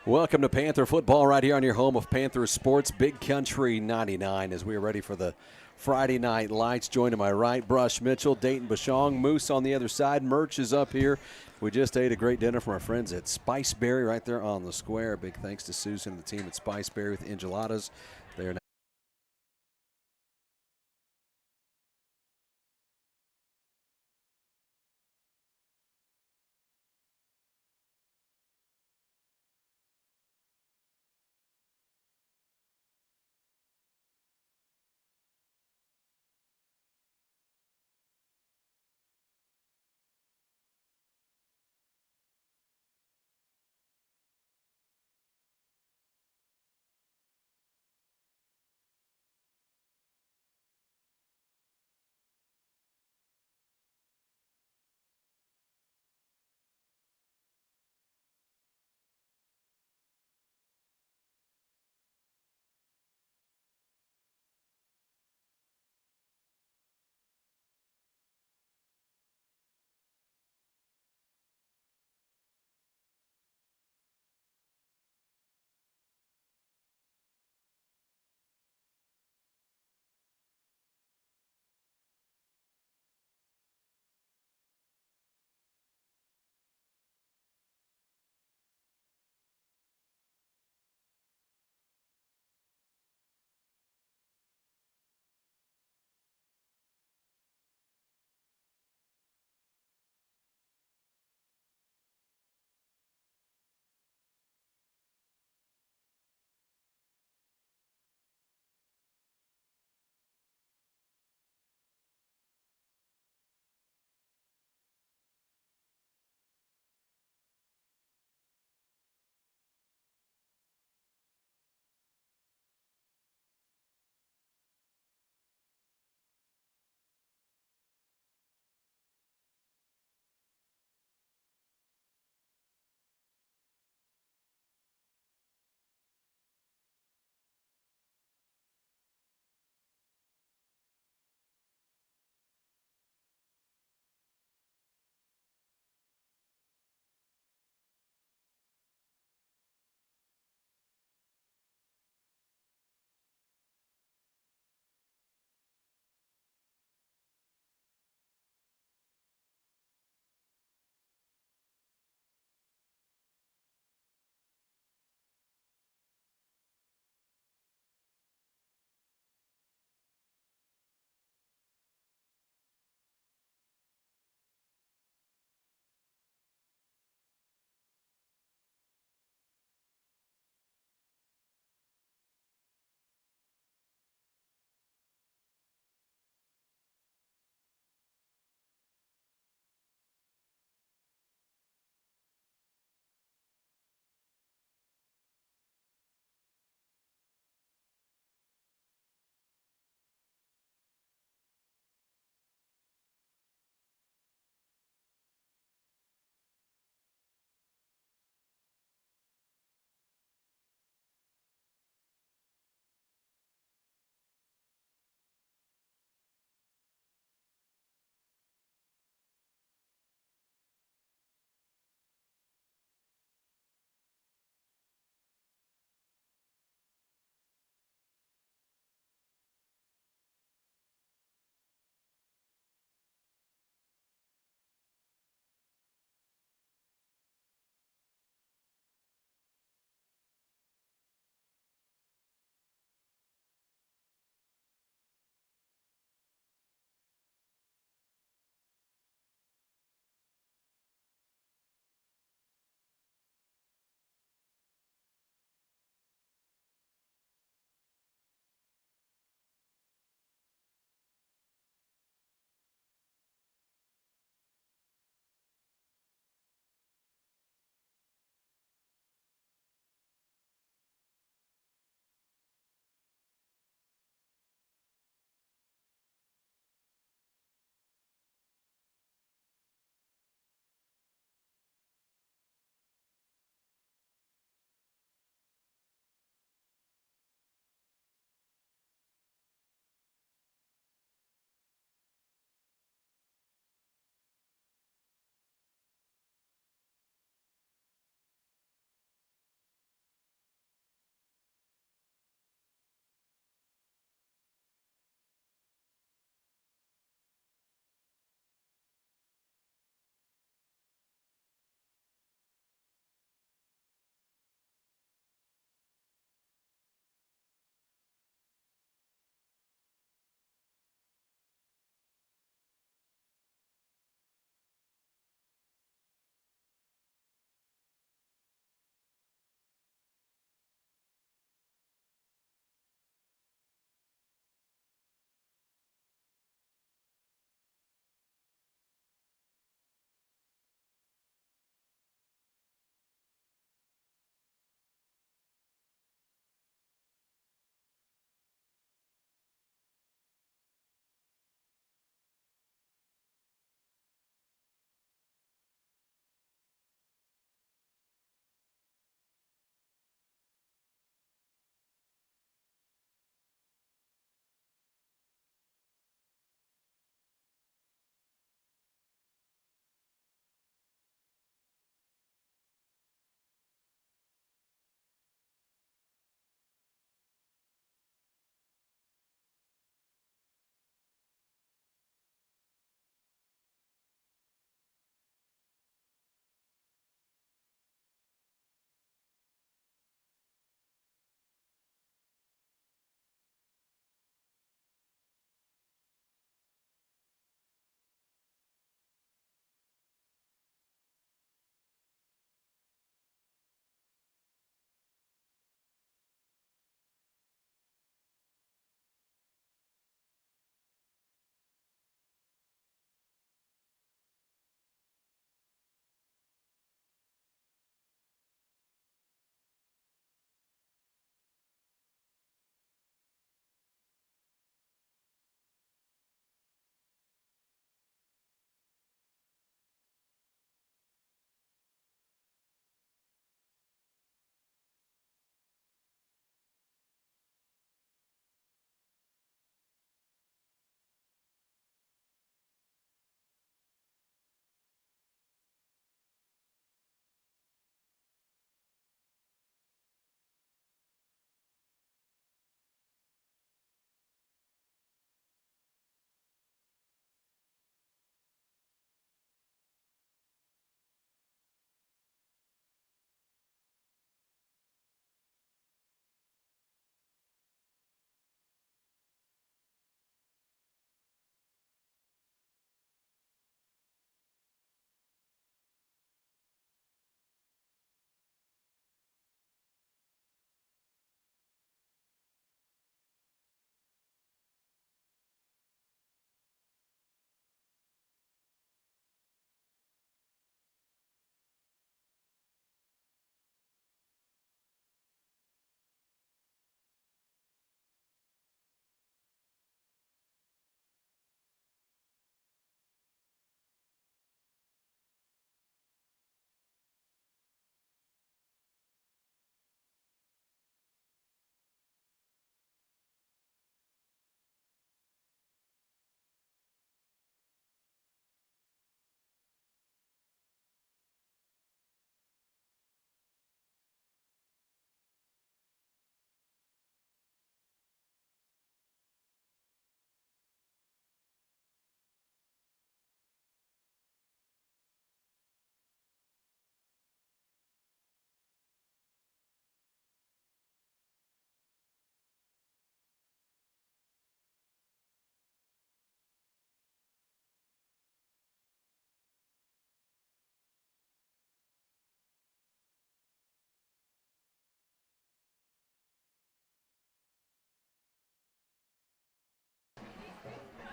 Welcome to Panther football right here on your home of Panther Sports, Big Country 99, as we are ready for the Friday night lights. Joined to my right, Brush Mitchell, Dayton Bashong, Moose on the other side. Merch is up here. We just ate a great dinner from our friends at Spiceberry right there on the square. Big thanks to Susan and the team at Spiceberry with enchiladas. They are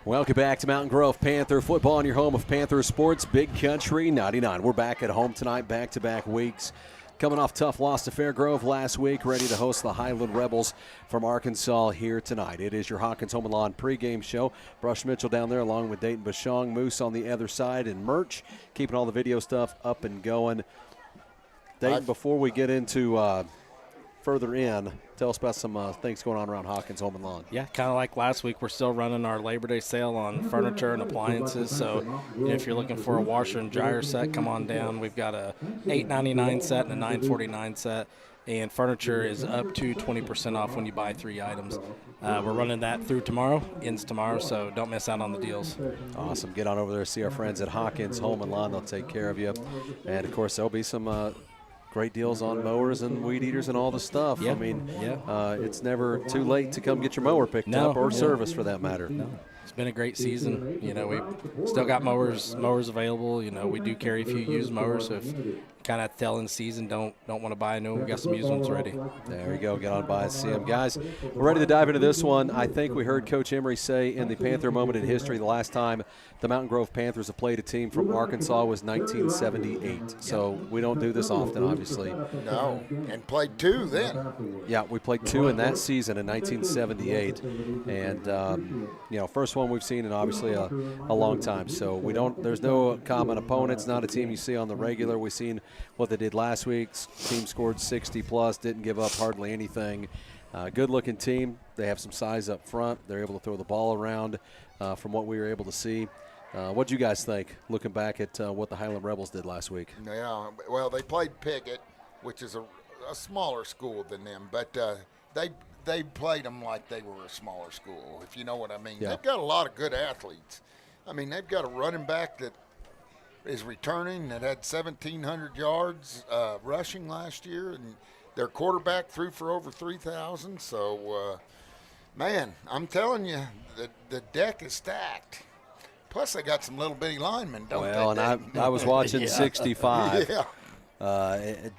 Welcome back to Mountain Grove Panther football on your home of Panther Sports, Big Country 99. We're back at home tonight, back-to-back weeks. Coming off tough loss to Fairgrove last week, ready to host the Highland Rebels from Arkansas here tonight. It is your Hawkins Home and Lawn pregame show. Brush Mitchell down there along with Dayton Bashong, Moose on the other side, and Merch keeping all the video stuff up and going. Dayton, before we get into further in, tell us about some things going on around Hawkins Home and Lawn. Yeah, kind of like last week, we're still running our Labor Day sale on furniture and appliances. So if you're looking for a washer and dryer set, come on down. We've got a $8.99 set and a $9.49 set, and furniture is up to 20% off when you buy 3 items. We're running that through tomorrow, ends tomorrow, so don't miss out on the deals. Awesome. Get on over there, see our friends at Hawkins Home and Lawn. They'll take care of you. And, of course, there'll be some great deals on mowers and weed eaters and all the stuff. Yeah. I mean, it's never too late to come get your mower picked up or service for that matter. No. It's been a great season. You know, we've still got mowers available. You know, we do carry a few used mowers, so if kind of telling season don't want to buy a new one, we got some used ones ready. There we go. Get on by and see them. Guys, we're ready to dive into this one. I think we heard Coach Emery say in the Panther moment in history the last time the Mountain Grove Panthers have played a team from Arkansas was 1978. So we don't do this often, obviously. No, and played 2 then. Yeah, we played 2 in that season in 1978. And, first one we've seen in obviously a long time. So there's no common opponents, not a team you see on the regular. We've seen what they did last week. Team scored 60-plus, didn't give up hardly anything. Good-looking team. They have some size up front. They're able to throw the ball around from what we were able to see. What do you guys think, looking back at what the Highland Rebels did last week? Yeah, well, they played Piggott, which is a smaller school than them, but they played them like they were a smaller school, if you know what I mean. Yeah. They've got a lot of good athletes. I mean, they've got a running back that is returning that had 1,700 yards rushing last year, and their quarterback threw for over 3,000. So, man, I'm telling you, the deck is stacked. Plus, they got some little bitty linemen, don't they? Well, and I was watching 65. Yeah.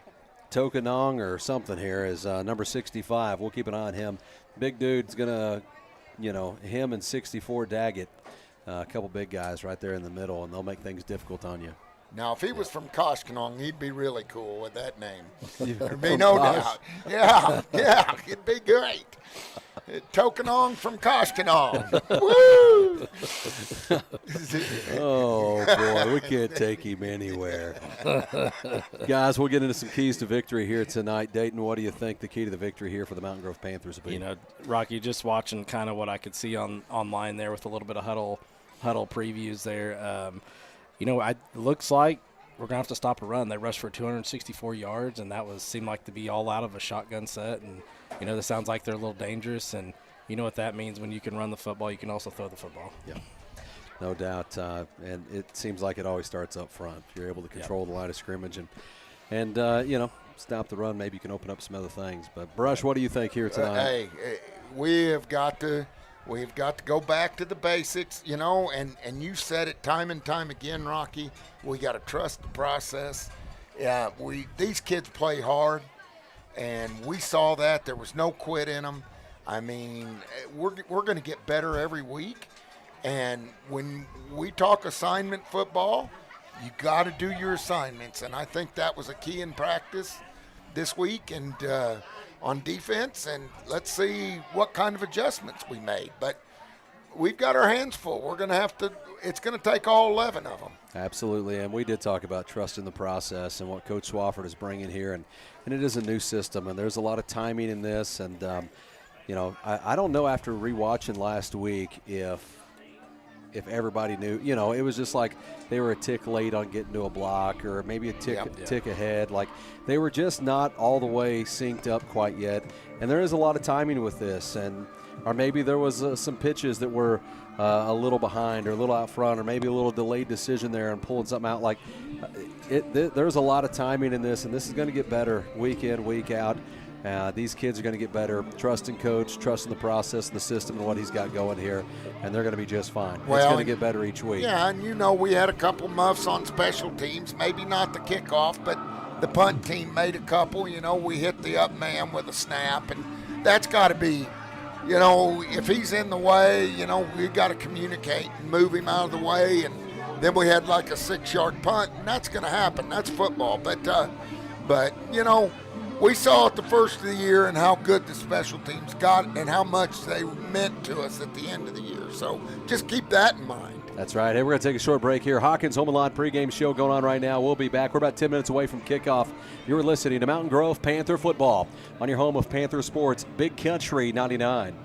Tokanong or something here is number 65. We'll keep an eye on him. Big dude's going to, him and 64 Daggett. A couple big guys right there in the middle, and they'll make things difficult on you. Now, if he was from Koshkonong, he'd be really cool with that name. There'd be no doubt. Yeah, it'd be great. Tokanong from Koshkonong. Woo! Oh, boy, we can't take him anywhere. Guys, we'll get into some keys to victory here tonight. Dayton, what do you think the key to the victory here for the Mountain Grove Panthers will be? You know, Rocky, just watching kind of what I could see online there with a little bit of huddle previews there. It looks like we're going to have to stop a run. They rushed for 264 yards, and that seemed like to be all out of a shotgun set. And, this sounds like they're a little dangerous. And you know what that means. When you can run the football, you can also throw the football. Yeah, no doubt. And it seems like it always starts up front. You're able to control the line of scrimmage and stop the run. Maybe you can open up some other things. But, Brush, what do you think here tonight? We've got to go back to the basics, and you said it time and time again, Rocky. We got to trust the process. Yeah, these kids play hard, and we saw that. There was no quit in them. I mean, we're going to get better every week, and when we talk assignment football, you got to do your assignments, and I think that was a key in practice this week and on defense, and let's see what kind of adjustments we made. But we've got our hands full. We're going to have to – it's going to take all 11 of them. Absolutely, and we did talk about trusting the process and what Coach Swafford is bringing here, and it is a new system, and there's a lot of timing in this. And, I don't know after rewatching last week if everybody knew. It was just like they were a tick late on getting to a block or maybe a tick ahead. Like they were just not all the way synced up quite yet. And there is a lot of timing with this. Or maybe there was some pitches that were a little behind or a little out front or maybe a little delayed decision there and pulling something out. Like there's a lot of timing in this, and this is going to get better week in, week out. These kids are going to get better, trusting coach, trusting the process and the system and what he's got going here, and they're going to be just fine. It's going to get better each week. Yeah, and we had a couple muffs on special teams, maybe not the kickoff, but the punt team made a couple. We hit the up man with a snap, and that's got to be you know, if he's in the way, you know, we got to communicate and move him out of the way. And then we had like a 6-yard punt, and that's going to happen. That's football. But you know, we saw it the first of the year and how good the special teams got and how much they meant to us at the end of the year. So just keep that in mind. That's right. Hey, we're going to take a short break here. Hawkins Home and Lawn pregame show going on right now. We'll be back. We're about 10 minutes away from kickoff. You're listening to Mountain Grove Panther football on your home of Panther sports, Big Country 99.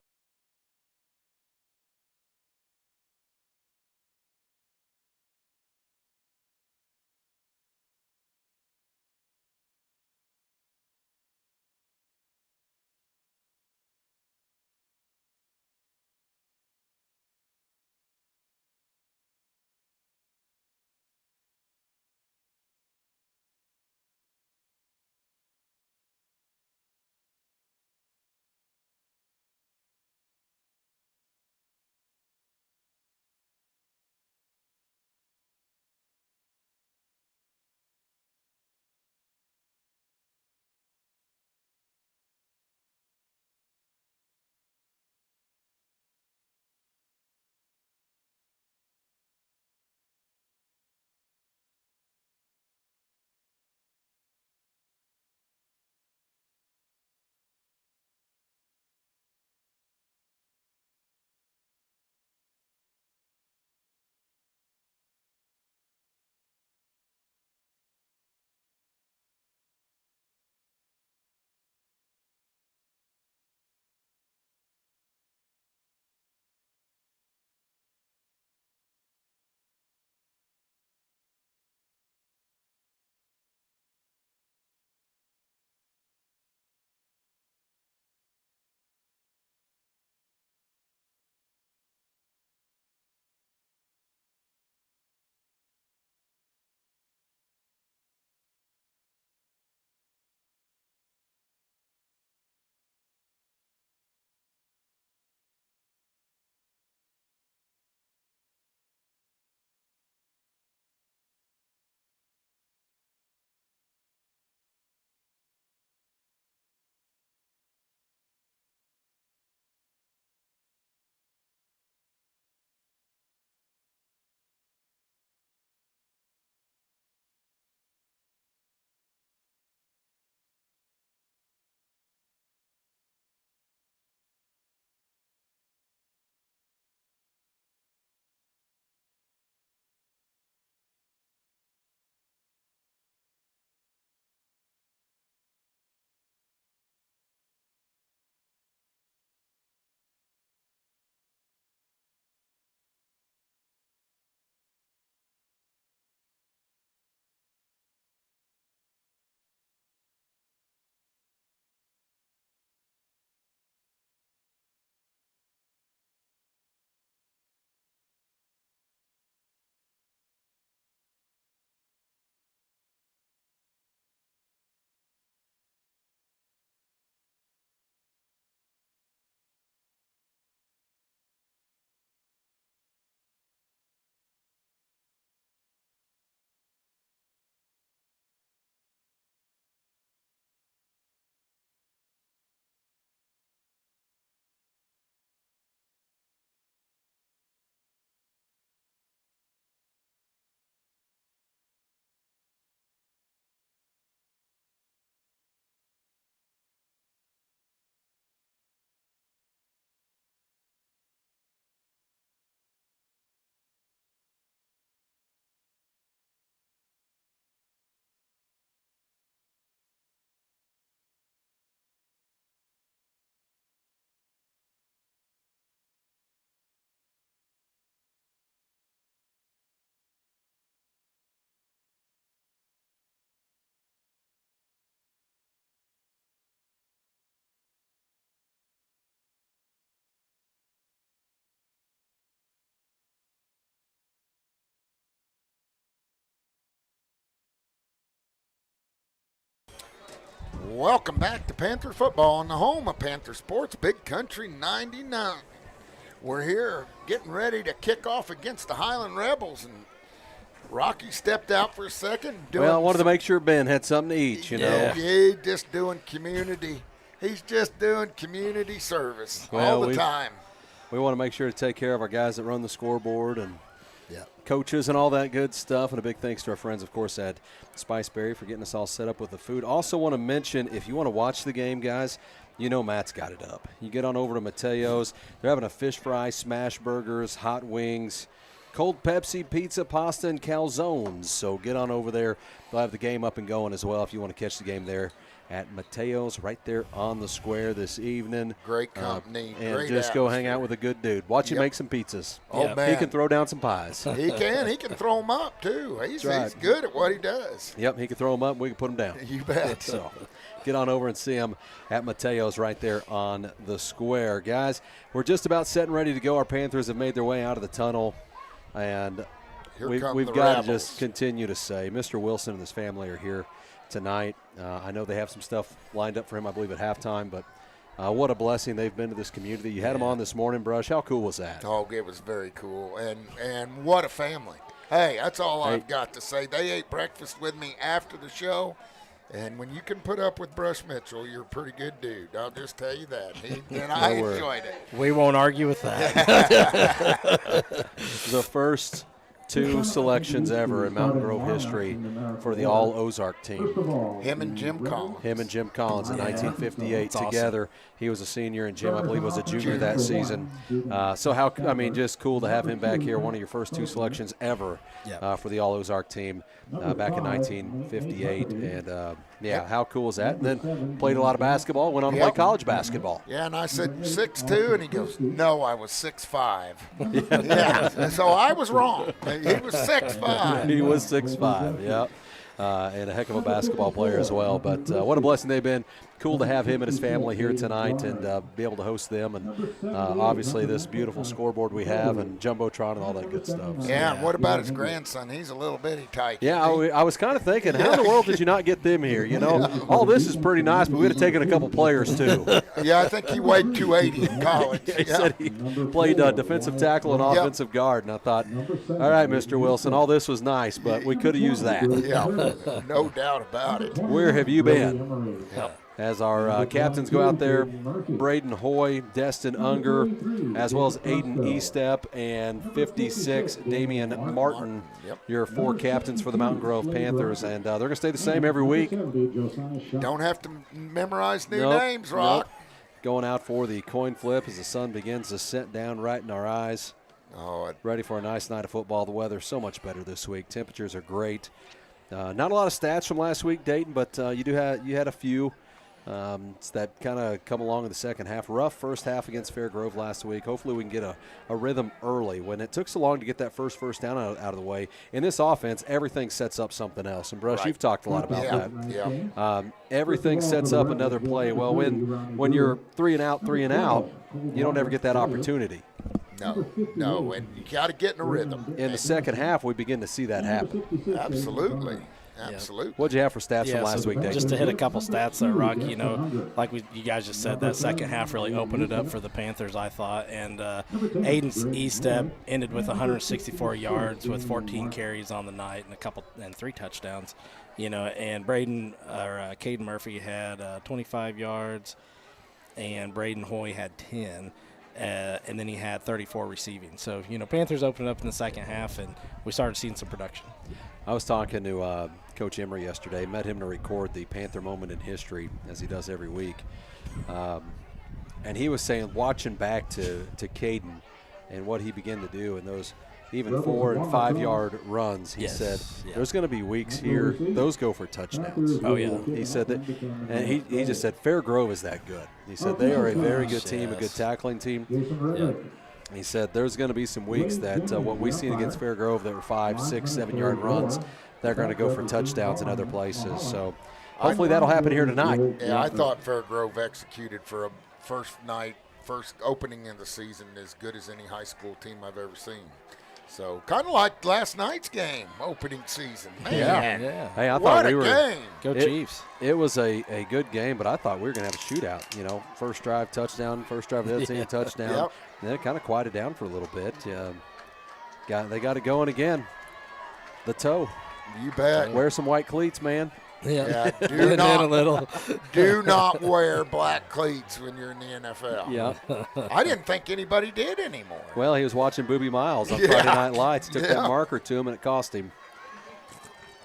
Welcome back to Panther football on the home of Panther Sports, Big Country 99. We're here getting ready to kick off against the Highland Rebels, and Rocky stepped out for a second. Well, I wanted to make sure Ben had something to eat, you know. Yeah, just doing community He's just doing community service Well, all the time. We want to make sure to take care of our guys that run the scoreboard and coaches and all that good stuff. And a big thanks to our friends, of course, at Spiceberry for getting us all set up with the food. Also want to mention, if you want to watch the game, guys, you know Matt's got it up. You get on over to Mateo's. They're having a fish fry, smash burgers, hot wings, cold Pepsi, pizza, pasta, and calzones. So get on over there. They'll have the game up and going as well if you want to catch the game there at Mateo's right there on the square this evening. Great company. And great just go hang atmosphere. out with a good dude. Watch him make some pizzas. Oh, man. He can throw down some pies. He can throw them up, too. He's right. good at what he does. Yep, he can throw them up and we can put them down. You bet. So get on over and see him at Mateo's right there on the square. Guys, we're just about set and ready to go. Our Panthers have made their way out of the tunnel. And we've got to just continue to say, Mr. Wilson and his family are here tonight. I know they have some stuff lined up for him, I believe, at halftime, but what a blessing they've been to this community. You had them on this morning, Brush. How cool was that? Oh, it was very cool, and what a family. Hey, that's all I've got to say. They ate breakfast with me after the show, and when you can put up with Brush Mitchell, you're a pretty good dude. I'll just tell you that. And I enjoyed it. We won't argue with that. The first 2 selections ever in Mountain Grove history for the All Ozark team. Him and Jim Collins. Him and Jim Collins in 1958 together. Awesome. He was a senior, and Jim, I believe, was a junior that season. So just cool to have him back here. One of your first 2 selections ever for the All Ozark team back in 1958. And how cool is that? And then played a lot of basketball. Went on to play college basketball. Yeah, and I said 6'2", and he goes, "No, I was 6'5". Yeah, so I was wrong. He was 6'5". He was 6'5", yeah. And a heck of a basketball player as well. But what a blessing they've been. Cool to have him and his family here tonight and be able to host them. And obviously this beautiful scoreboard we have and Jumbotron and all that good stuff. So. Yeah, and what about his grandson? He's a little bitty tight. Yeah, I was kind of thinking, how in the world did you not get them here? You know, all this is pretty nice, but we'd have taken a couple players too. Yeah, I think he weighed 280 in college. He said he played defensive tackle and offensive guard. And I thought, all right, Mr. Wilson, all this was nice, but we could have used that. Yeah, no doubt about it. Where have you been? As our captains go out there, Braden Hoy, Destin Unger, as well as Aiden Estep and 56, Damian Martin, your 4 captains for the Mountain Grove Panthers. And they're going to stay the same every week. Don't have to memorize new names, Rock. Nope. Going out for the coin flip as the sun begins to set down right in our eyes. Ready for a nice night of football. The weather's so much better this week. Temperatures are great. Not a lot of stats from last week, Dayton, but you had a few. It's that kind of come along in the second half. Rough first half against Fair Grove last week. Hopefully we can get a rhythm early. When it took so long to get that first down out of the way, in this offense, everything sets up something else. And, Brush, you've talked a lot about that. Yeah. Everything sets up another play. Well, when you're 3 and out, you don't ever get that opportunity. No, and you got to get in a rhythm. In the second half, we begin to see that happen. Absolutely. What'd you have for stats from last week, Dave? Just to hit a couple stats there, Rock, like you guys just said, that second half really opened it up for the Panthers, I thought. And Aiden's E-step ended with 164 yards with 14 carries on the night and 3 touchdowns. And Caden Murphy had 25 yards, and Braden Hoy had 10. And then he had 34 receiving. So, Panthers opened up in the second half, and we started seeing some production. I was talking to Coach Emery yesterday, met him to record the Panther moment in history, as he does every week. And he was saying, watching back to Caden and what he began to do in those even 4 and 5 yard runs, he said, there's going to be weeks here, those go for touchdowns. Oh, yeah. He said that, and he just said, Fair Grove is that good. He said, they are a very good team, a good tackling team. He said, there's going to be some weeks that what we've seen against Fair Grove that were 5, 6, 7 yard runs, they're going to go for touchdowns in other places. So hopefully that'll happen here tonight. Yeah, I thought Fair Grove executed for a first opening in the season as good as any high school team I've ever seen. So kind of like last night's game, opening season. Man, yeah. Hey, I what thought a game. Go Chiefs. It was a good game, but I thought we were going to have a shootout. First drive touchdown, first drive of the other team touchdown. Yep. And then it kind of quieted down for a little bit. They got it going again. The toe. You bet. Wear some white cleats, man. Yeah, do not wear black cleats when you're in the NFL. Yeah. I didn't think anybody did anymore. Well, he was watching Booby Miles on Friday Night Lights. Took that Yeah. marker to him, and it cost him.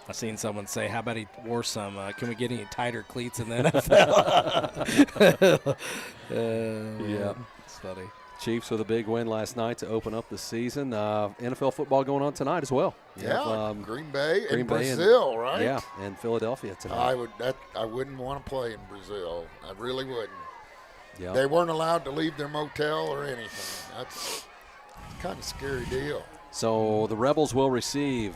I seen someone say, "How about he wore some? Can we get any tighter cleats in the NFL?" Yeah. It's funny. Chiefs with a big win last night to open up the season. NFL football going on tonight as well. You have, Green Bay and Bay Brazil, right? Yeah, and Philadelphia tonight. I wouldn't want to play in Brazil. I really wouldn't. Yeah. They weren't allowed to leave their motel or anything. That's kind of a scary deal. So the Rebels will receive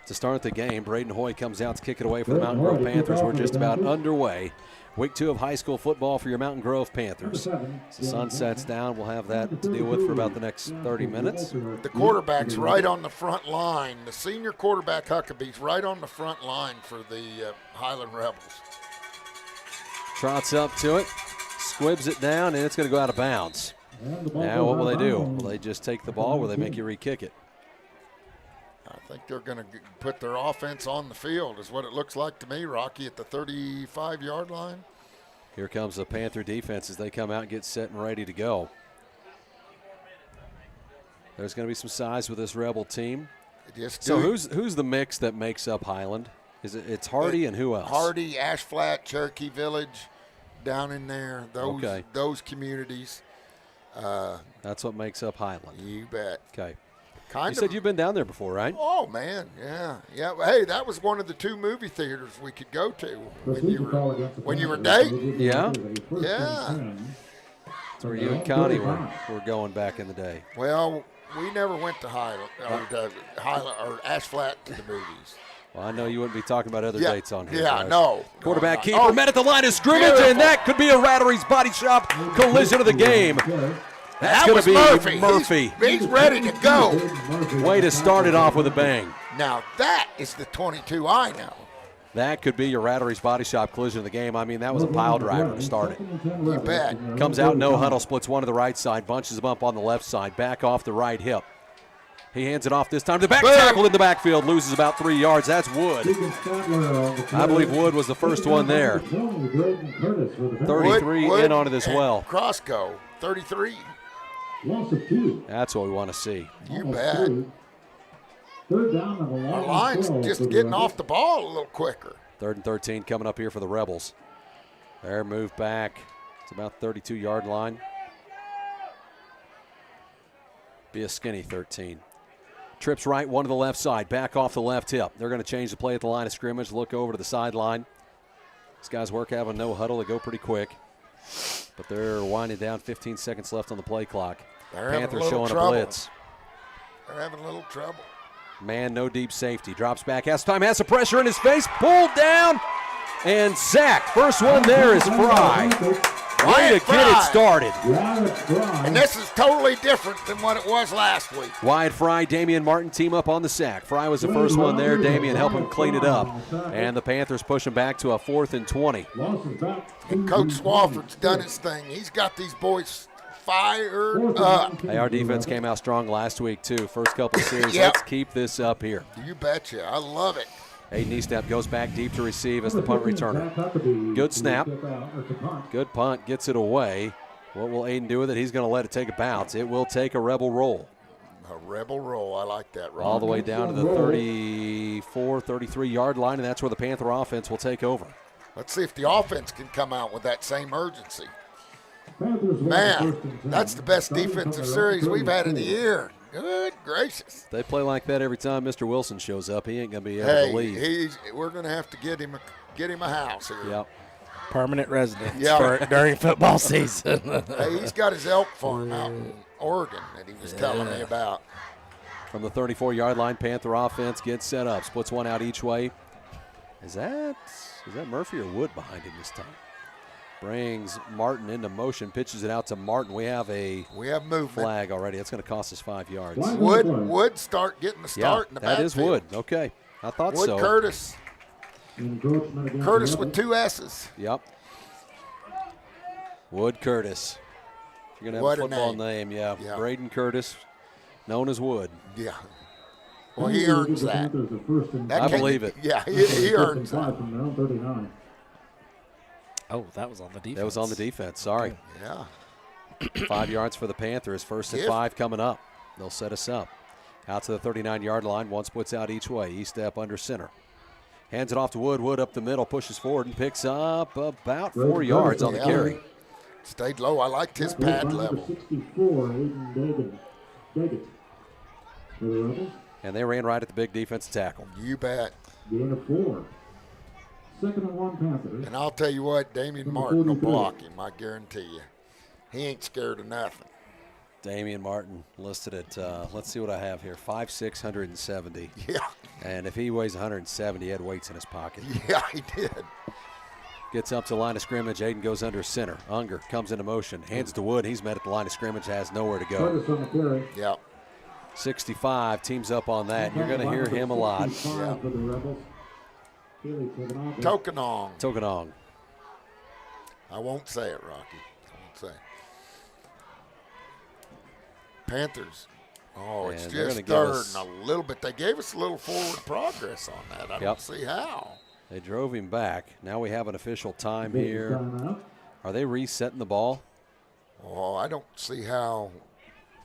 to start the game. Braden Hoy comes out to kick it away for the Mountain Grove Panthers. We're just about underway. Week 2 of high school football for your Mountain Grove Panthers. As the sun sets down, we'll have that to deal with for about the next 30 minutes. The quarterback's right on the front line. The senior quarterback, Huckabee's right on the front line for the Highland Rebels. Trots up to it, squibs it down, and it's going to go out of bounds. Now what will they do? Will they just take the ball or will they make you re-kick it? I think they're going to put their offense on the field is what it looks like to me, Rocky, at the 35-yard line. Here comes the Panther defense as they come out and get set and ready to go. There's going to be some size with this Rebel team. So who's the mix that makes up Highland? It's Hardy and who else? Hardy, Ash Flat, Cherokee Village, down in there. Those communities. That's what makes up Highland. You bet. Okay. You said you've been down there before, right? Oh, man, yeah. Hey, that was one of the 2 movie theaters we could go to when you were dating. Yeah? Yeah. That's where you and Connie were going back in the day. Well, we never went to Highland or Ash Flat to the movies. Well, I know you wouldn't be talking about other dates on here. Yeah, guys. no. Quarterback keeper met at the line of scrimmage, and that could be a Rattery's Body Shop collision of the game. That's going to be Murphy. He's ready to go. Way to start it off with a bang. Now, that is the 22 I know. That could be your Rattery's Body Shop collision of the game. I mean, that was a pile driver to start it. You bet. Comes out, no huddle, splits one to the right side, bunches him up on the left side, back off the right hip. He hands it off this time. The back tackle in the backfield loses about 3 yards. That's Wood. I believe Wood was the first one there. 33 Wood in on it as well. Crossgo, 33. That's what we want to see. You bet. Our line's just getting off the ball a little quicker. 3rd and 13 coming up here for the Rebels. Their move back. It's about 32-yard line. Be a skinny 13. Trips right, one to the left side, back off the left hip. They're going to change the play at the line of scrimmage, look over to the sideline. These guys work having no huddle. They go pretty quick. But they're winding down, 15 seconds left on the play clock. Panthers showing a blitz. They're having a little trouble. Man, no deep safety. Drops back, has time, has some pressure in his face, pulled down, and sacked. First one there is Fry. Way to get it started. And this is totally different than what it was last week. Wyatt Fry, Damian Martin team up on the sack. Fry was the first one there. Damian helping him clean it up. And the Panthers push him back to a 4th and 20. And Coach Swafford's done his thing. He's got these boys fired up. Hey, our defense came out strong last week, too. First couple of series. Yep. Let's keep this up here. You betcha. I love it. Aiden Eastep goes back deep to receive as the punt returner. Good snap. Good punt. Gets it away. What will Aiden do with it? He's going to let it take a bounce. It will take a Rebel roll. A Rebel roll. I like that, Ron. All the way down to the 34, 33-yard line, and that's where the Panther offense will take over. Let's see if the offense can come out with that same urgency. Man, that's the best defensive series we've had of the year. Good gracious. They play like that every time Mr. Wilson shows up. He ain't going to be able to leave. We're going to have to get him a house here. Yep. Permanent residence during football season. Hey, he's got his elk farm out in Oregon that he was telling me about. From the 34-yard line, Panther offense gets set up. Splits one out each way. Is that Murphy or Wood behind him this time? Brings Martin into motion, pitches it out to Martin. We have movement flag already. That's going to cost us 5 yards. Wood start getting the start in the backfield. That is Wood. Okay. I thought so. Wood Curtis. Curtis with 2 S's. Yep. Wood Curtis. You're going to have a football name. Yeah. Braden Curtis, known as Wood. Yeah. Well, he earns that. I believe it. Yeah, he earns that. Oh, that was on the defense. That was on the defense. Sorry. Yeah. 5 yards for the Panthers. First and 5 coming up. They'll set us up. Out to the 39-yard line. One splits out each way. E-step under center. Hands it off to Wood. Wood up the middle, pushes forward and picks up about 4 yards on the carry. Stayed low. I liked his pad level. 64, Aiden Daggett. For the Rebels. And they ran right at the big defensive tackle. You bet. Gain of 4. Second and 1 Panthers. And I'll tell you what, Damian Martin will block him, I guarantee you. He ain't scared of nothing. Damian Martin listed at, let's see what I have here, 5'6", 170. Yeah. And if he weighs 170, he had weights in his pocket. Yeah, he did. Gets up to the line of scrimmage. Aiden goes under center. Unger comes into motion. Hands to Wood. He's met at the line of scrimmage, has nowhere to go. Yeah. 65 teams up on that. You're going to hear him a lot. Yeah. Tokenong. Tokenong. I won't say it, Rocky. I won't say it. Panthers. Oh, it's And they're just gonna give third us- and a little bit. They gave us a little forward progress on that. I don't see how. They drove him back. Now we have an official time here. Are they resetting the ball? Oh, I don't see how.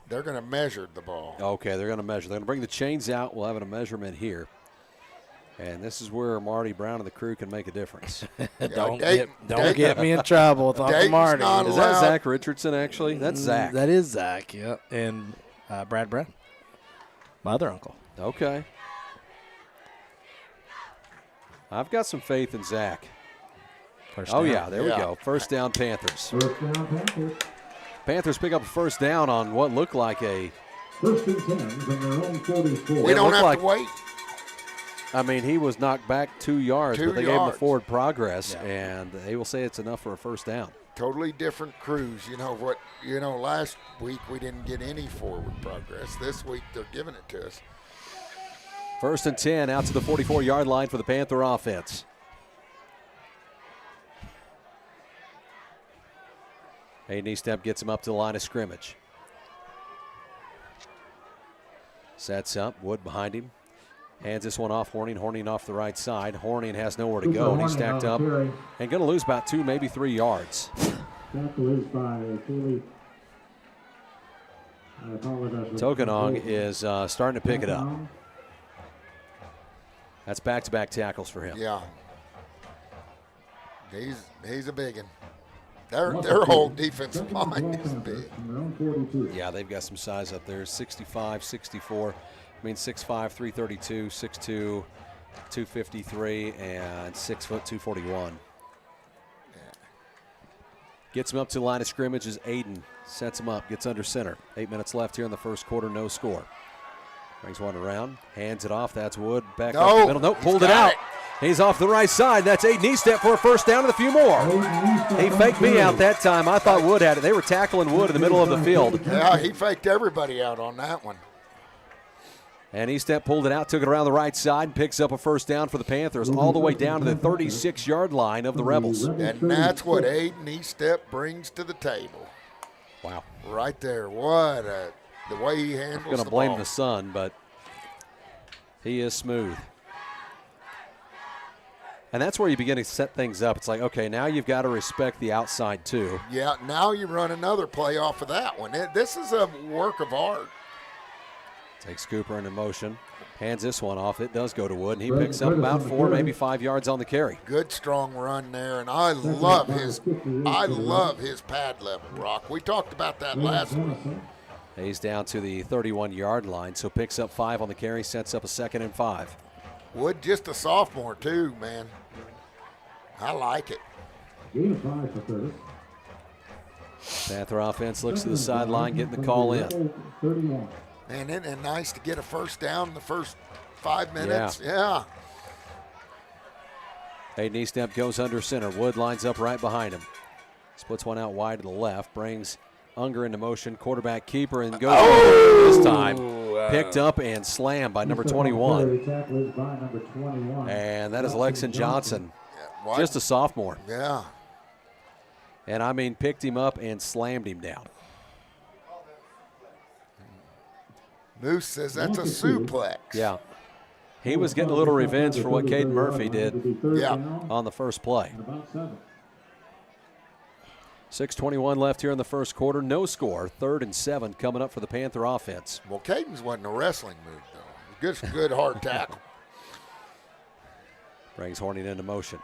They're going to measure the ball. Okay, they're going to measure. They're going to bring the chains out. We'll have a measurement here. And this is where Marty Brown and the crew can make a difference. Don't get me in trouble with Uncle Marty. not Is that allowed. Zach Richardson, actually? That's Zach. That is Zach, yeah. And Brad Brown, my other uncle. Okay. I've got some faith in Zach. First Oh, down. yeah, there we Yeah. go. First down, Panthers. First down Panthers. Panthers pick up a first down on what looked like a, First and 10 from their own 44. We don't looked have like- to wait. I mean, he was knocked back 2 yards, 2 but they gave him a yards. forward progress, Yeah. and they will say it's enough for a first down. Totally different crews. You know what? Last week we didn't get any forward progress. This week they're giving it to us. First and 10 out to the 44-yard line for the Panther offense. Hayden Eastep gets him up to the line of scrimmage. Sets up, Wood behind him. Hands this one off Horning. Horning off the right side. Horning has nowhere to go, and he's stacked up and going to lose about 2, maybe 3 yards. Tackle is by Keeley. I apologize. Tokenong is starting to pick it up. That's back-to-back tackles for him. Yeah. He's a big one. Their whole defensive line is big. Yeah, they've got some size up there. 65, 64. I mean, 6'5", 332, 6'2", 253, and 6 foot 241. Gets him up to the line of scrimmage as Aiden sets him up, gets under center. 8 minutes left here in the first quarter, no score. Brings one around, hands it off. That's Wood back up the middle. Nope, pulled it out. He's off the right side. That's Aiden Eastep for a first down and a few more. He faked me out that time. I thought Wood had it. They were tackling Wood in the middle of the field. Yeah, he faked everybody out on that one. And Eastep pulled it out, took it around the right side, and picks up a first down for the Panthers all the way down to the 36-yard line of the Rebels. And that's what Aiden Eastep brings to the table. Wow. Right there. What the way he handles the ball. Going to blame the sun, but he is smooth. And that's where you begin to set things up. It's like, okay, now you've got to respect the outside too. Yeah, now you run another play off of that one. This is a work of art. Takes Cooper into motion. Hands this one off. It does go to Wood, and he picks up about 4, maybe 5 yards on the carry. Good strong run there, and I love his pad level, Brock. We talked about that last week. He's down to the 31-yard line, so picks up 5 on the carry, sets up a 2nd and 5. Wood just a sophomore too, man. I like it. Gain of 5 for Curtis. Panther offense looks to the sideline, getting the call in. 31. Man, isn't it nice to get a first down in the first 5 minutes? Yeah. Hayden Eastep goes under center. Wood lines up right behind him. Splits one out wide to the left. Brings Unger into motion. Quarterback keeper and goes this time. Picked up and slammed by number 21. And that is Lexon Johnson. What? Just a sophomore. Yeah. And I mean, picked him up and slammed him down. Moose says that's a suplex. Yeah. He was getting a little revenge for what Caden Murphy did on the first play. 6:21 left here in the first quarter. No score. 3rd and 7 coming up for the Panther offense. Well, Caden's wasn't a wrestling move, though. Good hard tackle. Brings Horning into motion.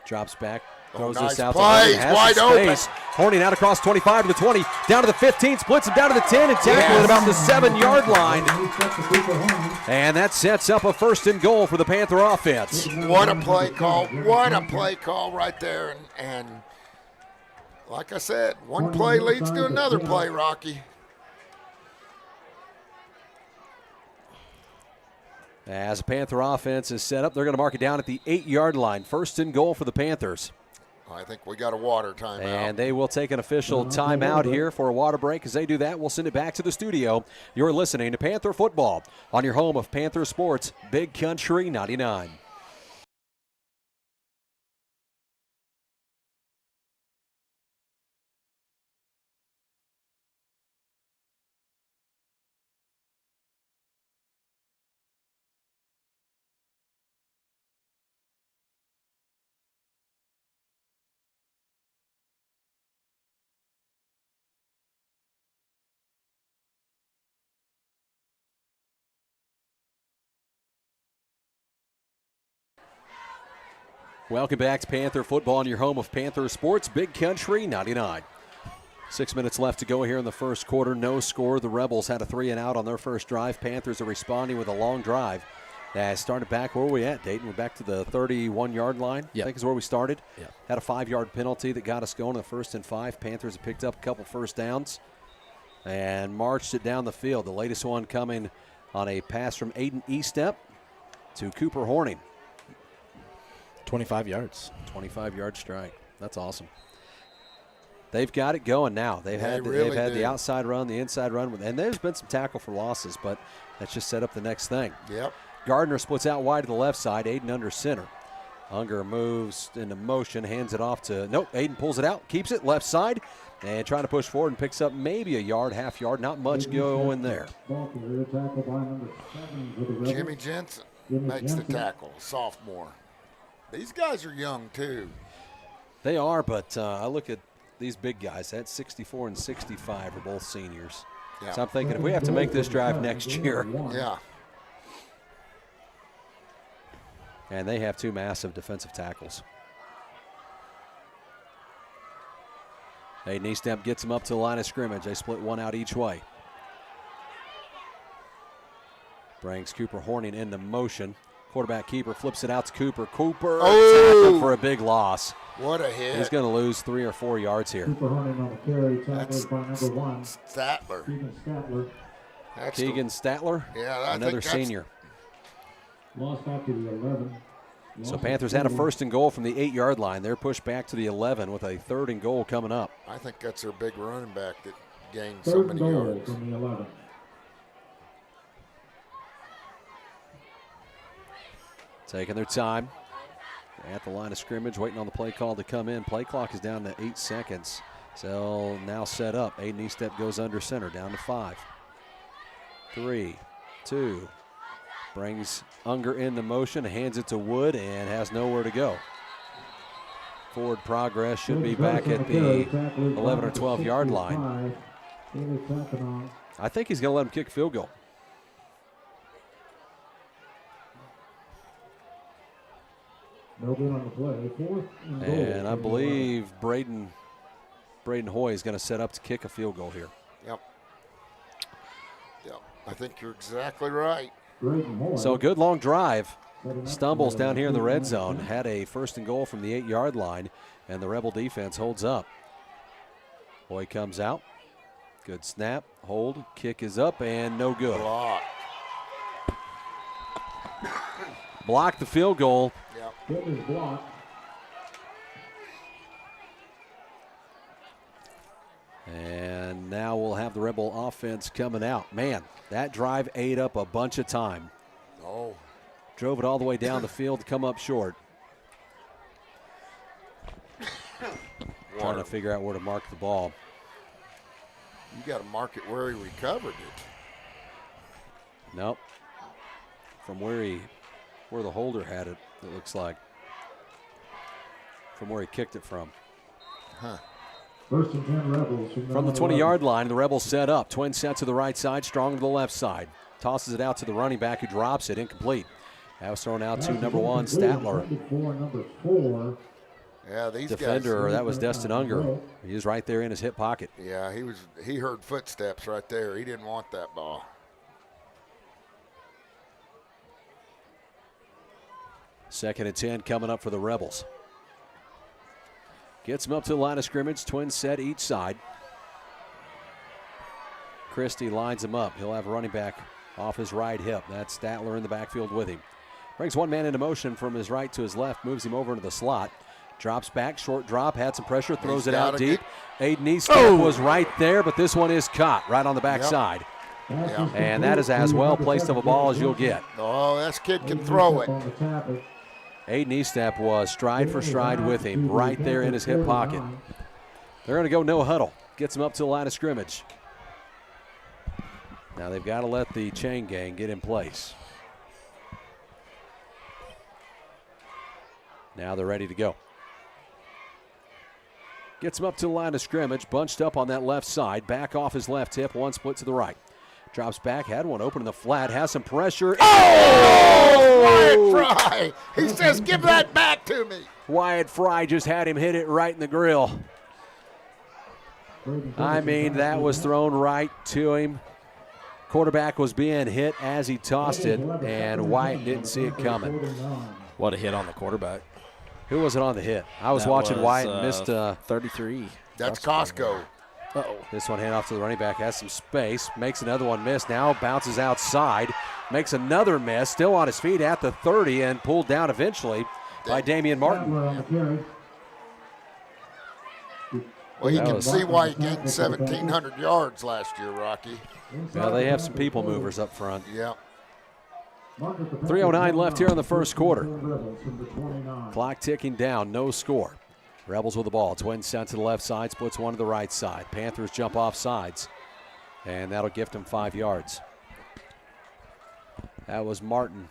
Drops back. Oh, Throws nice this out. play. He's wide open. Horning out across 25 to the 20. Down to the 15. Splits him down to the 10 and tackles at about the 7-yard line. And that sets up a 1st and goal for the Panther offense. What a play call. What a play call right there. And like I said, one play leads to another play, Rocky. As the Panther offense is set up, they're going to mark it down at the 8-yard line. 1st and goal for the Panthers. I think we got a water timeout. And they will take an official timeout here for a water break. As they do that, we'll send it back to the studio. You're listening to Panther Football on your home of Panther Sports, Big Country 99. Welcome back to Panther Football on your home of Panther Sports, Big Country 99. 6 minutes left to go here in the first quarter. No score. The Rebels had a 3-and-out on their first drive. Panthers are responding with a long drive. Started back where we at, Dayton? We're back to the 31-yard line, I think is where we started. Yep. Had a 5-yard penalty that got us going in the 1st and 5. Panthers have picked up a couple first downs and marched it down the field. The latest one coming on a pass from Aiden Estep to Cooper Horning. 25 yards. 25-yard strike. That's awesome. They've got it going now. They've had the outside run, the inside run, and there's been some tackle for losses, but that's just set up the next thing. Yep. Gardner splits out wide to the left side. Aiden under center. Unger moves into motion, hands it off to, nope, Aiden pulls it out, keeps it left side, and trying to push forward and picks up maybe a yard, half yard, not much going there. Jimmy Jensen makes the tackle, sophomore. These guys are young, too. They are, but I look at these big guys. That 64 and 65 are both seniors. Yeah. So I'm thinking if we have to make this drive next year. Yeah. And they have 2 massive defensive tackles. Aiden Estep gets him up to the line of scrimmage. They split one out each way. Brings Cooper Horning into motion. Quarterback keeper flips it out to Cooper. Cooper tackled for a big loss. What a hit. He's going to lose 3 or 4 yards here. Cooper Horning on the carry, That's tackled by number 1. Statler. Keegan Statler. Keegan Statler, another senior. Lost out to the 11. So Panthers had a 1st and goal from the 8-yard line. They're pushed back to the 11 with a 3rd and goal coming up. I think that's their big running back that gained so many yards. From the 11. Taking their time at the line of scrimmage, waiting on the play call to come in. Play clock is down to 8 seconds. So now set up. Aiden Estep goes under center, down to 5. 3, 2. Brings Unger into motion, hands it to Wood, and has nowhere to go. Forward progress should be back at the 11 or 12-yard line. I think he's going to let him kick a field goal. No good on the play. 4th and goal. And I believe Braden Hoy is going to set up to kick a field goal here. Yep. I think you're exactly right. So a good long drive. Stumbles down here in the red zone. Had a 1st and goal from the 8-yard line, and the Rebel defense holds up. Hoy comes out. Good snap, hold, kick is up, and no good. Blocked the field goal. Yep. And now we'll have the Rebel offense coming out. Man, that drive ate up a bunch of time. Oh. Drove it all the way down the field to come up short. Trying to figure out where to mark the ball. You got to mark it where he recovered it. Nope. From where the holder had it, it looks like. From where he kicked it from. Huh. First and 10 Rebels. From the 20-yard line, the Rebels set up. Twin set to the right side, strong to the left side. Tosses it out to the running back who drops it, incomplete. That was thrown out to number 1, Statler. Number 4. Yeah, these Defender, guys. that was Destin Unger. He was right there in his hip pocket. Yeah, he heard footsteps right there. He didn't want that ball. Second and 10 coming up for the Rebels. Gets him up to the line of scrimmage. Twins set each side. Christie lines him up. He'll have a running back off his right hip. That's Statler in the backfield with him. Brings one man into motion from his right to his left. Moves him over into the slot. Drops back, short drop, had some pressure, throws it out deep. Aiden Easton was right there, but this one is caught right on the backside. Yep. And that is as well placed of a ball as you'll get. Oh, this kid can throw it. Aiden Eastep was stride for stride with him right there in his hip pocket. They're going to go no huddle. Gets him up to the line of scrimmage. Now they've got to let the chain gang get in place. Now they're ready to go. Gets him up to the line of scrimmage, bunched up on that left side, back off his left hip, one split to the right. Drops back, had one open in the flat, has some pressure. Oh, Wyatt Fry. He says, give that back to me. Wyatt Fry just had him hit it right in the grill. I mean, that was thrown right to him. Quarterback was being hit as he tossed it, and Wyatt didn't see it coming. What a hit on the quarterback. Who was it on the hit? I was That watching was, Wyatt and missed 33. That's Costco. Uh-oh. This one hand off to the running back, has some space, makes another one miss, now bounces outside, makes another miss, still on his feet at the 30 and pulled down eventually by Damian Martin. Well, you can see why he gained 1,700 yards last year, Rocky. Well, they have some people movers up front. Yeah. 3:09 left here in the first quarter. Clock ticking down, no score. Rebels with the ball. Twins sent to the left side, splits one to the right side. Panthers jump off sides, and that'll gift them 5 yards. That was Martin.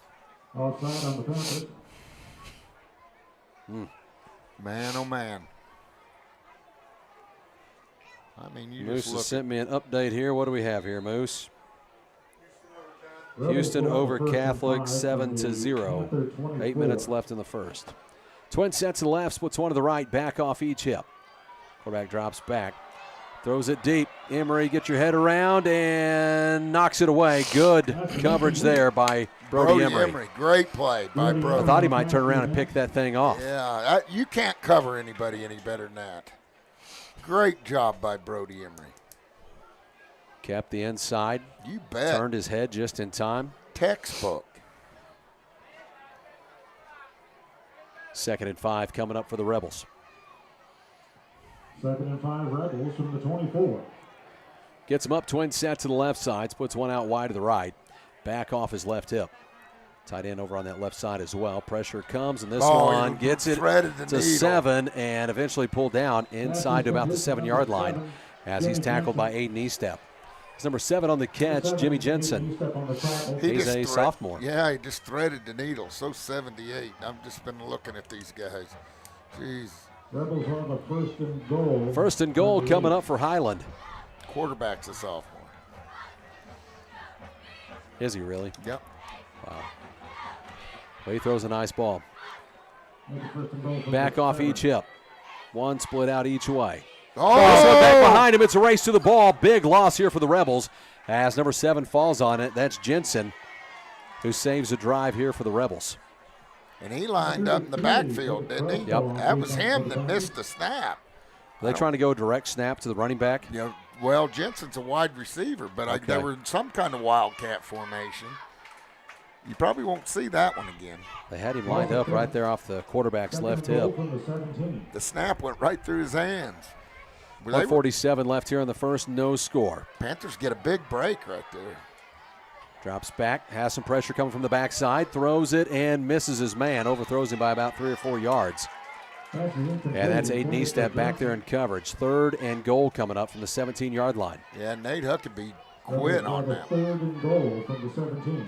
Offside on the Panthers. Man, oh, man. I mean, you Moose just has look. sent me an update here. What do we have here, Moose? Houston over Catholic 7-0. 8 minutes left in the first. Twin sets to the left, splits one to the right, back off each hip. Quarterback drops back, throws it deep. Emery, get your head around and knocks it away. Good coverage there by Brody Emery. Great play by I Brody. thought he might turn around and pick that thing off. Yeah, you can't cover anybody any better than that. Great job by Brody Emery. Kept the inside. You bet. Turned his head just in time. Textbook. 2nd and 5 coming up for the Rebels. 2nd and 5 Rebels from the 24. Gets him up, twin set to the left side, splits one out wide to the right. Back off his left hip. Tight end over on that left side as well. Pressure comes, and this one gets it to 7 and eventually pulled down inside to about the 7-yard line as he's tackled by Aiden Eastep. It's number 7 on the catch, Jimmy Jensen. He's a sophomore. Yeah, he just threaded the needle. So 78. I've just been looking at these guys. Jeez. Rebels have a 1st and goal. 1st and goal coming up for Highland. Quarterback's a sophomore. Is he really? Yep. Wow. Well, he throws a nice ball. Back off each hip. One split out each way. Oh! Back behind him. It's a race to the ball. Big loss here for the Rebels as number 7 falls on it. That's Jensen who saves a drive here for the Rebels. And he lined up in the backfield, didn't he? Yep. That was him that missed the snap. Are they trying to go direct snap to the running back? You know, well, Jensen's a wide receiver, but they were in some kind of wildcat formation. You probably won't see that one again. They had him lined up right there off the quarterback's left hip. The snap went right through his hands. 1:47 left here in the first, no score. Panthers get a big break right there. Drops back, has some pressure coming from the backside, throws it and misses his man, overthrows him by about 3 or 4 yards. And that's Aiden Eastep back there in coverage. 3rd and goal coming up from the 17-yard line. Yeah, Nate Huckabee quit on that. 3rd and goal from the 17.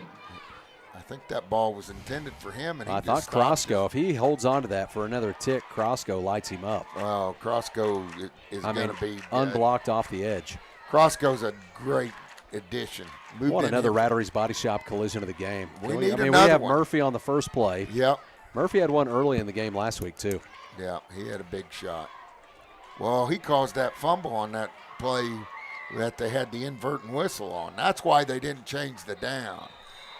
I think that ball was intended for him, and he I just thought stopped Crosco, if he holds on to that for another tick, Crosco lights him up. Well, Crosco is going to be unblocked off the edge. Crosco's a great addition. What another Rattery's Body Shop collision of the game. We we have Murphy on the first play. Yep. Murphy had one early in the game last week, too. Yeah, he had a big shot. Well, he caused that fumble on that play that they had the inverting whistle on. That's why they didn't change the down.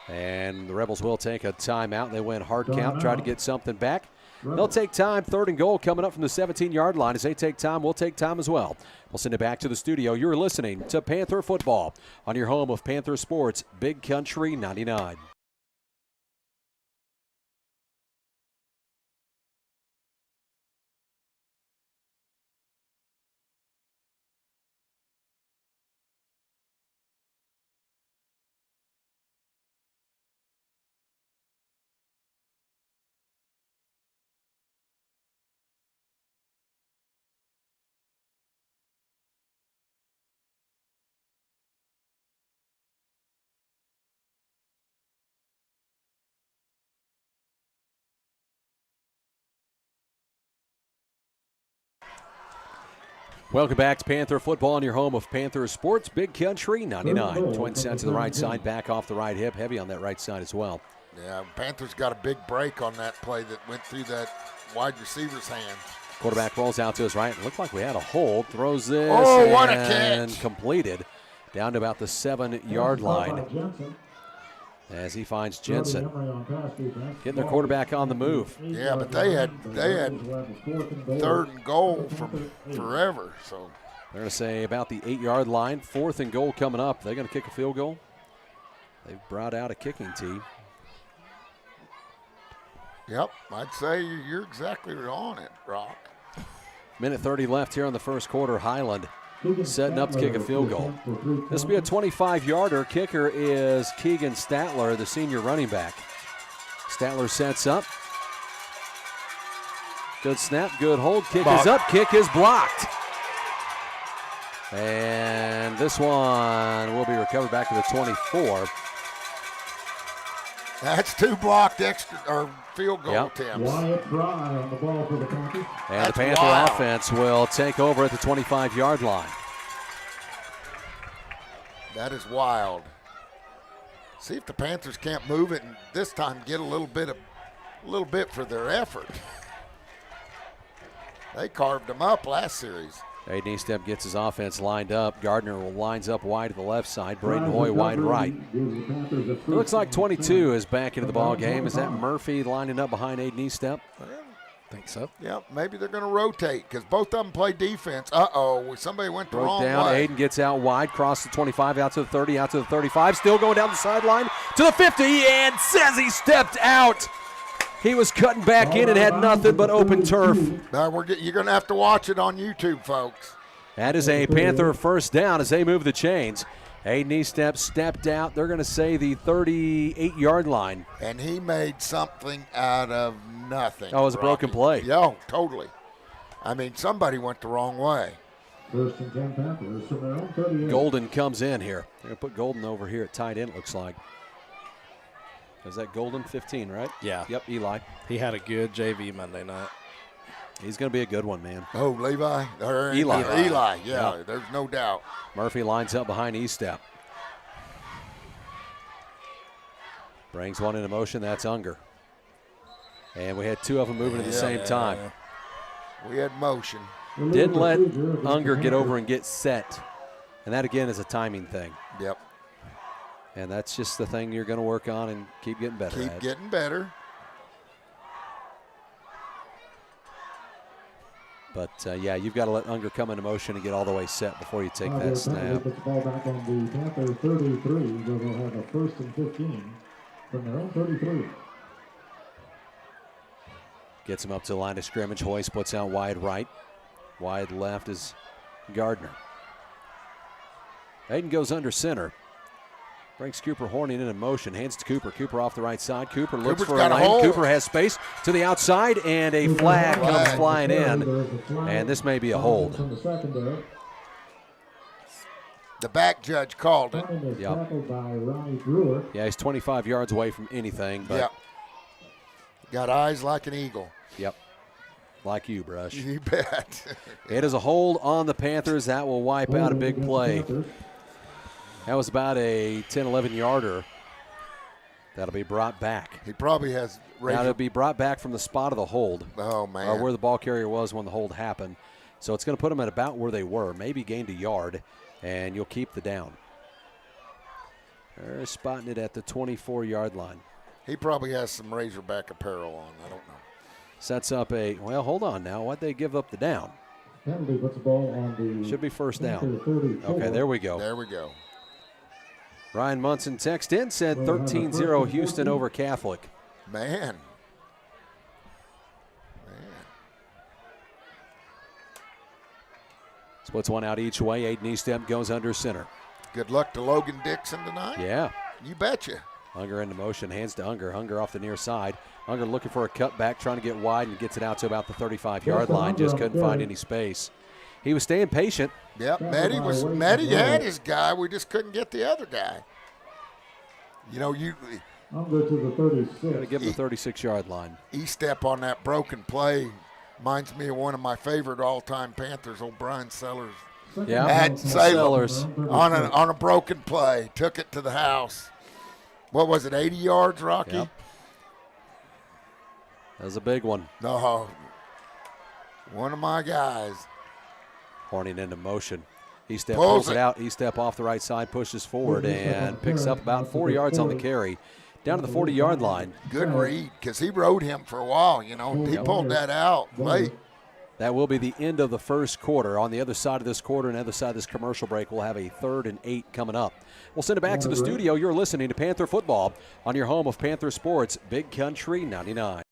And the Rebels will take a timeout. They win hard count, try to get something back. They'll take time. 3rd and goal coming up from the 17-yard line. As they take time, we'll take time as well. We'll send it back to the studio. You're listening to Panther Football on your home of Panther Sports, Big Country 99. Welcome back to Panther Football on your home of Panther Sports, Big Country 99. Twin set to the right side, back off the right hip, heavy on that right side as well. Yeah, Panthers got a big break on that play that went through that wide receiver's hands. Quarterback rolls out to his right. It looked like we had a hold. Throws this. Oh, what a and catch. Completed down to about the 7-yard line as he finds Jensen getting their quarterback on the move. Yeah, but they had 3rd and goal from forever. So they're going to say about the 8-yard line. 4th and goal coming up. They're going to kick a field goal. They've brought out a kicking tee. Yep, I'd say you're exactly on it, Rock. Minute 30 left here in the first quarter. Highland setting up to kick a field goal. This will be a 25-yarder. Kicker is Keegan Statler, the senior running back. Statler sets up. Good snap, good hold. Kick is up, kick is blocked. And this one will be recovered back to the 24. That's 2 blocked extra or field goal attempts. Wyatt Fry on the ball for the Panthers. And the Panther offense will take over at the 25-yard line. That is wild. See if the Panthers can't move it and this time get a little bit for their effort. They carved them up last series. Aiden Eastep gets his offense lined up. Gardner lines up wide to the left side. Braden Hoy wide right. It looks like 22 is back into the ball game. Is that Murphy lining up behind Aiden Eastep? I think so. Yeah, maybe they're going to rotate because both of them play defense. Uh-oh, somebody went the wrong down. way. Aiden gets out wide, crosses the 25, out to the 30, out to the 35. Still going down the sideline to the 50 and says he stepped out. He was cutting back in and had nothing but open turf. You're going to have to watch it on YouTube, folks. That is a Panther first down as they move the chains. Aiden Eastep stepped out. They're going to say the 38-yard line. And he made something out of nothing. Oh, it was a broken play. Yeah, totally. I mean, somebody went the wrong way. 1st and 10 Panthers from their own 38. Golden comes in here. They're going to put Golden over here at tight end, it looks like. Is that Golden? 15, right? Yeah. Yep, Eli. He had a good JV Monday night. He's going to be a good one, man. Oh, Levi? Or Eli. Yeah, there's no doubt. Murphy lines up behind Eastep. Brings one into motion. That's Unger. And we had 2 of them moving at the same time. We had motion. Didn't let Unger get over and get set. And that, again, is a timing thing. Yep. And that's just the thing you're going to work on and keep getting better at. Keep getting better. But, yeah, you've got to let Unger come into motion and get all the way set before you take that snap. Puts the ball back on the Panther 33, where they'll have a 1st and 15 from their own 33. Gets him up to the line of scrimmage. Hoist puts out wide right. Wide left is Gardner. Aiden goes under center. Brings Cooper Horning in motion. Hands to Cooper. Cooper off the right side. Cooper looks for a lane. Cooper has space to the outside, and a flag comes flying in. And this may be a hold. The back judge called it. Yep. Tackled by Ronnie Brewer. Yeah, he's 25 yards away from anything. But Yep. Got eyes like an eagle. Yep. Like you, Brush. You bet. It is a hold on the Panthers. That will wipe out a big play. That was about a 10, 11-yarder. That'll be brought back. He probably has Now it'll be brought back from the spot of the hold. Oh, man. Or where the ball carrier was when the hold happened. So it's going to put them at about where they were. Maybe gained a yard, and you'll keep the down. They're spotting it at the 24-yard line. He probably has some Razorback apparel on. I don't know. Sets up well, hold on now. Why'd they give up the down? Penalty puts the ball on the Should be first down. 34. Okay, there we go. There we go. Ryan Munson text in, said 13-0 Houston over Catholic. Man. Splits one out each way. Aiden Eastep goes under center. Good luck to Logan Dixon tonight. Yeah. You betcha. Unger into motion, hands to Unger. Unger off the near side. Unger looking for a cutback, trying to get wide, and gets it out to about the 35-yard line. Just couldn't find any space. He was staying patient. Yep, Matty had his guy. We just couldn't get the other guy. You know, Unger to the 36. Got to give him the 36-yard line. E-step on that broken play reminds me of one of my favorite all-time Panthers, old Brian Sellers. Yeah, At Salem Sellers. on a broken play, took it to the house. What was it, 80 yards, Rocky? Yep. That was a big one. No, one of my guys. Horning into motion. Eastep Pulls pulls it out. Eastep off the right side, pushes forward, and picks up about 4 yards on the carry. Down to the 40-yard line. Good read, because he rode him for a while, you know. He pulled that out late. That will be the end of the first quarter. On the other side of this quarter and the other side of this commercial break, we'll have a 3rd and 8 coming up. We'll send it back to the studio. You're listening to Panther Football on your home of Panther Sports, Big Country 99.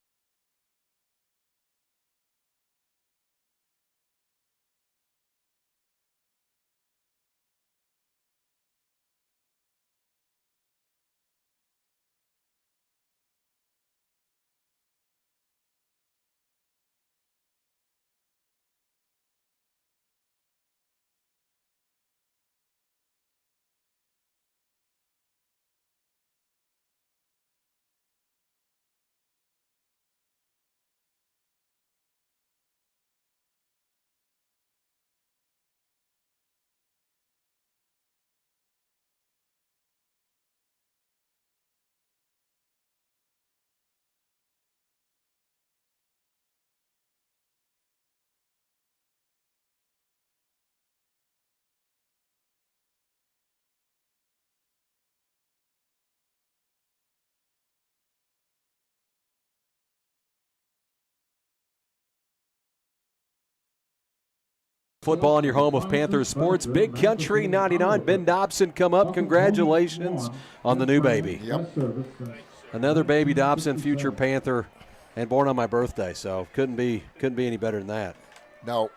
Football on your home of Panthers Sports, Big Country 99. Ben Dobson come up. Congratulations on the new baby. Yep. Another baby Dobson, future Panther, and born on my birthday. So couldn't be any better than that. No.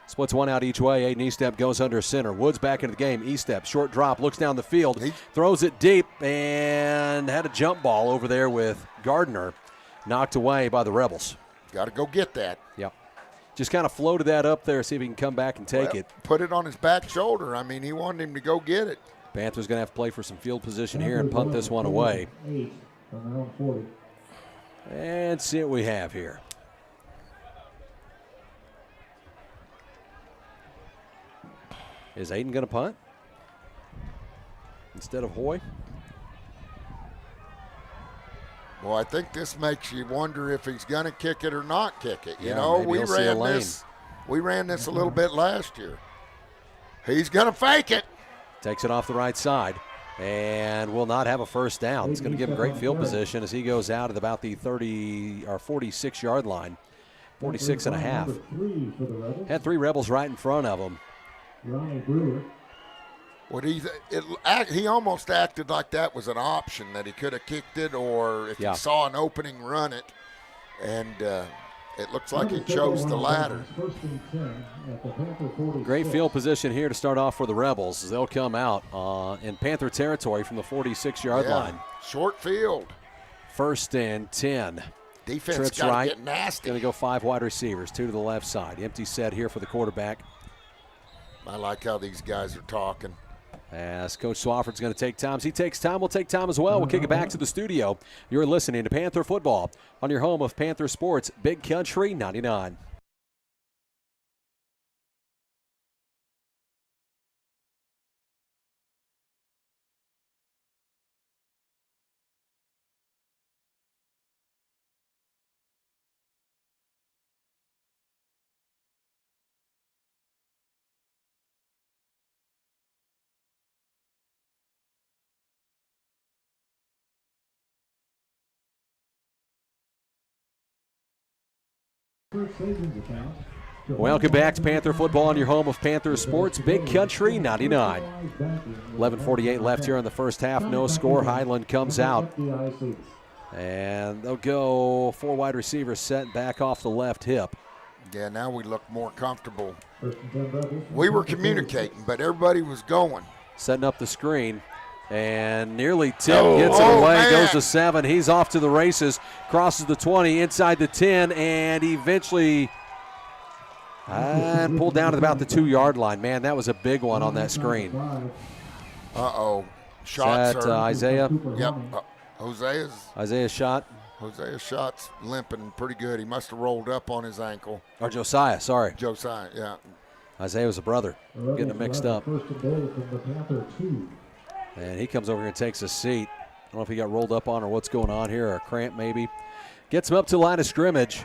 Splits one out each way. Aiden Eastep goes under center. Woods back into the game. Eastep, short drop, looks down the field, throws it deep, and had a jump ball over there with Gardner, knocked away by the Rebels. Got to go get that. Yep. Just kind of floated that up there, see if he can come back and take it. Put it on his back shoulder. I mean, he wanted him to go get it. Panthers going to have to play for some field position here and punt this one away. And see what we have here. Is Aiden going to punt instead of Hoy? Well, I think this makes you wonder if he's going to kick it or not kick it. You Yeah, know, maybe we he'll see a ran this a little bit last year. He's going to fake it. Takes it off the right side and will not have a first down. It's going to give him great field position as he goes out at about the 30 or 46-yard line, 46 and a half. Had 3 Rebels right in front of him. Ronnie Brewer. He almost acted like that was an option, that he could have kicked it, or if he saw an opening, run it. And it looks like he chose the latter. Great field position here to start off for the Rebels as they'll come out in Panther territory from the 46-yard line. Short field. 1st and 10. Defense got to get nasty. Going to go 5 wide receivers, 2 to the left side. Empty set here for the quarterback. I like how these guys are talking. As Coach Swafford's going to take time. As he takes time, we'll take time as well. We'll kick it back to the studio. You're listening to Panther Football on your home of Panther Sports, Big Country 99. Welcome back to Panther Football on your home of Panther Sports, Big Country 99. 11:48 left here in the first half. No score. Highland comes out. And they'll go 4 wide receivers set back off the left hip. Yeah, now we look more comfortable. We were communicating, but everybody was going. Setting up the screen. And nearly Tim gets it away, man. Goes to 7. He's off to the races, crosses the 20, inside the 10, and eventually pulled down at about the 2-yard line. Man, that was a big one on that screen. Uh-oh. Shots Is that Isaiah? Yep. Isaiah's shot? Hosea's shot's limping pretty good. He must have rolled up on his ankle. Or Josiah, sorry. Josiah, yeah. Isaiah was a brother. Getting it mixed up. First and goal from the Panther 2. And he comes over here and takes a seat. I don't know if he got rolled up on or what's going on here, or a cramp maybe. Gets him up to the line of scrimmage.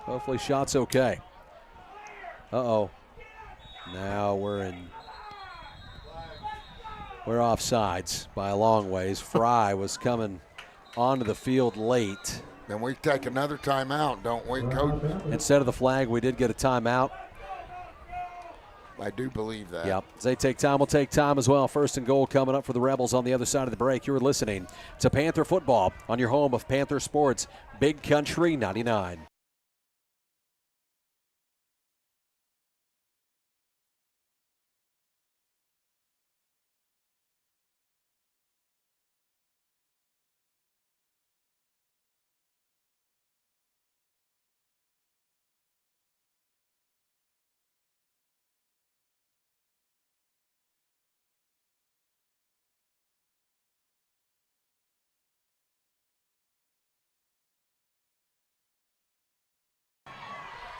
Hopefully shot's okay. Uh-oh. Now we're offsides by a long ways. Fry was coming onto the field late. Then we take another timeout, don't we, Coach? Instead of the flag, we did get a timeout. I do believe that. Yep. As they take time, we'll take time as well. First and goal coming up for the Rebels on the other side of the break. You're listening to Panther Football on your home of Panther Sports, Big Country 99.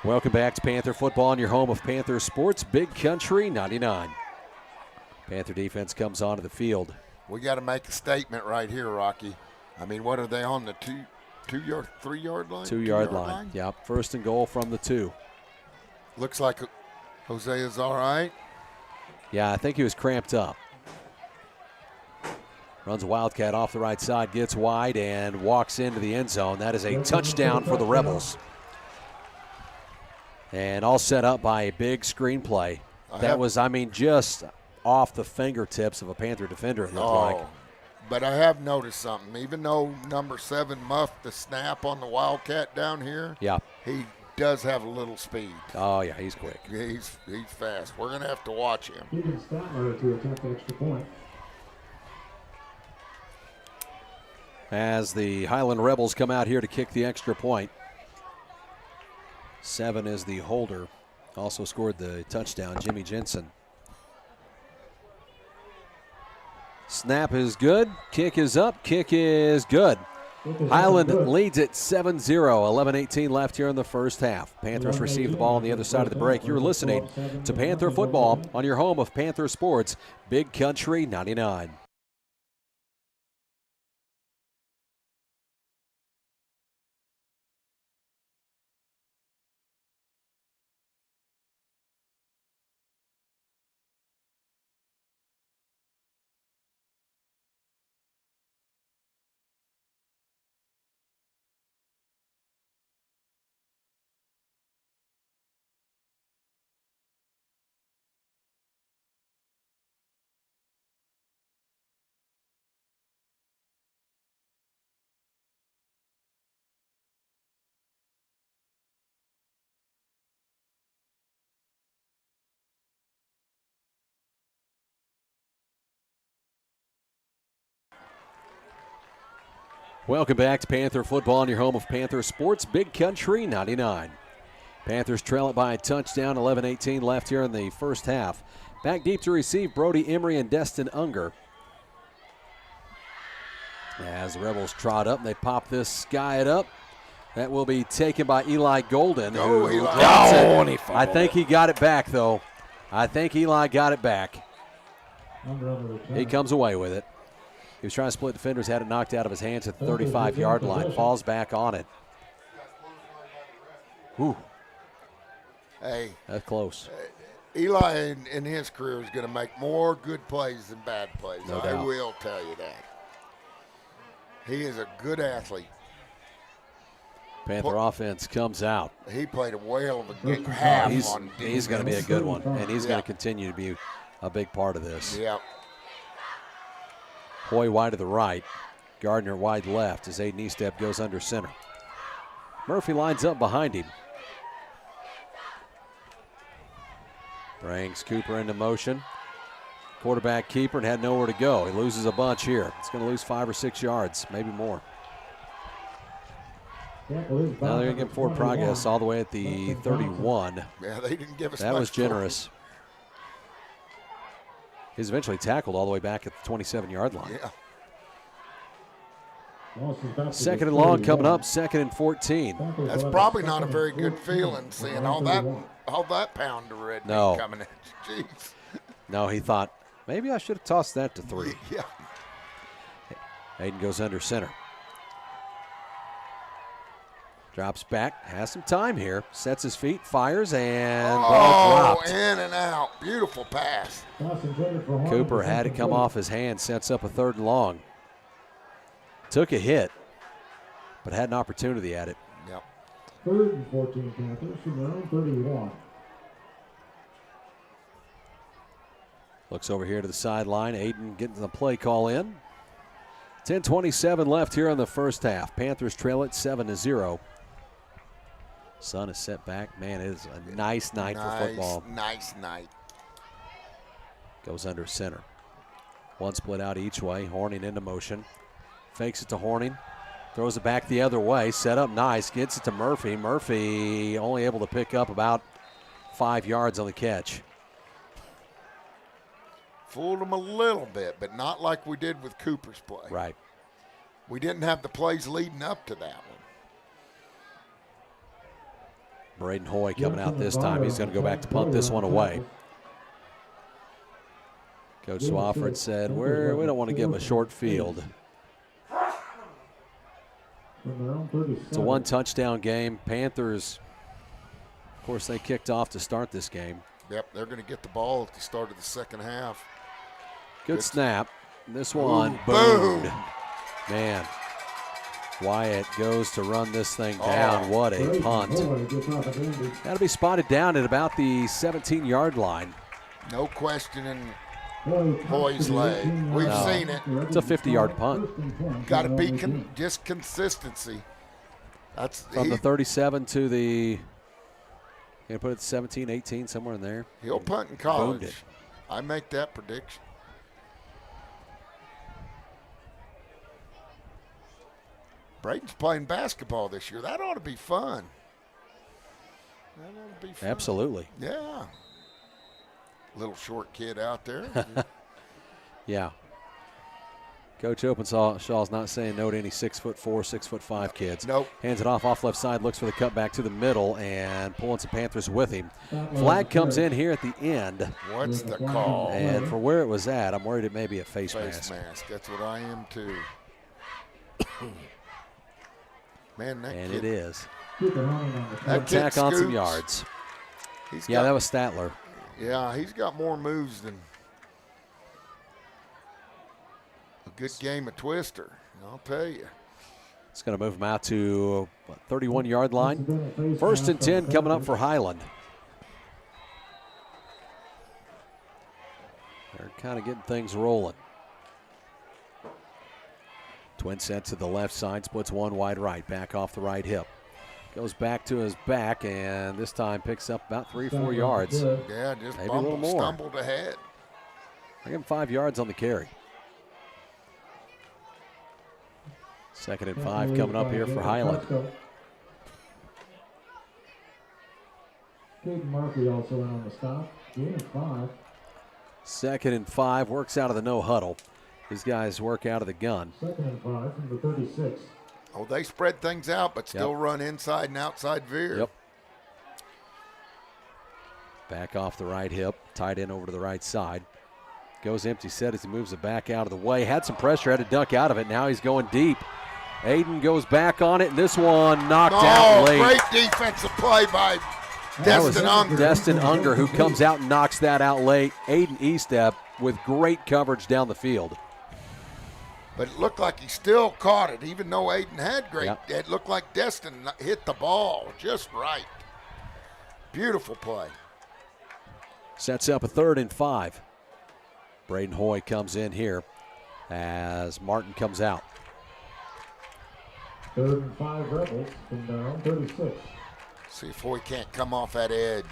Welcome back to Panther Football on your home of Panther Sports, Big Country 99. Panther defense comes onto the field. We got to make a statement right here, Rocky. I mean, what are they on the 3-yard line? 2-yard line. Yep. First and goal from the 2. Looks like Hosea's all right. Yeah, I think he was cramped up. Runs a Wildcat off the right side, gets wide, and walks into the end zone. That is a touchdown for the Rebels. And all set up by a big screenplay. That was, just off the fingertips of a Panther defender, it looked like. But I have noticed something. Even though number 7 muffed the snap on the Wildcat down here, yeah, he does have a little speed. Oh, yeah, he's quick. He's fast. We're going to have to watch him. Keeping Statler to attempt the extra point. As the Highland Rebels come out here to kick the extra point. 7 is the holder. Also scored the touchdown, Jimmy Jensen. Snap is good. Kick is up. Kick is good. Highland leads it 7-0. 11:18 left here in the first half. Panthers receive the ball on the other side of the break. You're listening to Panther Football on your home of Panther Sports, Big Country 99. Welcome back to Panther Football on your home of Panther Sports, Big Country 99. Panthers trail it by a touchdown, 11:18 left here in the first half. Back deep to receive, Brody Emery and Destin Unger. As the Rebels trot up, they pop this guy it up. That will be taken by Eli Golden. Oh, who Eli. drops it. Oh, and he I think he got it back, though. I think Eli got it back. He comes away with it. He was trying to split defenders, had it knocked out of his hands at the 35-yard line. Falls back on it. Whew. Hey, that's close. Eli in his career is going to make more good plays than bad plays. No I doubt. will tell you that. He is a good athlete. Panther offense comes out. He played a whale of a good half on defense. He's going to be a good one, and he's going to continue to be a big part of this. Yep. Hoy wide to the right. Gardner wide left as Aiden Estep goes under center. Murphy lines up behind him. Brings Cooper into motion. Quarterback keeper and had nowhere to go. He loses a bunch here. It's going to lose 5 or 6 yards, maybe more. Now they're going to get forward progress all the way at the 31. Yeah, they didn't give us That much was generous. He's eventually tackled all the way back at the 27-yard line. Yeah. Second and long coming up, 2nd and 14. That's probably not a very good feeling seeing all that pound of red meat coming at you. Jeez. No, he thought, maybe I should have tossed that to 3. Yeah. Aiden goes under center. Drops back, has some time here, sets his feet, fires, and ball dropped. In and out. Beautiful pass. Cooper had it come off his hand, sets up a 3rd and long. Took a hit, but had an opportunity at it. Yep. 3rd and 14 Panthers from their own 31. Looks over here to the sideline. Aiden getting the play call in. 10:27 left here in the first half. Panthers trail it 7-0. Sun is set back. Man, it is a nice night for football. Nice night. Goes under center. One split out each way. Horning into motion. Fakes it to Horning. Throws it back the other way. Set up nice. Gets it to Murphy. Murphy only able to pick up about 5 yards on the catch. Fooled him a little bit, but not like we did with Cooper's play. Right. We didn't have the plays leading up to that one. Braden Hoy coming out this time. He's going to go back to punt this one away. Coach Swafford said, we don't want to give him a short field. It's a 1-touchdown game. Panthers, of course, they kicked off to start this game. Yep, they're going to get the ball at the start of the second half. Good snap. This one, Ooh, boomed. Man, Wyatt goes to run this thing down. What a punt. Got to be spotted down at about the 17-yard line. No questioning Hoy's leg. We've seen it. It's a 50-yard punt. Got to be just consistency. That's from the 37 to the, you put it 17, 18, somewhere in there. He'll punt in college. I make that prediction. Braden's playing basketball this year. That ought to be fun. That ought to be fun. Absolutely. Yeah. Little short kid out there. Yeah. Coach Openshaw's not saying no to any 6'4", 6'5" kids. Nope. Hands it off left side, looks for the cutback to the middle, and pulling some Panthers with him. Flag comes in here at the end. What's the call? And for where it was at, I'm worried it may be a face mask. That's what I am too. Man, that and kid, it is. That tack on scoops. some yards. That was Statler. Yeah, he's got more moves than a good game of Twister, I'll tell you. It's going to move him out to 31-yard line. 1st and 10 coming up for Highland. They're kind of getting things rolling. Twin set to the left side, splits one wide right, back off the right hip. Goes back to his back, and this time picks up about 3 or 4 yards. Yeah, just maybe a little more. Stumbled ahead. I give him 5 yards on the carry. 2nd and 5 coming up here for Highland. Caden Murphy also in on the stop. Gain of 5. 2nd and 5, works out of the no huddle. These guys work out of the gun. 2nd and 5 from the 36. Oh, they spread things out, but still run inside and outside veer. Yep. Back off the right hip, tight end over to the right side. Goes empty set as he moves it back out of the way. Had some pressure, had to duck out of it. Now he's going deep. Aiden goes back on it, and this one knocked out late. Great defensive play by Destin Unger. Destin Unger who comes out and knocks that out late. Aiden Estep with great coverage down the field. But it looked like he still caught it, even though Aiden had great. Yep. It looked like Destin hit the ball just right. Beautiful play. Sets up a 3rd and 5. Braden Hoy comes in here as Martin comes out. 3rd and 5 Rebels from their own 36. See if Hoy can't come off that edge.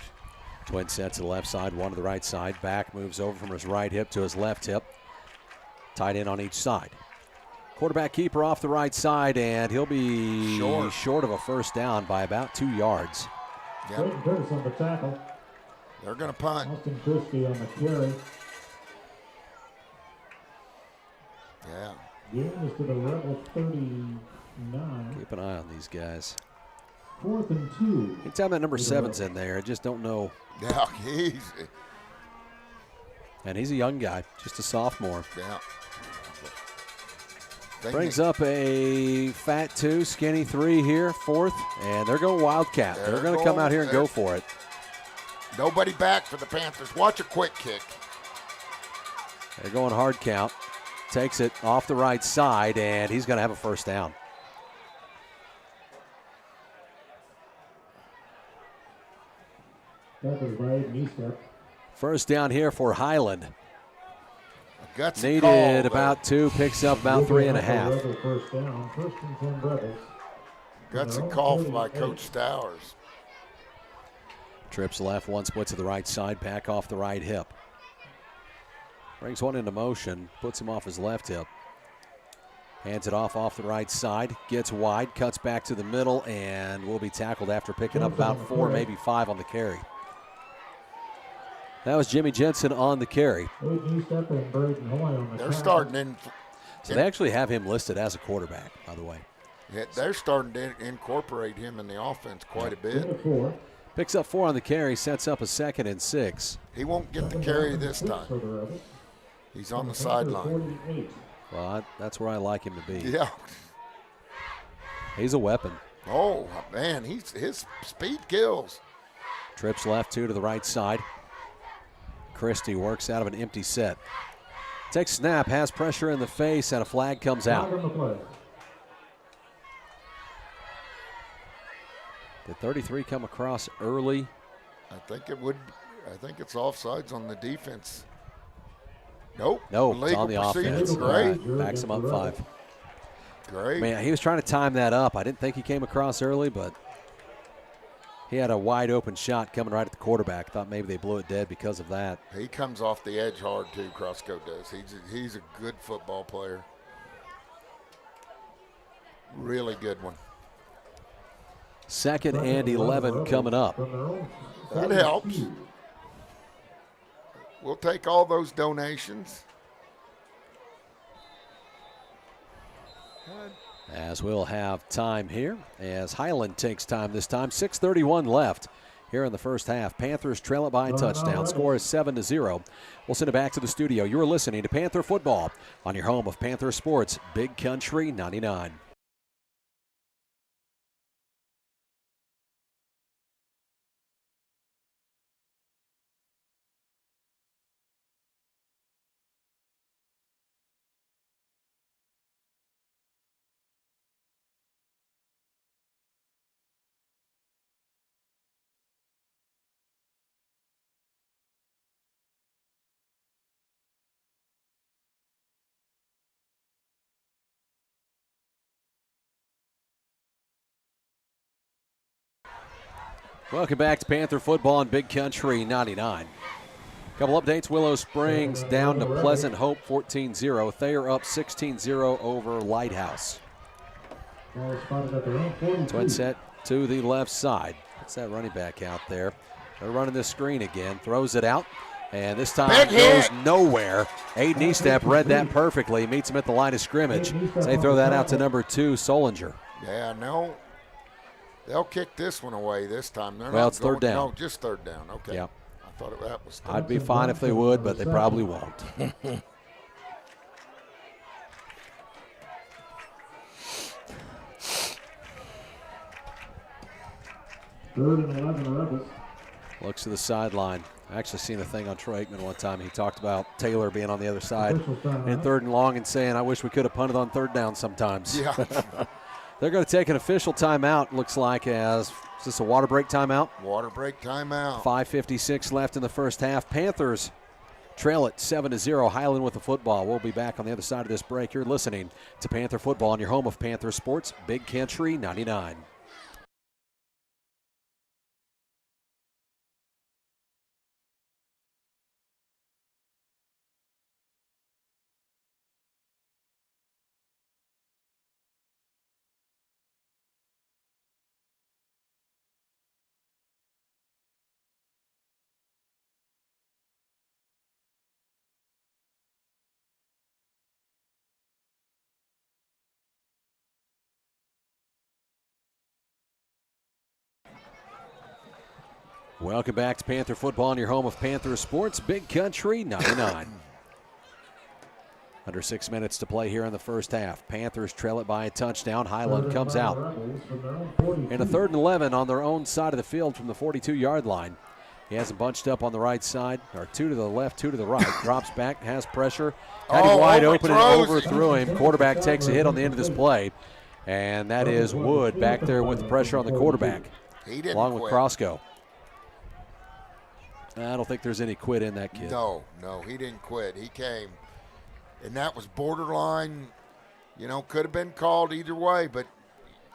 Twin set to the left side, one to the right side. Back moves over from his right hip to his left hip. Tight end on each side. Quarterback keeper off the right side, and he'll be short of a first down by about 2 yards. Yep. Clayton Curtis on the tackle. They're going to punt. Austin Christie on the carry. Yeah. Game is to the Rebel 39. Keep an eye on these guys. 4th and 2. Anytime that number 7's in there, I just don't know. Yeah, And he's a young guy, just a sophomore. Yeah. Brings up a fat 2, skinny 3 here, 4th, and they're going Wildcat. They're going to come out here and go for it. Nobody back for the Panthers. Watch a quick kick. They're going hard count. Takes it off the right side, and he's going to have a first down. Panthers by Aiden Estep. First down here for Highland. Gutsy Needed call, about 2, picks up about 3.5. Rebel first down. 1st and 10 Rebels. Gutsy call by Coach Stowers. Trips left, one split to the right side, back off the right hip. Brings one into motion, puts him off his left hip. Hands it off the right side, gets wide, cuts back to the middle, and will be tackled after picking up about 4, maybe 5 on the carry. That was Jimmy Jensen on the carry. Aiden Estep and Braden Hoy on the They're tackle. starting in. So they actually have him listed as a quarterback, by the way. Yeah, they're starting to incorporate him in the offense quite a bit. 4. Picks up 4 on the carry, sets up a 2nd and 6. He won't get the carry this For the time. Rebels. He's on the Panther sideline. 48. Well, that's where I like him to be. Yeah. He's a weapon. Oh, man, his speed kills. Trips left, 2 to the right side. Christie works out of an empty set. Takes snap, has pressure in the face, and a flag comes out. Flag on the play. Did 33 come across early? I think it's offsides on the defense. Nope. No, it's Legal on the procedure. offense. Great. Backs him up 5. Great. Man, he was trying to time that up. I didn't think he came across early, but he had a wide open shot coming right at the quarterback. Thought maybe they blew it dead because of that. He comes off the edge hard too, Crosco does. He's a good football player. Really good one. 2nd and 11 coming up. From their own That 42. helps. We'll take all those donations. As we'll have time here, as Highland takes time this time. 6:31 left here in the first half. Panthers trail it by a touchdown. Score is 7-0. We'll send it back to the studio. You are listening to Panther Football on your home of Panther Sports, Big Country 99. Welcome back to Panther Football on Big Country 99. Couple updates. Willow Springs down to Pleasant Hope 14-0. Thayer up 16-0 over Lighthouse. Ball spotted at their own 42. Twin set to the left side. That's that running back out there. They're running this screen again. Throws it out. And this time Big goes hit. nowhere. Aiden Eastep read that perfectly. Meets him at the line of scrimmage. So they throw that out to number 2, Solinger. Yeah, no. They'll kick this one away this time. They're Well, not it's third going- down. No, just third down. Okay. Yeah. I thought that was third. I'd be fine if they would, but they probably won't. Third and 11 Rebels. Looks to the sideline. I actually seen a thing on Troy Aikman one time. He talked about Taylor being on the other side in third and long and saying, I wish we could have punted on third down sometimes. Yeah. They're going to take an official timeout, looks like, as is this a water break timeout? Water break timeout. 5:56 left in the first half. Panthers trail it 7-0. Highland with the football. We'll be back on the other side of this break. You're listening to Panther Football on your home of Panther Sports, Big Country 99. Welcome back to Panther Football on your home of Panther Sports, Big Country 99. Under 6 minutes to play here in the first half. Panthers trail it by a touchdown. Highland comes out. In a 3rd and 11 on their own side of the field from the 42-yard line. He has them bunched up on the right side, or 2 to the left, 2 to the right. Drops back, has pressure. Had him wide open and overthrew him. Quarterback takes a hit on the end of this play. And that is Wood back there with the pressure on the quarterback. He didn't along quit. with Crosco. I don't think there's any quit in that kid. No, he didn't quit. He came. And that was borderline, could have been called either way, but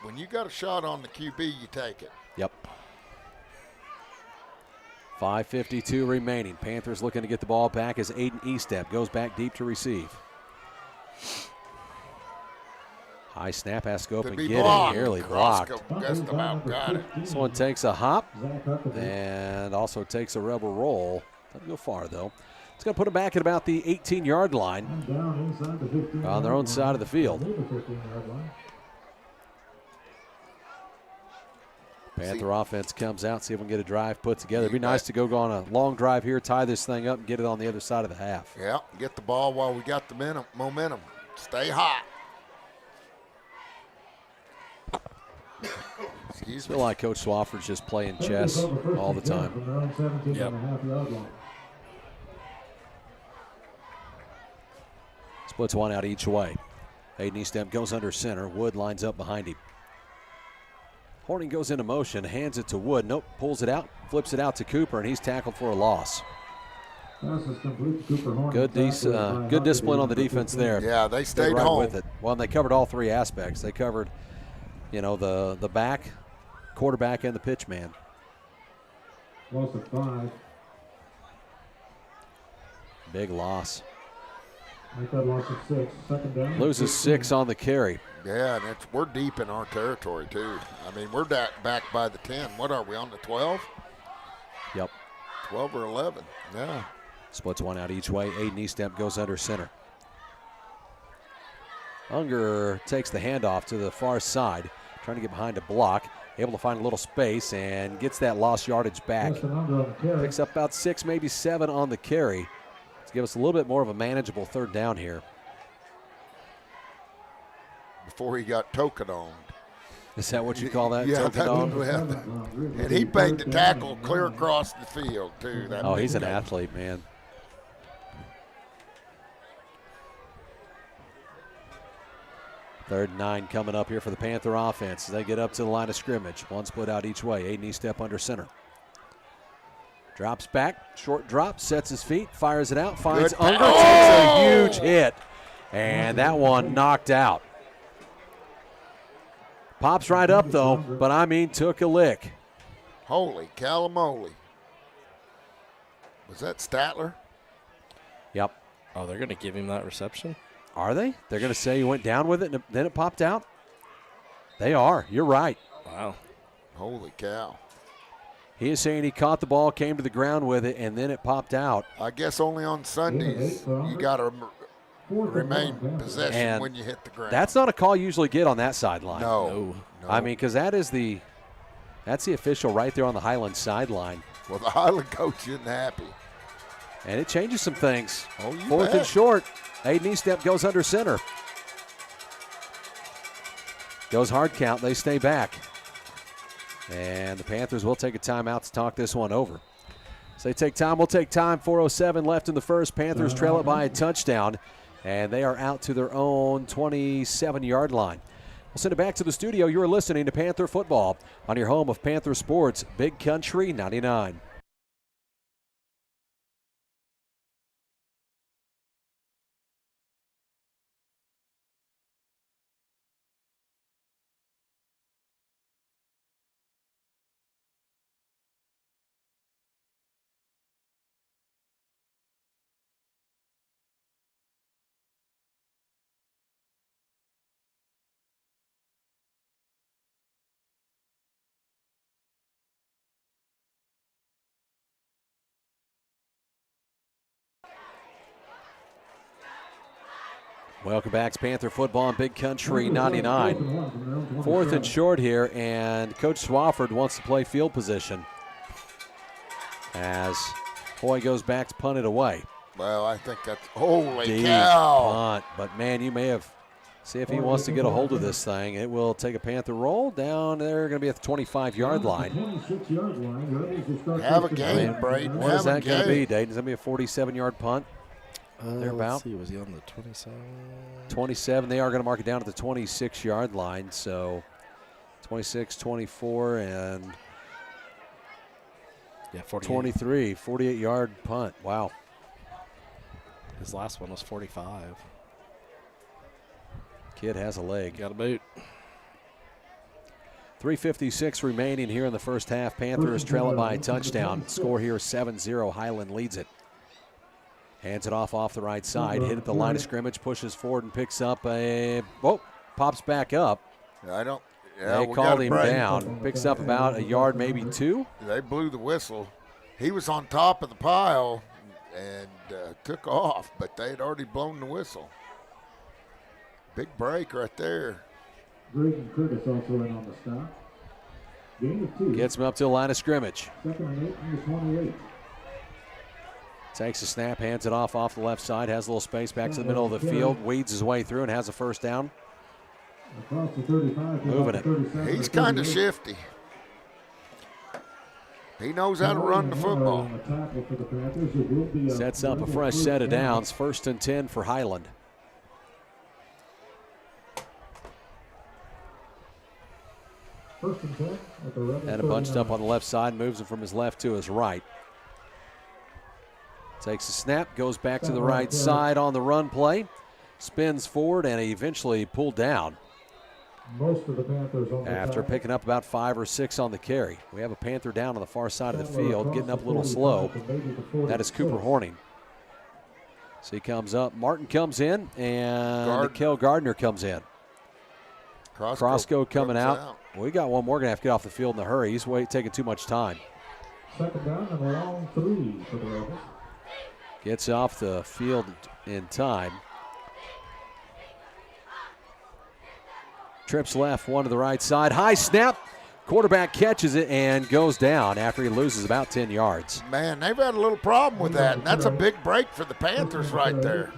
when you got a shot on the QB, you take it. Yep. 5:52 remaining. Panthers looking to get the ball back as Aiden Eastep goes back deep to receive. High snap, has to go up and get it. Nearly blocked. Just about got it. This one takes a hop and also takes a rebel roll. Doesn't go far, though. It's going to put it back at about the 18-yard line on their own side of the field. Panther offense comes out, see if we can get a drive put together. It'd be nice to go on a long drive here, tie this thing up, and get it on the other side of the half. Yeah, get the ball while we got the momentum. Stay hot. I feel like Coach Swafford's just playing chess all the time. Yep. Splits one out each way. Aiden Eastep goes under center. Wood lines up behind him. Horning goes into motion, hands it to Wood. Nope, pulls it out, flips it out to Cooper, and he's tackled for a loss. Good discipline on the defense there. Yeah, they stayed right home with it. Well, and they covered all 3 aspects. They covered, the back, quarterback, and the pitch man. Loss of 5. Big loss. Make that loss of 6. Second down. Loses 6 on the carry. Yeah, and we're deep in our territory, too. I mean, we're back by the 10. What are we, on the 12? Yep. 12 or 11. Yeah. Splits one out each way. Aiden Eastep goes under center. Unger takes the handoff to the far side, trying to get behind a block. Able to find a little space and gets that lost yardage back. Picks up about 6, maybe 7 on the carry to give us a little bit more of a manageable 3rd down here. Before he got token-owned. Is that what you call that? Yeah, Token-owned? and he made the tackle clear across the field, too. Oh, he's an athlete, man. Third and 9 coming up here for the Panther offense as they get up to the line of scrimmage. One split out each way. Aiden Eastep under center. Drops back, short drop, sets his feet, fires it out, finds Unger, takes a huge hit, and that one knocked out. Pops right up, though, but took a lick. Holy calamoli. Was that Statler? Yep. Oh, they're going to give him that reception? Are they? They're going to say he went down with it and then it popped out? They are. You're right. Wow. Holy cow. He is saying he caught the ball, came to the ground with it, and then it popped out. I guess only on Sundays you got to remain possession And when you hit the ground. That's not a call you usually get on that sideline. No. I mean, because that's the official right there on the Highland sideline. Well, the Highland coach isn't happy. And it changes some things. Oh, you Fourth bet. and short. Aiden Eastep goes under center. Goes hard count. They stay back. And the Panthers will take a timeout to talk this one over. So they take time. We'll take time. 4:07 left in the first. Panthers trail it by a touchdown. And they are out to their own 27-yard line. We'll send it back to the studio. You're listening to Panther Football on your home of Panther Sports, Big Country 99. Welcome back to Panther Football on Big Country 99. Fourth and short here, and Coach Swafford wants to play field position as Hoy goes back to punt it away. Well, I think that's – holy Deep cow. punt, but man, you may have – see if he wants to get a hold of this thing. It will take a Panther roll down there, going to be at the 25-yard line. Have a game, Braden. What is that going to be, game. Dayton? Is that going to be a 47-yard punt? Thereabout. Let's see, was he on the 27? 27. They are going to mark it down at the 26-yard line. So 26, 24, and Yeah, 48. 23. 48-yard punt. Wow. His last one was 45. Kid has a leg. Got a boot. 3:56 remaining here in the first half. Panthers trail it by a touchdown. Score here 7-0. Highland leads it. Hands it off the right side. Hit at the line of scrimmage. Pushes forward and picks up a. Whoa. Pops back up. I don't. They called him down. Picks up about a yard, maybe two. They blew the whistle. He was on top of the pile and took off, but they had already blown the whistle. Big break right there. Grayson Curtis also in on the stop. Gain of 2. Gets him up to the line of scrimmage. Second and 8 from the 28. Takes a snap, hands it off the left side, has a little space back to the middle of the field, weeds his way through and has a first down. Across the 35. Moving it. He's kind of shifty. He knows how to run the football. Sets up a fresh set of downs. 1st and 10 for Highland. First and 10 at the Rebel Had a bunched 39. up on the left side, moves him from his left to his right. Takes a snap, goes back to the right side on the run play, spins forward, and eventually pulled down Most of the Panthers on the after tackle. picking up about 5 or 6 on the carry. We have a Panther down on the far side of the field, getting up a little slow. That is Cooper Horning. So he comes up. Martin comes in, and Kel Gardner comes in. Crosco coming out. We got one more going to have to get off the field in a hurry. He's taking too much time. Second down and a long 3 for the Rebels. Gets off the field in time. Trips left, one to the right side. High snap. Quarterback catches it and goes down after he loses about 10 yards. Man, they've had a little problem with that, and that's a big break for the Panthers right there.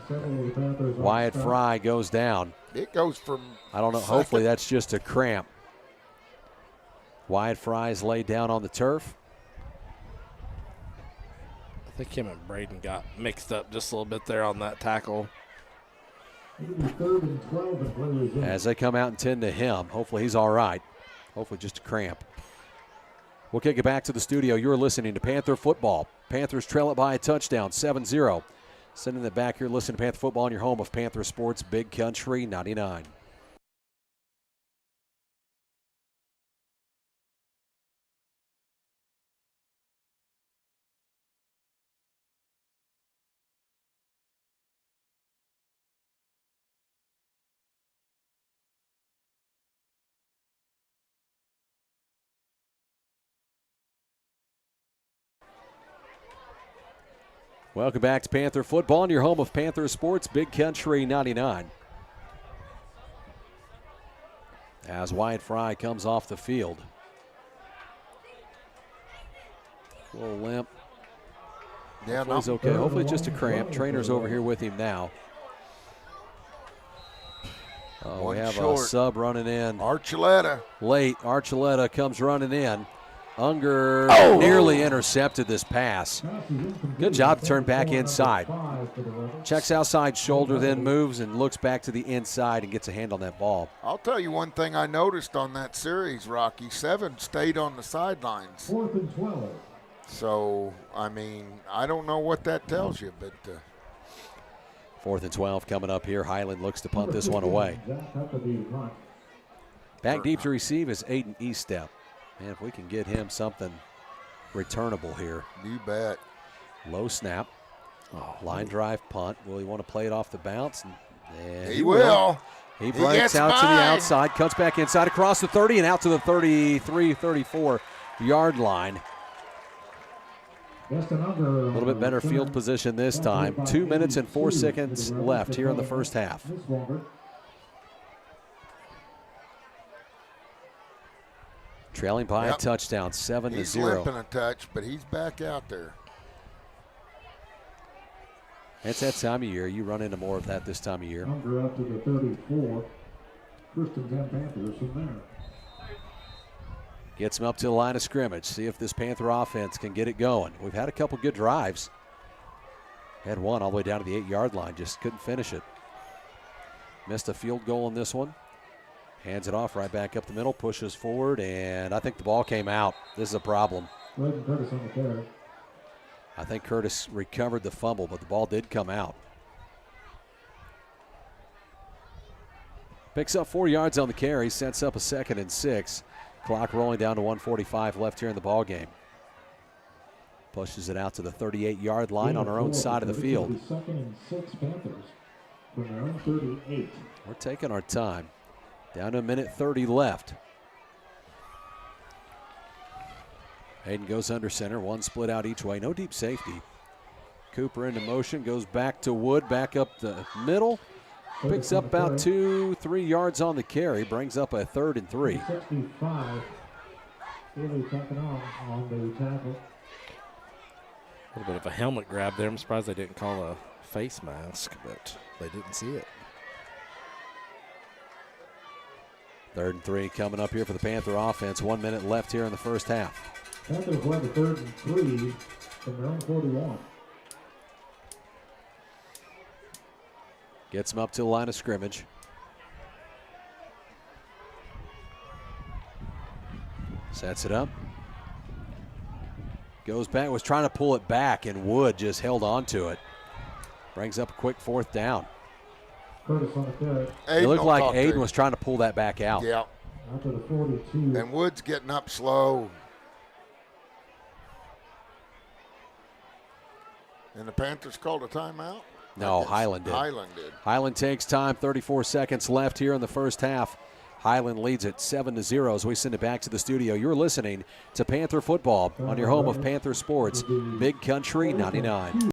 Wyatt Fry goes down. It goes from I don't know. Hopefully that's just a cramp. Wyatt Fry's laid down on the turf. I think him and Braden got mixed up just a little bit there on that tackle. It'll be 3rd and 12 and players in. As they come out and tend to him. Hopefully he's all right. Hopefully just a cramp. We'll kick it back to the studio. You're listening to Panther Football. Panthers trail it by a touchdown, 7-0. Sending it back here, listening to Panther Football on your home of Panther Sports, Big Country 99. Welcome back to Panther football in your home of Panther Sports, Big Country 99. As Wyatt Fry comes off the field. A little limp. Yeah, He's okay. Hopefully just a cramp. Trainer's over here with him now. Oh, we have a sub running in. Archuleta. Late. Archuleta comes running in. Unger nearly intercepted this pass. Good job to turn back inside. Checks outside shoulder, then moves and looks back to the inside and gets a hand on that ball. I'll tell you one thing I noticed on that series, Rocky. 7 stayed on the sidelines. 4th and 12. So, I mean, I don't know what that tells you, but 4th and 12 coming up here. Highland looks to punt this one away. Back deep to receive is Aiden Eastep. Man, if we can get him something returnable here. You bet. Low snap. Line drive punt. Will he want to play it off the bounce? And he will. He breaks out to the outside, cuts back inside across the 30 and out to the 33, 34 yard line. A little bit better field position this time. 2 minutes and 4 seconds left here in the first half. Trailing by a touchdown, 7-0. He's limping a touch, but he's back out there. It's that time of year. You run into more of that this time of year. Unger up to the 34. 1st and 10 Panthers from there. Gets him up to the line of scrimmage. See if this Panther offense can get it going. We've had a couple good drives. Had one all the way down to the 8-yard line. Just couldn't finish it. Missed a field goal in this one. Hands it off right back up the middle. Pushes forward, and I think the ball came out. This is a problem. Curtis on the carry. I think Curtis recovered the fumble, but the ball did come out. Picks up 4 yards on the carry. Sets up a 2nd and 6. Clock rolling down to 1:45 left here in the ball game. Pushes it out to the 38-yard line on our own side of the field. 2nd and 6 Panthers from their own 38. We're taking our time. Down to a minute 30 left. Hayden goes under center. One split out each way. No deep safety. Cooper into motion. Goes back to Wood. Back up the middle. Picks up about 2-3 yards on the carry. Brings up a 3rd and 3. 65. Really taking on the tackle. A little bit of a helmet grab there. I'm surprised they didn't call a face mask, but they didn't see it. 3rd and 3 coming up here for the Panther offense. 1 minute left here in the first half. Panthers led the 3rd and 3 from their own 41. Gets him up to the line of scrimmage. Sets it up. Goes back, was trying to pull it back, and Wood just held on to it. Brings up a quick 4th down. Curtis on the carry. It looked like Aiden was trying to pull that back out. Yeah. Out to the 42. And Wood's getting up slow. And the Panthers called a timeout? No, Highland did. Highland did. Highland takes time. 34 seconds left here in the first half. Highland leads it 7-0 as we send it back to the studio. You're listening to Panther football on your home of Panther Sports, Big Country 99.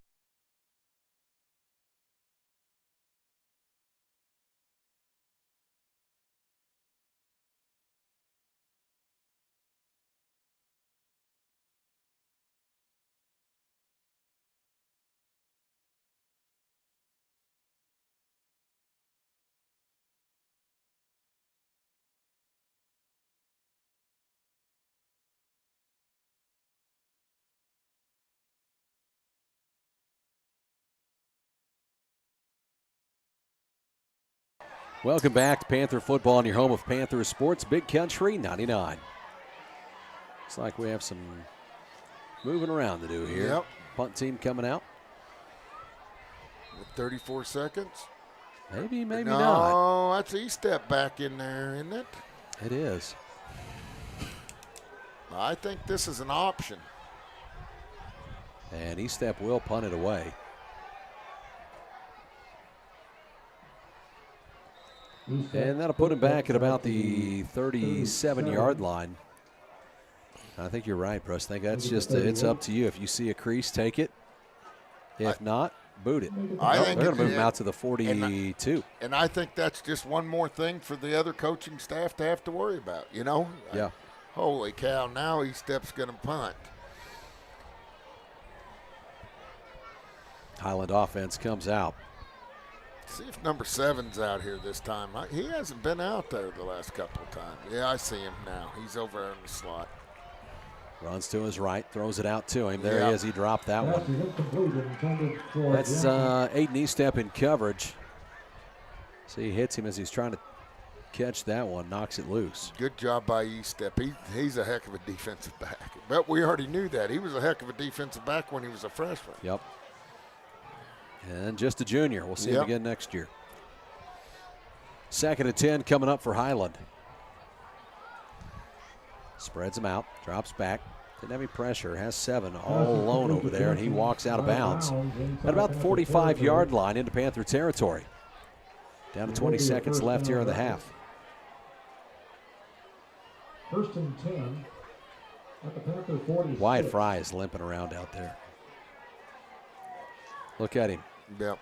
Welcome back to Panther football on your home of Panther Sports, Big Country 99. Looks like we have some moving around to do here. Yep. Punt team coming out. With 34 seconds? Maybe not. No, that's E-step back in there, isn't it? It is. I think this is an option. And E-step will punt it away. And that'll put him back at about the 37-yard line. I think you're right, Bruce. I think that's just it's up to you. If you see a crease, take it. If not, boot it. I Nope, think they're going to move him it- out to the 42. And I think that's just one more thing for the other coaching staff to have to worry about, you know? Yeah. Holy cow, now Eastep's going to punt. Highland offense comes out. See if number 7's out here this time. He hasn't been out there the last couple of times. Yeah, I see him now. He's over there in the slot. Runs to his right, throws it out to him. There Yeah. he is. He dropped that Pass one. is incomplete and intended for That's Johnson. Aiden Eastep in coverage. See, he hits him as he's trying to catch that one, knocks it loose. Good job by Eastep. He's a heck of a defensive back. But we already knew that. He was a heck of a defensive back when he was a freshman. Yep. And just a junior. We'll see him again next year. 2nd and 10 coming up for Highland. Spreads him out, drops back. Didn't have any pressure, has 7 all alone over there, and he walks out of bounds at about the 45-yard line into Panther territory. Down to 20 seconds left here in the half. 1st and 10 at the Panther 46. Wyatt Fry is limping around out there. Look at him. Yep.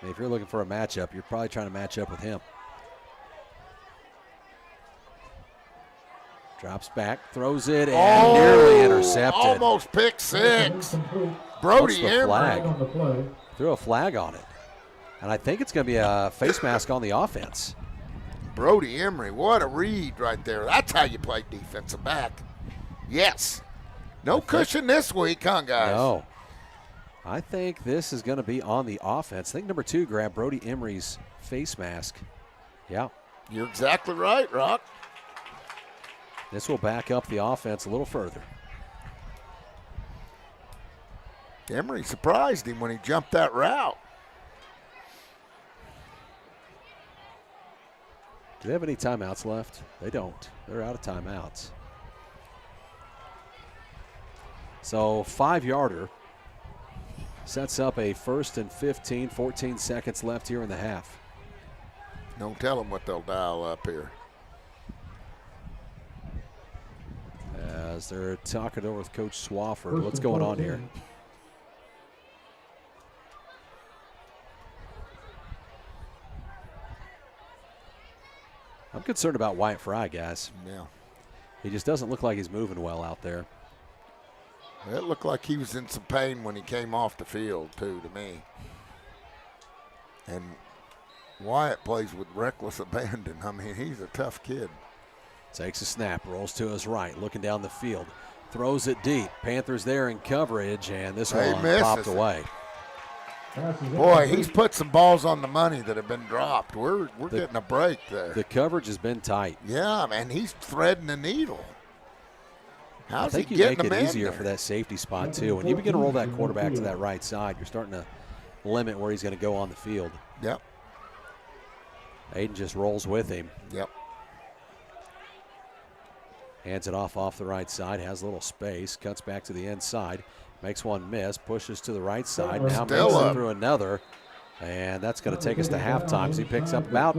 I mean, if you're looking for a matchup, you're probably trying to match up with him. Drops back, throws it, and nearly intercepted. Almost pick 6. Incomplete. Brody What's the Emery. flag? On the play. Threw a flag on it. And I think it's going to be a face mask on the offense. Brody Emery, what a read right there. That's how you play defensive back. Yes. No cushion this week, huh, guys? No. I think this is going to be on the offense. I think number 2 grabbed Brody Emery's face mask. Yeah. You're exactly right, Rock. This will back up the offense a little further. Emery surprised him when he jumped that route. Do they have any timeouts left? They don't. They're out of timeouts. So 5-yarder sets up a 1st and 15, 14 seconds left here in the half. Don't tell them what they'll dial up here. As they're talking over with Coach Swafford. What's going on here? I'm concerned about Wyatt Fry, guys. Yeah. He just doesn't look like he's moving well out there. It looked like he was in some pain when he came off the field, too, to me. And Wyatt plays with reckless abandon. I mean, he's a tough kid. Takes a snap, rolls to his right, looking down the field. Throws it deep. Panthers there in coverage, and this one popped away. Boy, he's put some balls on the money that have been dropped. We're getting a break there. The coverage has been tight. Yeah, man, he's threading the needle. How's I think he you getting make it them in easier there? for that safety spot, too. When you begin to roll that quarterback to that right side, you're starting to limit where he's going to go on the field. Yep. Aiden just rolls with him. Yep. Hands it off the right side, has a little space, cuts back to the inside, makes one miss, pushes to the right side, now Still makes it up. through another, and that's going to take us to halftime as he picks up about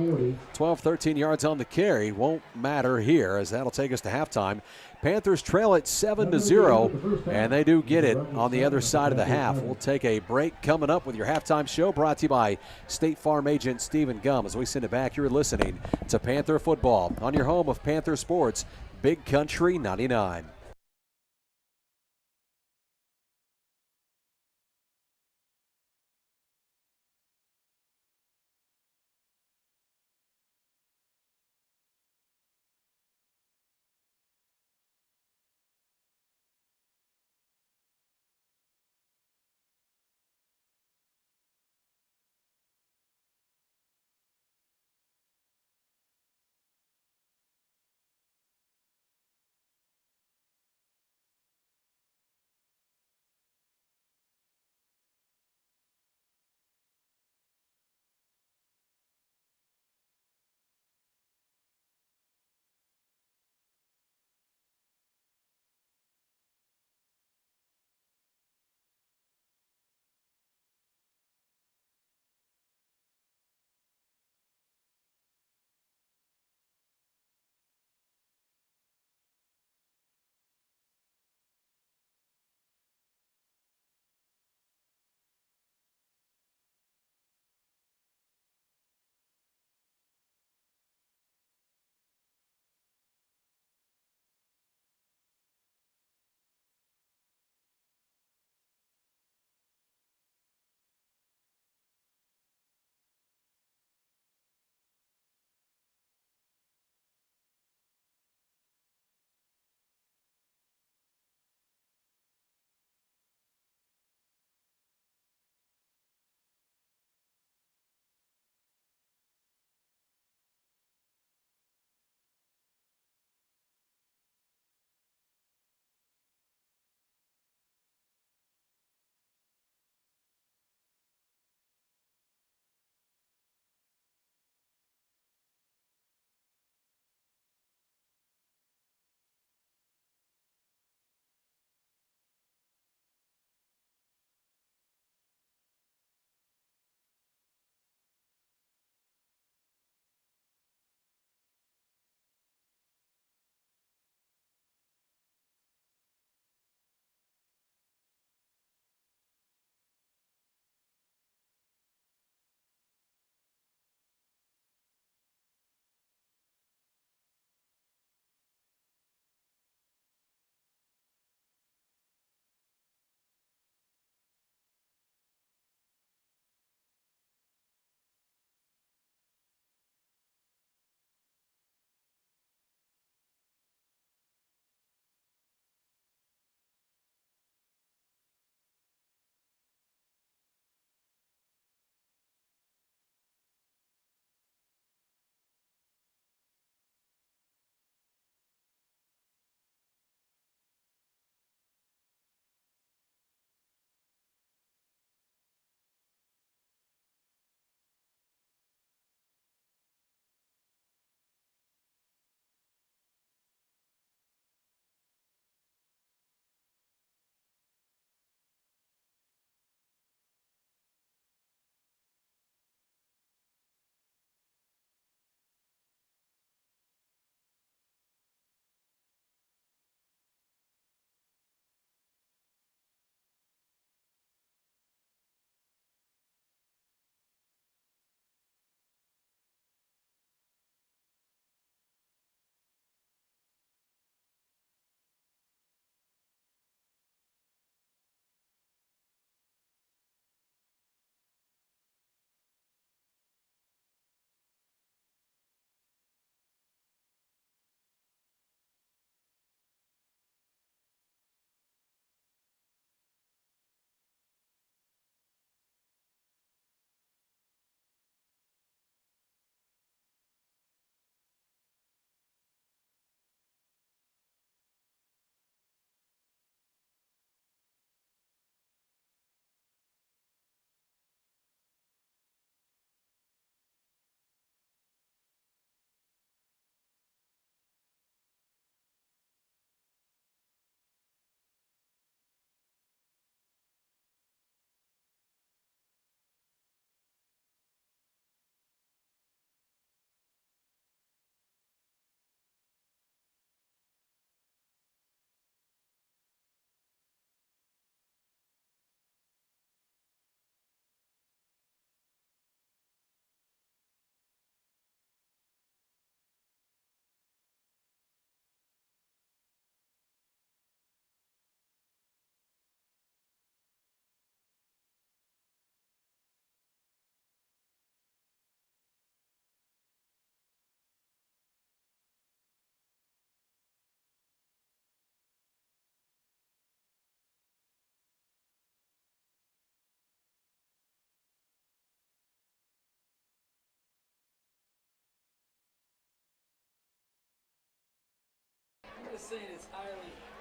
12, 13 yards on the carry. Won't matter here as that'll take us to halftime. Panthers trail it 7-0, and they do get it on the other side of the half. We'll take a break coming up with your halftime show brought to you by State Farm agent Stephen Gum. As we send it back, you're listening to Panther Football on your home of Panther Sports, Big Country 99.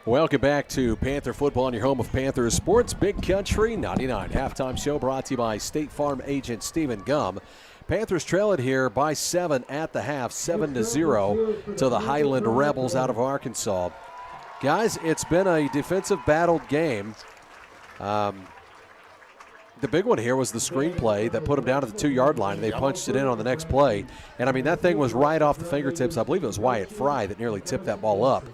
Welcome back to Panther Football on your home of Panthers Sports, Big Country 99. Halftime show brought to you by State Farm agent Stephen Gum. Panthers trail it here by 7 at the half, 7-0 to the Highland Rebels out of Arkansas. Guys, it's been a defensive battled game. The big one here was the screenplay that put them down to the 2-yard line, and they punched it in on the next play. And, I mean, that thing was right off the fingertips. I believe it was Wyatt Fry that nearly tipped that ball up.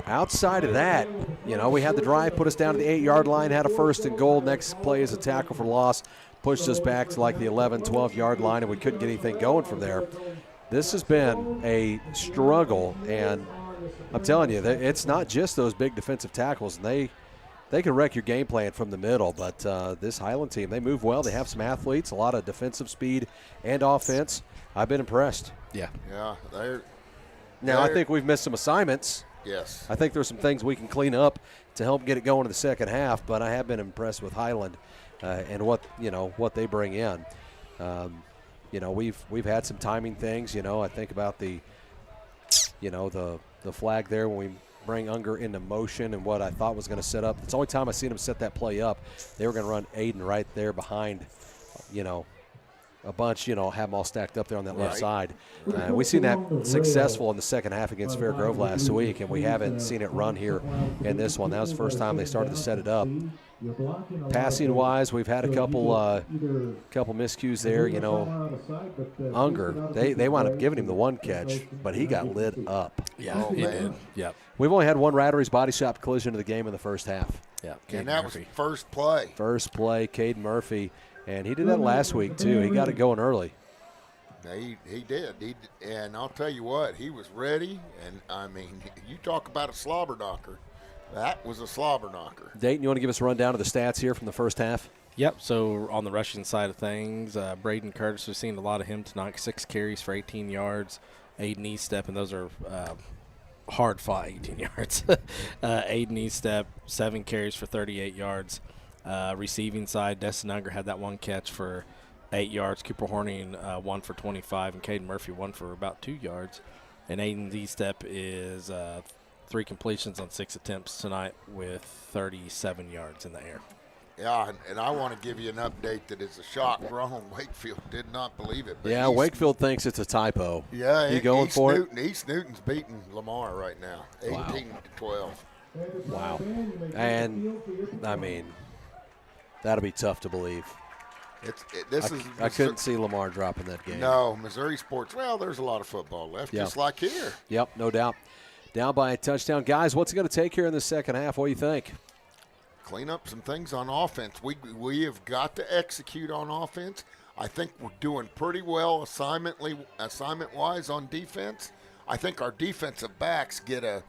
Outside of that, you know, we had the drive, put us down to the 8-yard line, had a 1st and goal. Next play is a tackle for loss, pushed us back to like the 11, 12-yard line, and we couldn't get anything going from there. This has been a struggle, and I'm telling you, it's not just those big defensive tackles. And they can wreck your game plan from the middle, but this Highland team, they move well. They have some athletes, a lot of defensive speed and offense. I've been impressed. Yeah, Now, I think we've missed some assignments. Yes. I think there's some things we can clean up to help get it going in the second half, but I have been impressed with Highland and what they bring in. We've had some timing things. I think about the flag there when we bring Unger into motion and what I thought was going to set up. It's the only time I've seen him set that play up. They were going to run Aiden right there behind, a bunch, have them all stacked up there on that left side. We've seen that successful in the second half against Fairgrove last week, and we haven't seen it run here in this one. That was the first time they started to set it up. Passing-wise, we've had a couple miscues there. Unger, they wound up giving him the one catch, but he got lit up. Yeah, he did. Yep. We've only had one Rattery's body shop collision of the game in the first half. Yeah, and that was first play. First play, Caden Murphy. And he did that last week, too. He got it going early. He did. And I'll tell you what, he was ready. And, I mean, you talk about a slobber knocker. That was a slobber knocker. Dayton, you want to give us a rundown of the stats here from the first half? Yep. So on the rushing side of things, Braden Curtis, we've seen a lot of him tonight. 6 carries for 18 yards. Aiden Eastep, and those are hard-fought 18 yards. Aiden Eastep, 7 carries for 38 yards. Receiving side, Destin Unger had that one catch for 8 yards. Cooper Horning 1 for 25, and Caden Murphy 1 for about 2 yards. And Aiden Z-Step is 3 completions on 6 attempts tonight with 37 yards in the air. Yeah, and I want to give you an update that is a shock. Ron Wakefield did not believe it. Yeah, Wakefield thinks it's a typo. Yeah, you going for it? East Newton's beating Lamar right now, 18-12. Wow. And, I mean, that'll be tough to believe. I couldn't see Lamar dropping that game. No, Missouri sports, well, there's a lot of football left, just like here. Yep, no doubt. Down by a touchdown. Guys, what's it going to take here in the second half? What do you think? Clean up some things on offense. We have got to execute on offense. I think we're doing pretty well assignment-wise on defense. I think our defensive backs get a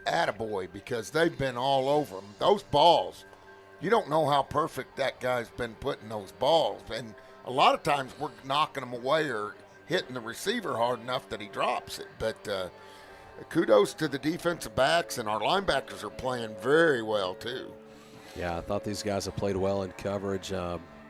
attaboy because they've been all over them. Those balls, you don't know how perfect that guy's been putting those balls. And a lot of times we're knocking them away or hitting the receiver hard enough that he drops it. But kudos to the defensive backs, and our linebackers are playing very well too. Yeah, I thought these guys have played well in coverage.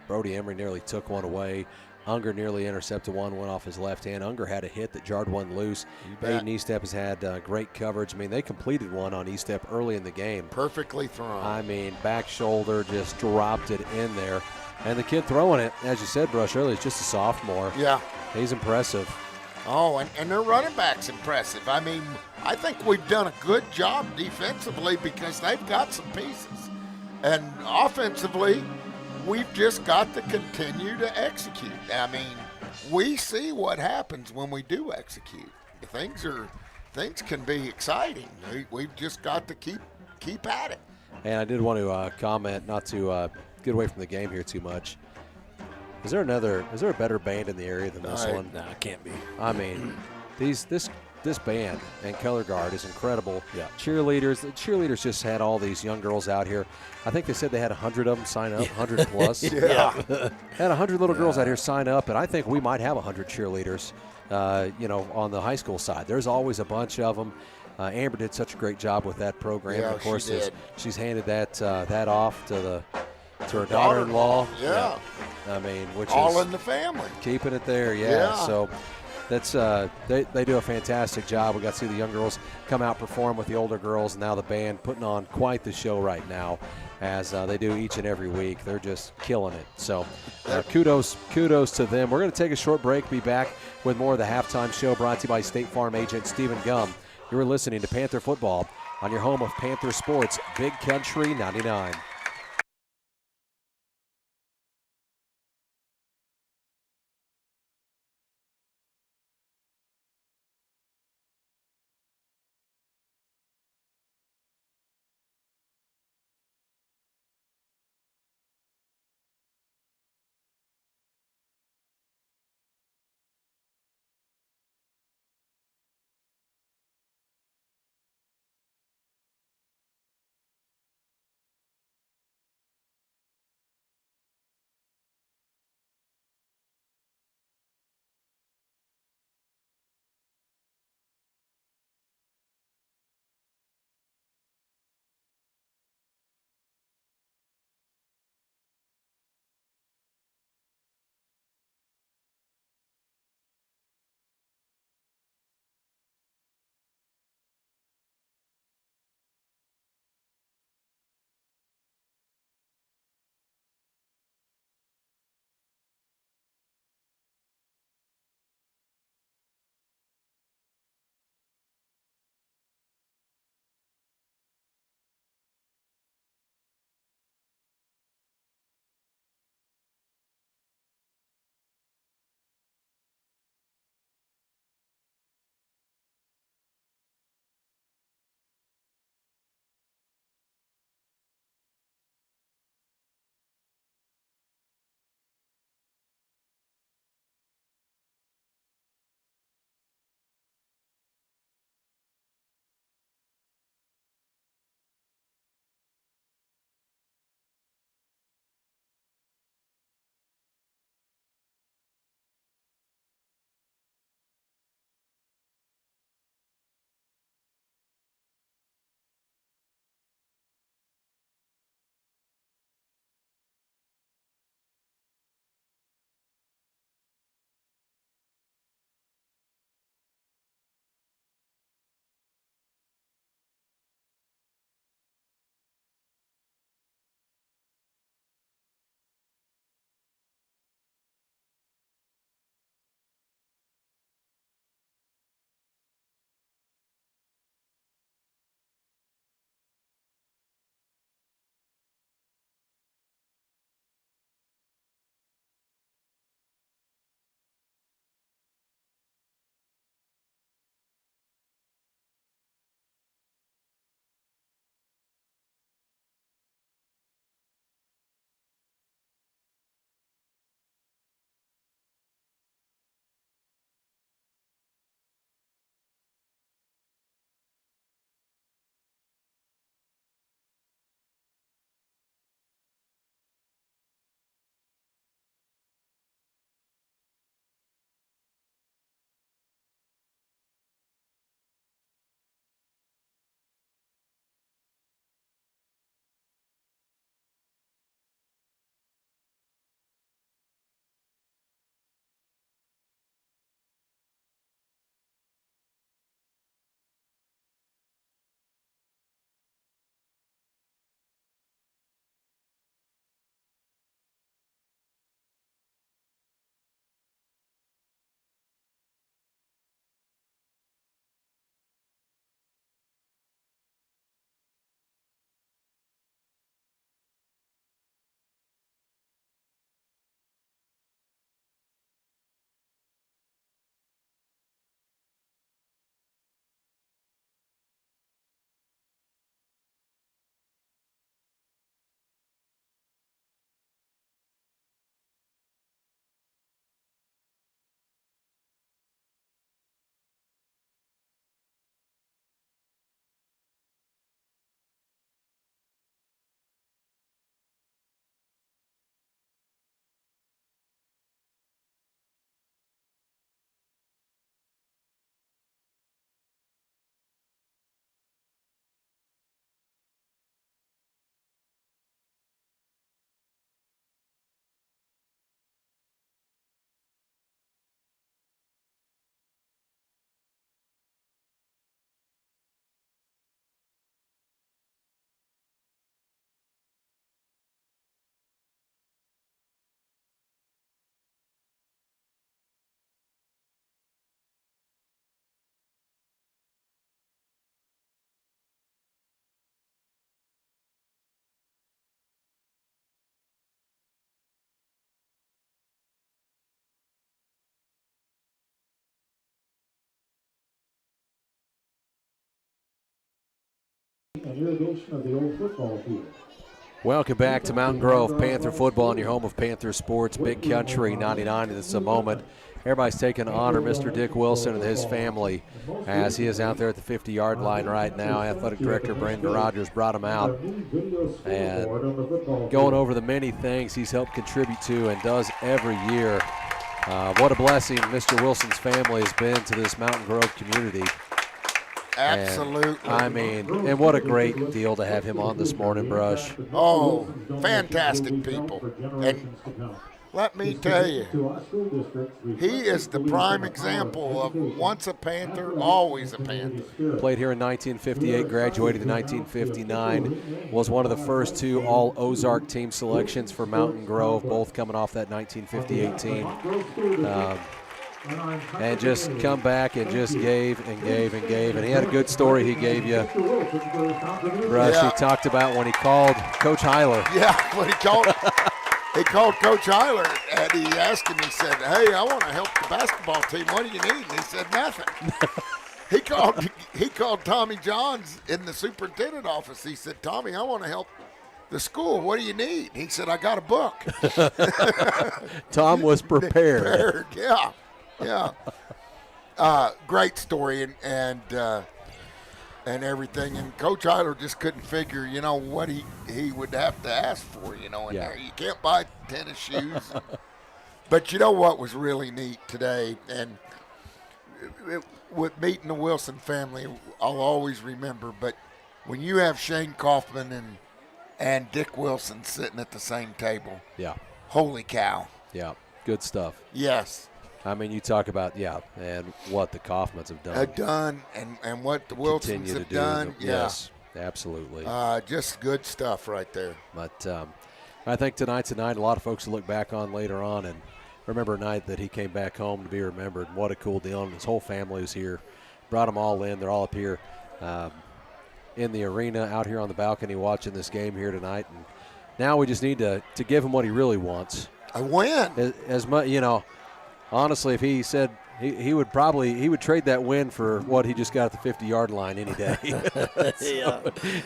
Brody Emery nearly took one away. Unger nearly intercepted one, went off his left hand. Unger had a hit that jarred one loose. Aiden Eastep has had great coverage. I mean, they completed one on Eastep early in the game. Perfectly thrown. I mean, back shoulder just dropped it in there. And the kid throwing it, as you said, Brush, earlier, is just a sophomore. Yeah. He's impressive. Oh, and their running back's impressive. I mean, I think we've done a good job defensively because they've got some pieces. And offensively, we've just got to continue to execute. I mean, we see what happens when we do execute. Things can be exciting. We've just got to keep at it. And I did want to comment, not to get away from the game here too much. Is there a better band in the area than this one? No, it can't be. I mean, this band and color guard is incredible. Yeah. Cheerleaders. The cheerleaders just had all these young girls out here. I think they said they had 100 of them sign up, 100 plus. Yeah. Had 100 little girls out here sign up, and I think we might have 100 cheerleaders, on the high school side. There's always a bunch of them. Amber did such a great job with that program. Yeah, of course, she did. She's handed that off to her daughter-in-law. Yeah. I mean, which all is in the family. Keeping it there, yeah. So That's they do a fantastic job. We got to see the young girls come out perform with the older girls, and now the band putting on quite the show right now, as they do each and every week. They're just killing it. So kudos to them. We're going to take a short break. Be back with more of the halftime show brought to you by State Farm agent Stephen Gum. You're listening to Panther Football on your home of Panther Sports, Big Country 99. irrigation of the old football field. Welcome back to Mountain Grove Panther football in your home of Panther sports, Big Country 99. And this is a moment everybody's taking to honor Mr. Dick Wilson and his family as he is out there at the 50-yard line right now. Athletic Director Brandon Rogers brought him out and going over the many things he's helped contribute to and does every year. What a blessing Mr. Wilson's family has been to this Mountain Grove community. Absolutely. And what a great deal to have him on this morning, Brush. Oh, fantastic people. And let me tell you, he is the prime example of once a Panther, always a Panther. Played here in 1958, graduated in 1959, was one of the first 2 all-Ozark team selections for Mountain Grove, both coming off that 1958 team. And just come back and just gave and gave and gave. And he had a good story he gave you, Brush. Yeah. He talked about when he called Coach Heiler. Yeah, when he called Coach Highland, and he asked him, he said, hey, I want to help the basketball team. What do you need? And he said, nothing. He called Tommy Johns in the superintendent office. He said, Tommy, I want to help the school. What do you need? He said, I got a book. Tom was prepared. Yeah. Great story and everything. And Coach Eiler just couldn't figure, what he would have to ask for, in there. You can't buy tennis shoes. But you know what was really neat today? And with meeting the Wilson family, I'll always remember. But when you have Shane Kaufman and Dick Wilson sitting at the same table, holy cow. Yeah, good stuff. Yes. You talk about, and what the Kaufmans have done. And what the Wilsons have done. Yes, absolutely. Just good stuff right there. But I think tonight's a night a lot of folks will look back on later on and remember a night that he came back home to be remembered. What a cool deal. And his whole family was here. Brought them all in. They're all up here in the arena, out here on the balcony watching this game here tonight. And now we just need to give him what he really wants. A win. As much, honestly, if he said he would trade that win for what he just got at the 50-yard line any day.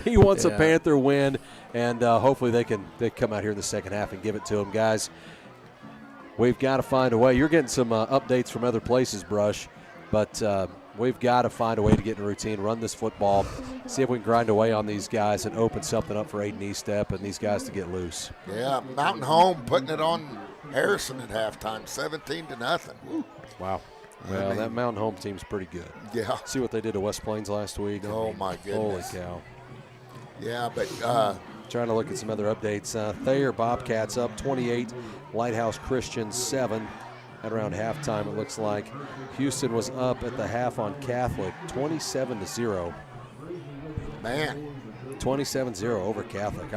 He wants a Panther win, and hopefully they come out here in the second half and give it to him, guys. We've got to find a way. You're getting some updates from other places, Brush, but we've got to find a way to get in a routine, run this football, see if we can grind away on these guys and open something up for Aiden Estep and these guys to get loose. Yeah, Mountain Home putting it on Harrison at halftime, 17-0. Woo. Wow. Well, that Mountain Home team's pretty good. Yeah. See what they did to West Plains last week? Oh, my goodness. Holy cow. Yeah, but trying to look at some other updates. Thayer Bobcats up 28, Lighthouse Christian 7 at around halftime, it looks like. Houston was up at the half on Catholic, 27-0. Man. 27-0 over Catholic.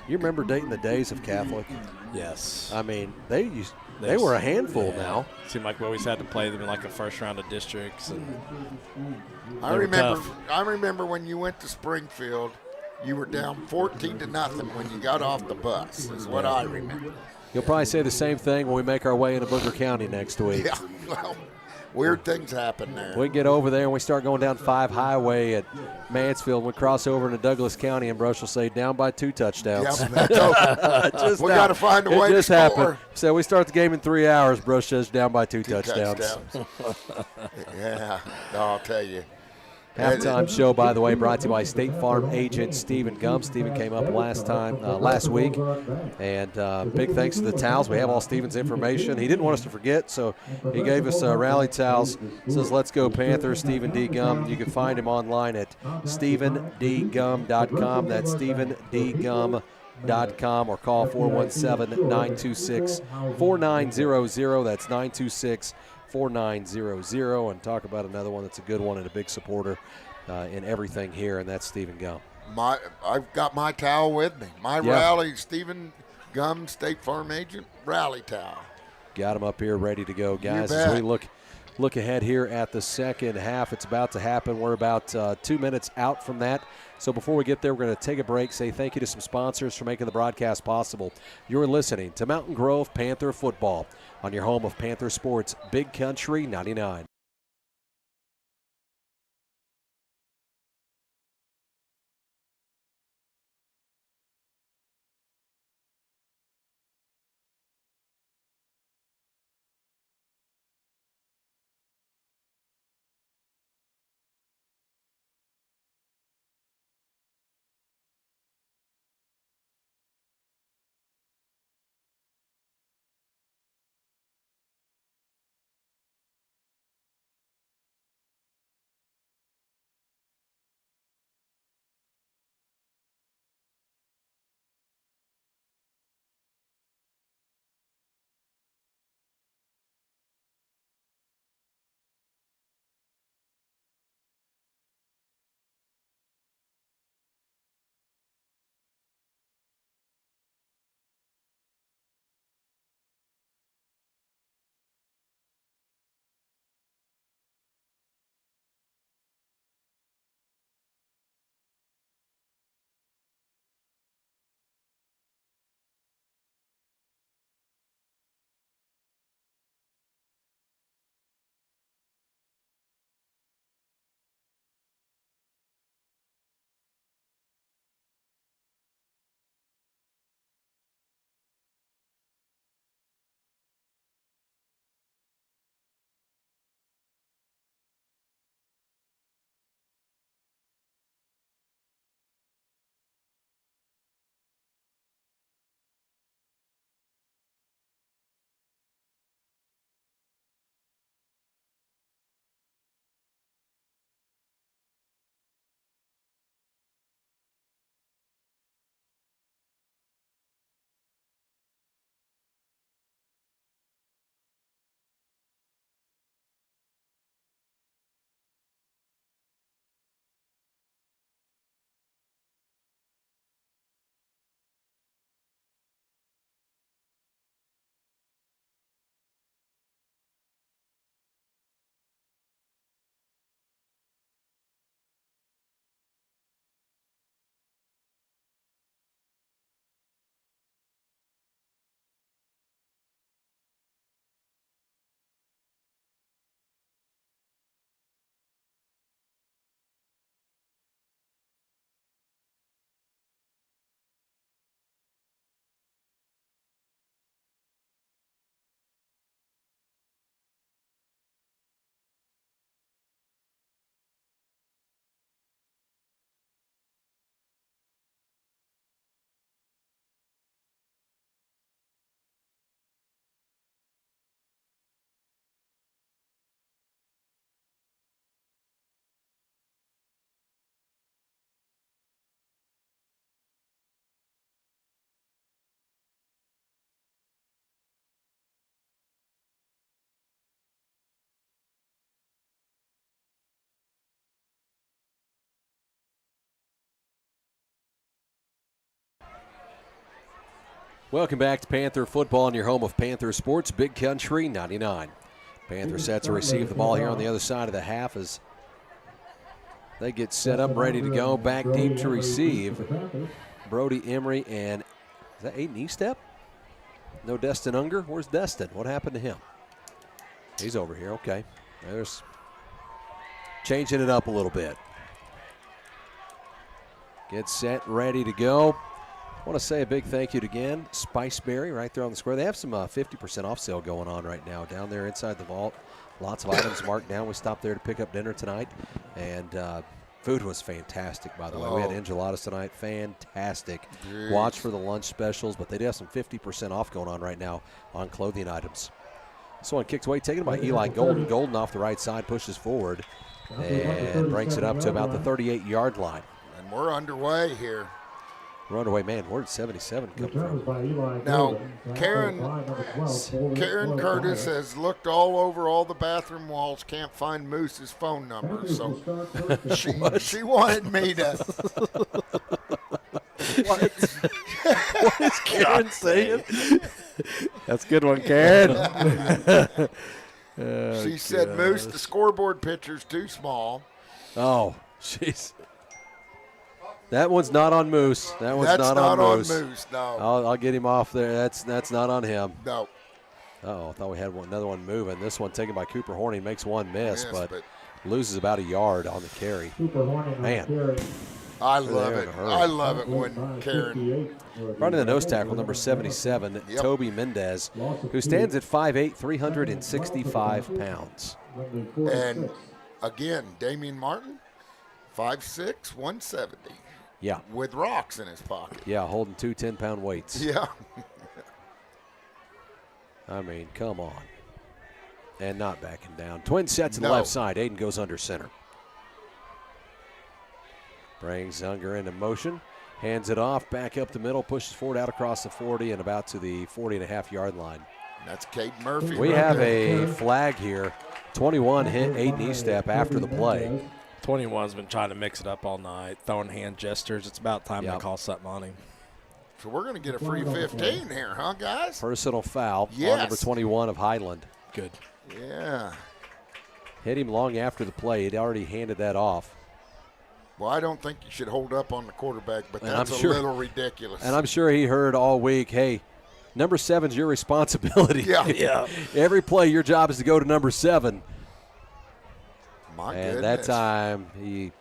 You remember dating the days of Catholic? Yes. They were a handful now. Seemed like we always had to play them in like a first round of districts. And I remember when you went to Springfield, you were down 14-0 when you got off the bus, is what I remember. You'll probably say the same thing when we make our way into Booker County next week. Yeah, well, weird things happen there. We get over there and we start going down 5 Highway at Mansfield. We cross over into Douglas County and Brush will say down by 2 touchdowns. Yep, that's okay. We got to find a way to score. Happened. So we start the game in 3 hours. Brush says down by 2 touchdowns. Yeah, I'll tell you. Halftime show, by the way, brought to you by State Farm agent Stephen Gum. Stephen came up last week, and big thanks to the towels. We have all Stephen's information. He didn't want us to forget, so he gave us rally towels. Says, "Let's go Panthers." Stephen D. Gum. You can find him online at StephenDGum.com. That's StephenDGum.com, or call 417-926-4900. That's 926-4900, and talk about another one that's a good one and a big supporter in everything here, and that's Stephen Gum. I've got my towel with me. My rally, Stephen Gum, State Farm agent, rally towel. Got him up here ready to go, guys. As we look ahead here at the second half, it's about to happen. We're about 2 minutes out from that. So before we get there, we're going to take a break, say thank you to some sponsors for making the broadcast possible. You're listening to Mountain Grove Panther Football on your home of Panther Sports, Big Country 99. Welcome back to Panther football on your home of Panther Sports, Big Country 99. Panthers set to receive the ball here on the other side of the half as they get set up, ready to go. Back deep to receive. Brody Emery and, is that Aiden Estep? No Destin Unger? Where's Destin? What happened to him? He's over here, okay. There's changing it up a little bit. Get set, ready to go. I want to say a big thank you to, again, Spiceberry right there on the square. They have some 50% off sale going on right now down there inside the vault. Lots of items marked down. We stopped there to pick up dinner tonight, and food was fantastic, by the way. We had enchiladas tonight. Fantastic. Jeez. Watch for the lunch specials, but they do have some 50% off going on right now on clothing items. This one kicked away, taken by Eli Golden. Golden off the right side, pushes forward, and brings it up to about the 38-yard line. And we're underway here. We're underway. Man, where did 77 come from? Now, Karen Curtis has looked all over all the bathroom walls, can't find Moose's phone number, so she wanted me to. What is Karen saying? That's a good one, Karen. She said, Moose, the scoreboard picture's too small. Oh, jeez. That one's not on Moose. That one's That's not on Moose. Moose, no. I'll get him off there. That's not on him. No. Uh-oh, I thought we had another one moving. This one taken by Cooper Horning makes one miss, Yes, but loses about a yard on the carry. Man. I love There it. in a hurry. I love it when Karen. Running the nose tackle, number 77, Toby Mendez, who stands at 5'8", 365 pounds. And, again, Damian Martin, 5'6", 170. Yeah. With rocks in his pocket. Yeah, holding two 10-pound weights. Yeah. I mean, come on. And not backing down. Twin set to the left side. Aiden goes under center. Brings Unger into motion. Hands it off, back up the middle, pushes forward out across the 40 and about to the 40.5-yard line. That's Caden Murphy. We have a flag here. 21 hit Aiden Estep after the play. 21's been trying to mix it up all night, throwing hand gestures. It's about time to call something on him. So we're going to get a free 15 here, huh, guys? Personal foul on number 21 of Highland. Good. Yeah. Hit him long after the play. He'd already handed that off. Well, I don't think you should hold up on the quarterback, but that's a little ridiculous. And I'm sure he heard all week, hey, number 7's your responsibility. Yeah. Every play, your job is to go to number 7. My and goodness. that time, he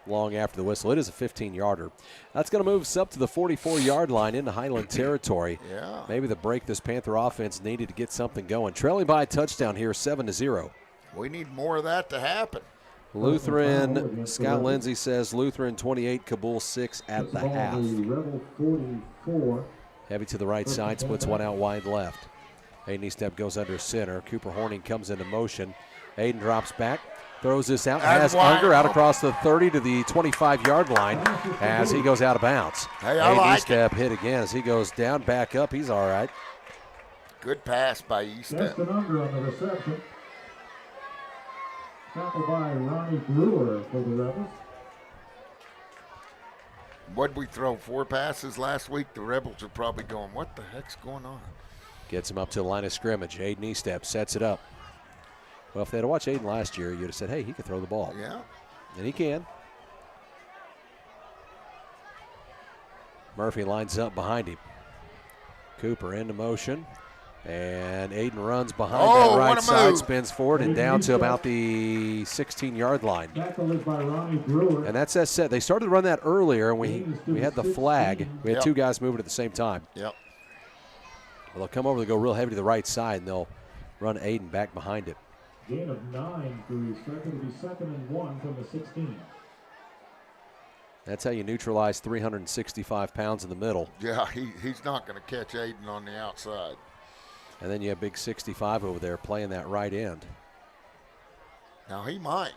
long after the whistle. It is a 15-yarder. That's going to move us up to the 44-yard line into Highland territory. Yeah. Maybe the break this Panther offense needed to get something going. Trailing by a touchdown here, 7-0. We need more of that to happen. Lutheran, Scott Lindsay says Lutheran 28, Kabul 6 at the half. Heavy to the right side, splits one out wide left. Aiden Estep goes under center. Cooper Horning comes into motion. Aiden drops back, throws this out, has Unger out across the 30 to the 25-yard line as he goes out of bounds. Hey, I like Estep hit again as he goes down, back up. He's all right. Good pass by Estep. Destin Unger on the reception. Tackled by Ronnie Brewer for the Rebels. What'd we throw, 4 passes last week? The Rebels are probably going, what the heck's going on? Gets him up to the line of scrimmage. Aiden Estep sets it up. Well, if they had watched Aiden last year, you'd have said, hey, he could throw the ball. Yeah. And he can. Murphy lines up behind him. Cooper into motion. And Aiden runs behind that right side, spins forward and down to about the 16-yard line. And that's that set. They started to run that earlier, and we had the flag. We had two guys moving at the same time. Yep. Well, they'll come over, they go real heavy to the right side, and they'll run Aiden back behind it. Gain of 9 for second to be 2nd and 1 from the 16. That's how you neutralize 365 pounds in the middle. Yeah, he's not going to catch Aiden on the outside. And then you have big 65 over there playing that right end. Now he might.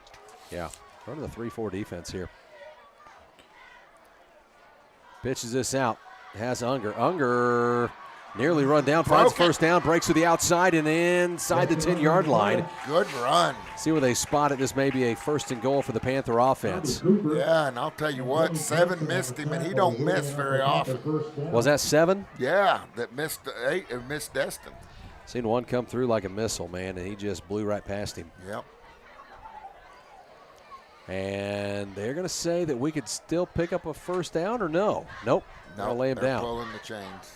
Yeah, running the 3-4 defense here. Pitches this out. Has Unger. Unger Nearly run down, finds first down, breaks to the outside and inside the 10-yard line. Good run. See where they spot it. This may be a first and goal for the Panther offense. Yeah, and I'll tell you what, 7 missed him, and he don't miss very often. Was that 7? Yeah, that missed 8 and missed Destin. Seen one come through like a missile, man, and he just blew right past him. Yep. And they're going to say that we could still pick up a first down or no? Nope. They'll lay him they're down. Pulling the chains.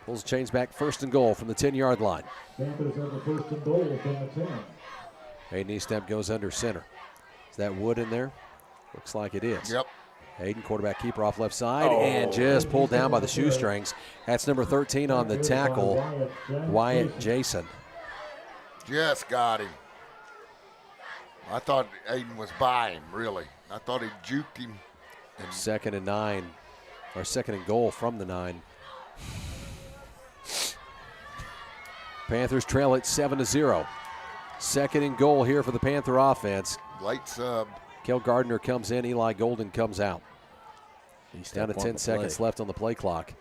Pulls the chains back, first and goal from the 10-yard line. Panthers have a first and goal from the 10. Hayden Eastemp goes under center. Is that Wood in there? Looks like it is. Yep. Hayden, quarterback keeper off left side, and just pulled down by the shoestrings. That's number 13 on the tackle, Wyatt Jason. Just got him. I thought Aiden was by him, really. I thought he juked him. And 2nd and 9, or 2nd and goal from the 9. Panthers trail it 7-0. 2nd and goal here for the Panther offense. late sub. Kel Gardner comes in, Eli Golden comes out. He's down to 10 seconds left on the play clock.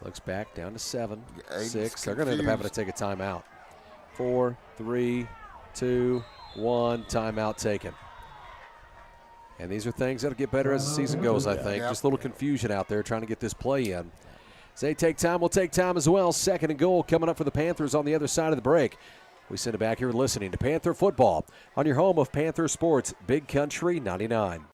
Looks back, down to 7, 6. They're going to end up having to take a timeout. 4, 3, 2, 1, timeout taken. And these are things that'll get better as the season goes, I think. Just a little confusion out there trying to get this play in. As they take time, we'll take time as well. 2nd and goal coming up for the Panthers on the other side of the break. We send it back here listening to Panther Football on your home of Panther Sports, Big Country 99.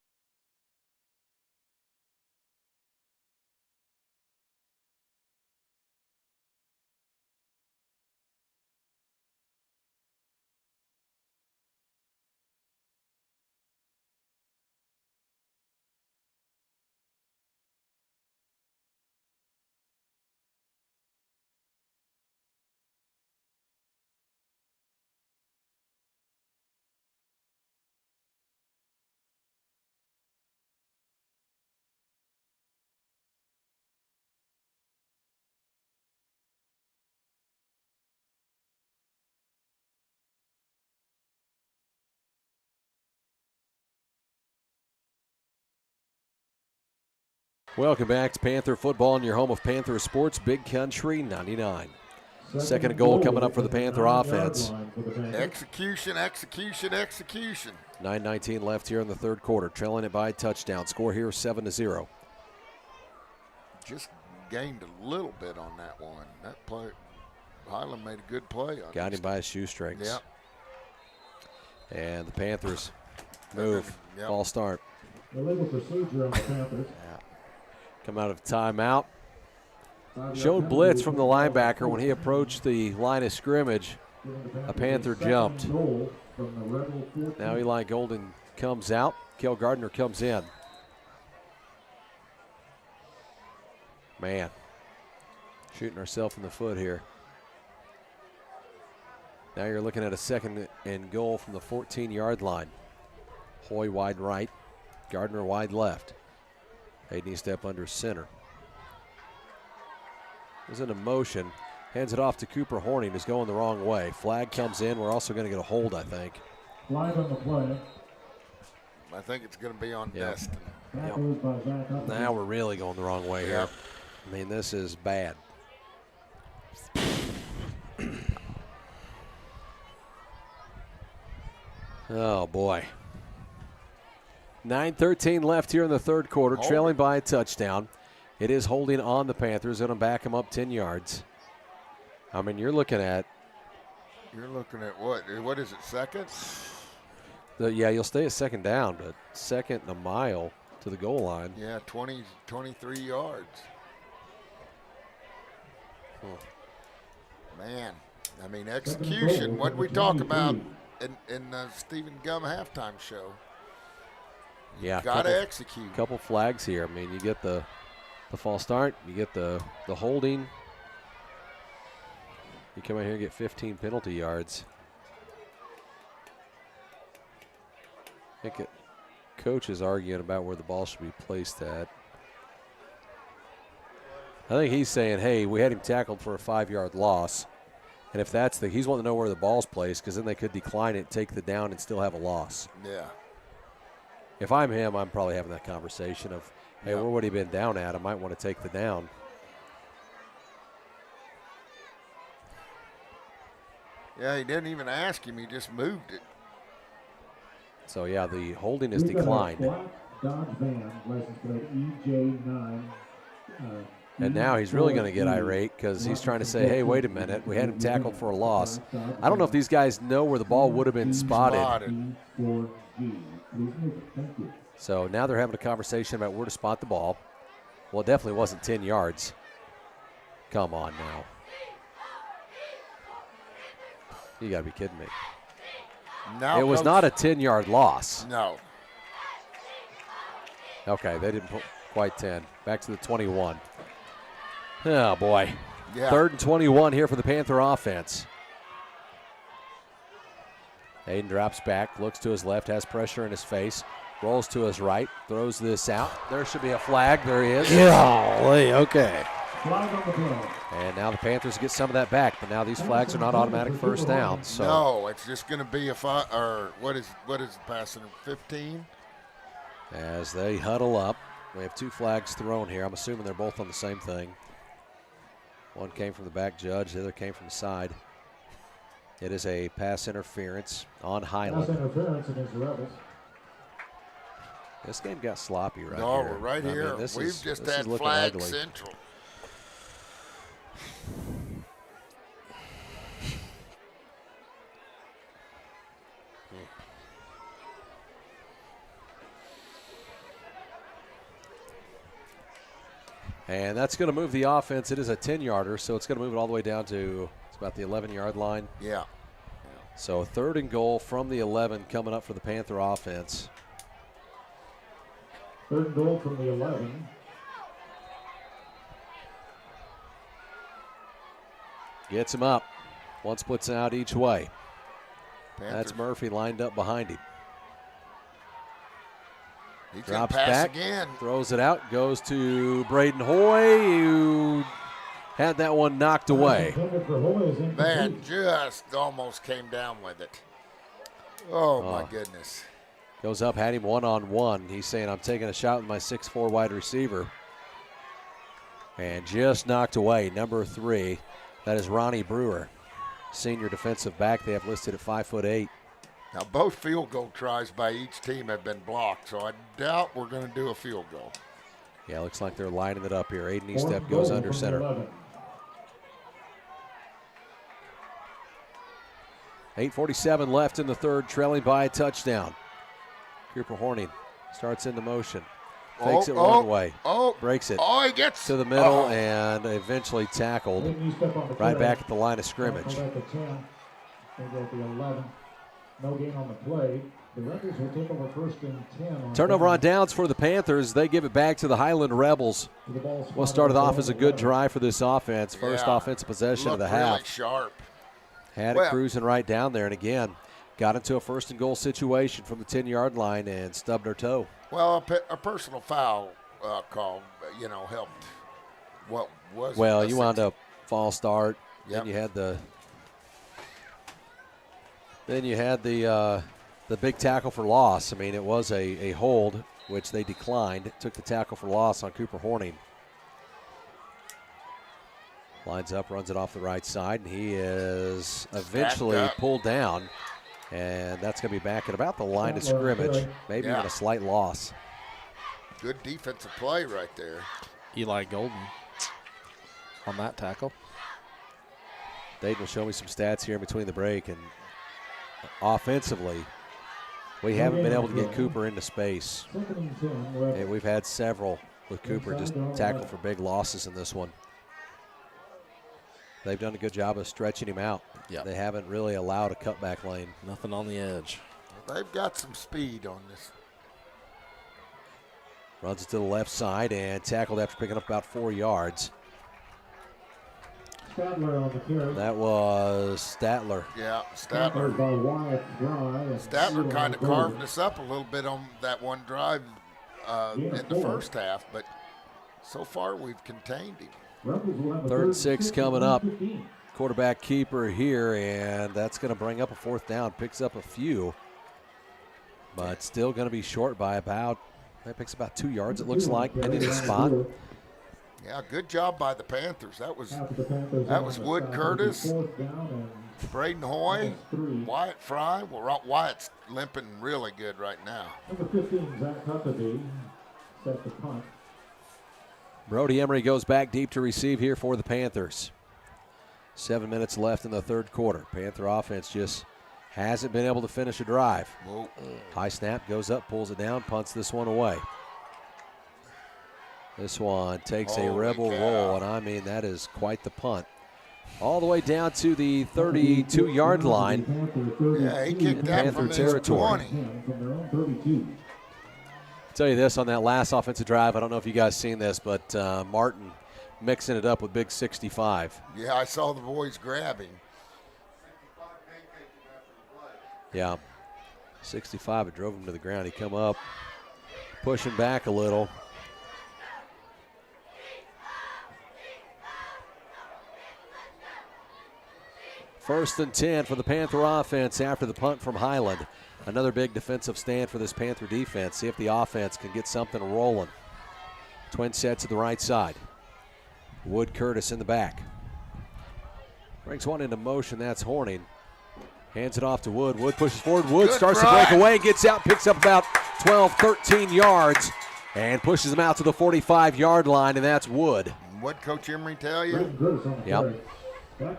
Welcome back to Panther Football in your home of Panther Sports, Big Country 99. 2nd and goal coming up for the Panther offense. Execution, execution, execution. 9:19 left here in the third quarter, trailing it by a touchdown. Score here 7-0. Just gained a little bit on that one. That play, Highland made a good play on it. Got him by his shoestrings. Yep. And the Panthers move. False start. Illegal procedure on the Panthers. Come out of timeout. Showed blitz from the linebacker when he approached the line of scrimmage. A Panther jumped. Now Eli Golden comes out. Kel Gardner comes in. Man, shooting ourselves in the foot here. Now you're looking at a 2nd and goal from the 14-yard line. Hoy wide right, Gardner wide left. Hayden step under center. Is in a motion. Hands it off to Cooper Horning, who's going the wrong way. Flag comes in. We're also going to get a hold, I think. Flag on the play. I think it's going to be on Destin. Now we're really going the wrong way here. I mean, this is bad. Oh, boy. 9:13 left here in the third quarter, trailing by a touchdown. It is holding on the Panthers. Going to back them up 10 yards. I mean, you're looking at what? What is it, 2nd? Yeah, you'll stay at 2nd down, but 2nd and a mile to the goal line. Yeah, 23 yards. Man, I mean, execution. What did we talk about in the Stephen Gum halftime show? Yeah, got to execute. Couple flags here. I mean, you get the false start, you get the holding. You come out here and get 15 penalty yards. I think coach is arguing about where the ball should be placed at. I think he's saying, hey, we had him tackled for a 5-yard loss. And if that's he's wanting to know where the ball's placed, because then they could decline it, take the down, and still have a loss. Yeah. If I'm him, I'm probably having that conversation of, Hey, where would he been down at? I might want to take the down. Yeah, he didn't even ask him. He just moved it. So, yeah, the holding is declined. Dodge van, license plate EJ9. And now he's really going to get irate because he's trying to say, hey, wait a minute. We had him tackled for a loss. I don't know if these guys know where the ball would have been spotted. So now they're having a conversation about where to spot the ball. Well, it definitely wasn't 10 yards. Come on now. You got to be kidding me. Now it was not a 10-yard loss. No. Okay, they didn't put quite 10. Back to the 21. Oh, boy. Yeah. 3rd and 21 here for the Panther offense. Hayden drops back, looks to his left, has pressure in his face, rolls to his right, throws this out. There should be a flag. There he is. Golly, okay. Flag on the play. And now the Panthers get some of that back, but now these flags are not automatic first down. So no, it's just going to be what is the passing? 15? as they huddle up, we have 2 flags thrown here. I'm assuming they're both on the same thing. One came from the back judge, the other came from the side. It is a pass interference on Highland. Pass interference against the Rebels. This game got sloppy right no, here. we're right I mean, here. We've just had flag ugly. central. And that's going to move the offense. It is a 10-yarder, so it's going to move it all the way down to about the 11-yard line. Yeah. So 3rd and goal from the 11 coming up for the Panther offense. 3rd and goal from the 11. Gets him up. One splits out each way. Panthers. That's Murphy lined up behind him. He can Drops pass back, again. throws it out, goes to Braden Hoy, who had that one knocked away. Man, just almost came down with it. Oh, my goodness. Goes up, had him one-on-one. He's saying, I'm taking a shot with my 6'4" wide receiver. And just knocked away, number 3. That is Ronnie Brewer, senior defensive back. They have listed at 5'8". Now, both field goal tries by each team have been blocked, so I doubt we're going to do a field goal. Yeah, looks like they're lining it up here. Aiden Estep goes under center. 8:47 left in the 3rd, trailing by a touchdown. Cooper Horning starts into motion. Fakes it one way. Breaks it. He gets to the middle and eventually tackled right back at the line of scrimmage. No gain on the play. The Rebels will take over 1st and 10. Turnover on downs for the Panthers. They give it back to the Highland Rebels. What started off as a good drive for this offense. First offensive possession of the half. Really sharp. Had it cruising right down there, and again, got into a 1st and goal situation from the 10-yard line and stubbed her toe. Well, a personal foul call, helped. What was it? Well, you wound up false start. Yep. Then you had the big tackle for loss. I mean, it was a hold, which they declined. Took the tackle for loss on Cooper Horning. Lines up, runs it off the right side, and he is eventually pulled down. And that's going to be back at about the line of scrimmage, maybe even a slight loss. Good defensive play right there. Eli Golden on that tackle. Dayton will show me some stats here in between the break, and offensively, we haven't been able to get Cooper into space. And we've had several with Cooper just tackled for big losses in this one. They've done a good job of stretching him out. Yep. They haven't really allowed a cutback lane. Nothing on the edge. They've got some speed on this. Runs it to the left side and tackled after picking up about 4 yards. Statler on the carry. That was Statler. Yeah, Statler. Statler kind of carved us up a little bit on that one drive in the 1st half, but so far we've contained him. 3rd and 6 coming up. Quarterback keeper here, and that's going to bring up a 4th down. Picks up a few, but still going to be short by about That picks about 2 yards, it looks like, ending the spot. Yeah, good job by the Panthers. That was Wood Curtis, Braden Hoy, Wyatt Fry. Well, Wyatt's limping really good right now. Number 15, Zach Huckabee, set the punt. Brody Emery goes back deep to receive here for the Panthers. 7 minutes left in the third quarter. Panther offense just hasn't been able to finish a drive. Whoa. High snap, goes up, pulls it down, punts this one away. This one takes a rebel roll, and I mean, that is quite the punt. All the way down to the 32-yard line. Yeah, he kicked that Panther from his territory. 20. I'll tell you this, on that last offensive drive, I don't know if you guys seen this, but Martin mixing it up with big 65. Yeah, I saw the boys grabbing. Yeah, 65, it drove him to the ground. He come up, pushing back a little. First and 10 for the Panther offense after the punt from Highland. Another big defensive stand for this Panther defense. See if the offense can get something rolling. Twin set to the right side. Wood Curtis in the back. Brings one into motion, that's Horning. Hands it off to Wood. Wood pushes forward. Wood starts to break away, gets out, picks up about 12, 13 yards, and pushes him out to the 45-yard line, and that's Wood. What Coach Emery tell you? Yep. And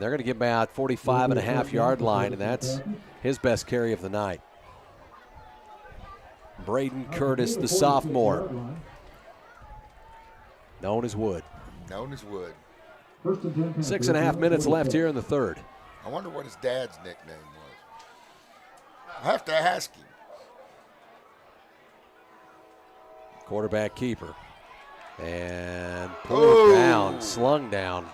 they're going to get about 45.5-yard line, and that's his best carry of the night. Braden Curtis, the sophomore, known as Wood. Known as Wood. 6.5 minutes left here in the third. I wonder what his dad's nickname was. I have to ask him. Quarterback keeper. And pulled down, slung down.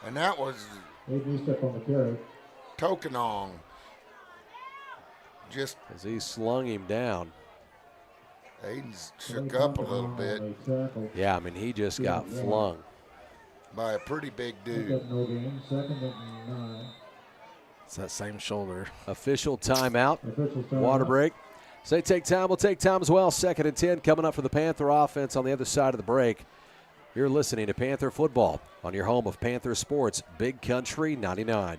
And that was Tokenong. Just as he slung him down. Aiden's shook up a little bit. Yeah, I mean, he just got flung. By a pretty big dude. It's that same shoulder. Official timeout. Water break. So they take time. We'll take time as well. 2nd and 10 coming up for the Panther offense on the other side of the break. You're listening to Panther Football on your home of Panther Sports, Big Country 99.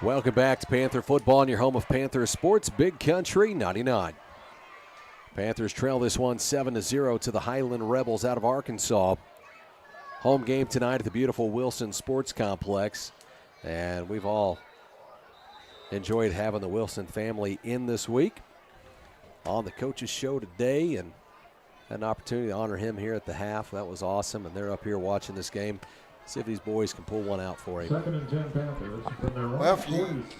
Welcome back to Panther Football on your home of Panther Sports, Big Country 99. Panthers trail this one 7-0 to the Highland Rebels out of Arkansas. Home game tonight at the beautiful Wilson Sports Complex. And we've all enjoyed having the Wilson family in this week on the coach's show today, and had an opportunity to honor him here at the half. That was awesome, and they're up here watching this game. See if these boys can pull one out for him. 2nd and 10 Panthers. Well,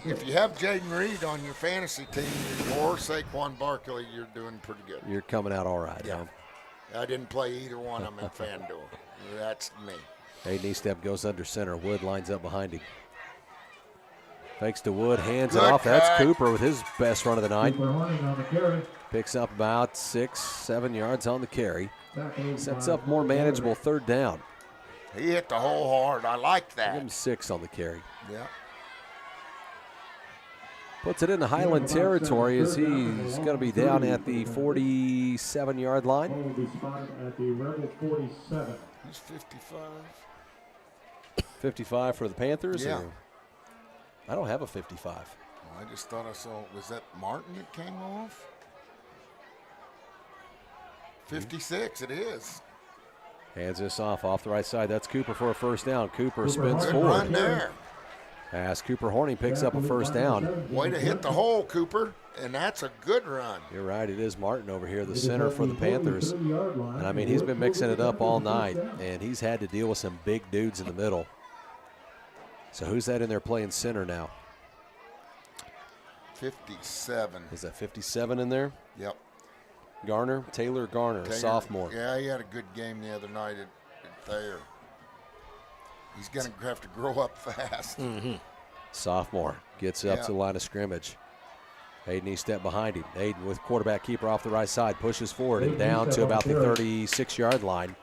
if you have Jaden Reed on your fantasy team or Saquon Barkley, you're doing pretty good. You're coming out all right. Yeah. Huh? I didn't play either one of them in FanDuel. That's me. Hayden Eastep goes under center. Wood lines up behind him. Fakes to Wood, hands it off. That's Cooper with his best run of the night. Picks up about 6-7 yards on the carry. Sets up more manageable third down. He hit the hole hard. I like that. Give him 6 on the carry. Yeah. Puts it in the Highland territory as he's going to be down at the 47-yard line. Will be spotted at the Rebel 47. He's 55. 55 for the Panthers? Yeah. I don't have a 55. I just thought I saw, was that Martin that came off? 56, it is. Hands this off the right side. That's Cooper for a first down. Cooper spins Good forward. run there. As Cooper Horning picks up a first down. Way to hit the hole, Cooper, and that's a good run. You're right, it is Martin over here, the center for the Panthers. And I mean, he's been mixing it up all night, and he's had to deal with some big dudes in the middle. So who's that in there playing center now? 57. Is that 57 in there? Yep. Taylor Garner, a sophomore. Yeah, he had a good game the other night at Thayer. He's going to have to grow up fast. Sophomore gets up to the line of scrimmage. Hayden Eastep behind him. Hayden with quarterback keeper off the right side, pushes forward and down to about the 36-yard line.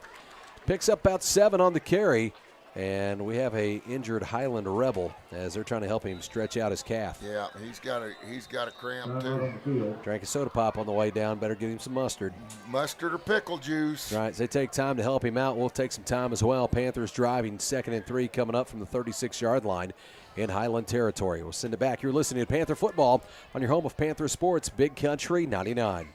Picks up about 7 on the carry, and we have a injured Highland Rebel as they're trying to help him stretch out his calf. Yeah, he's got a cramp too. Drank a soda pop on the way down. Better get him some mustard. Mustard or pickle juice. Right, as they take time to help him out, we'll take some time as well. Panthers driving 2nd and 3 coming up from the 36-yard line in Highland territory. We'll send it back. You're listening to Panther Football on your home of Panther Sports, Big Country 99.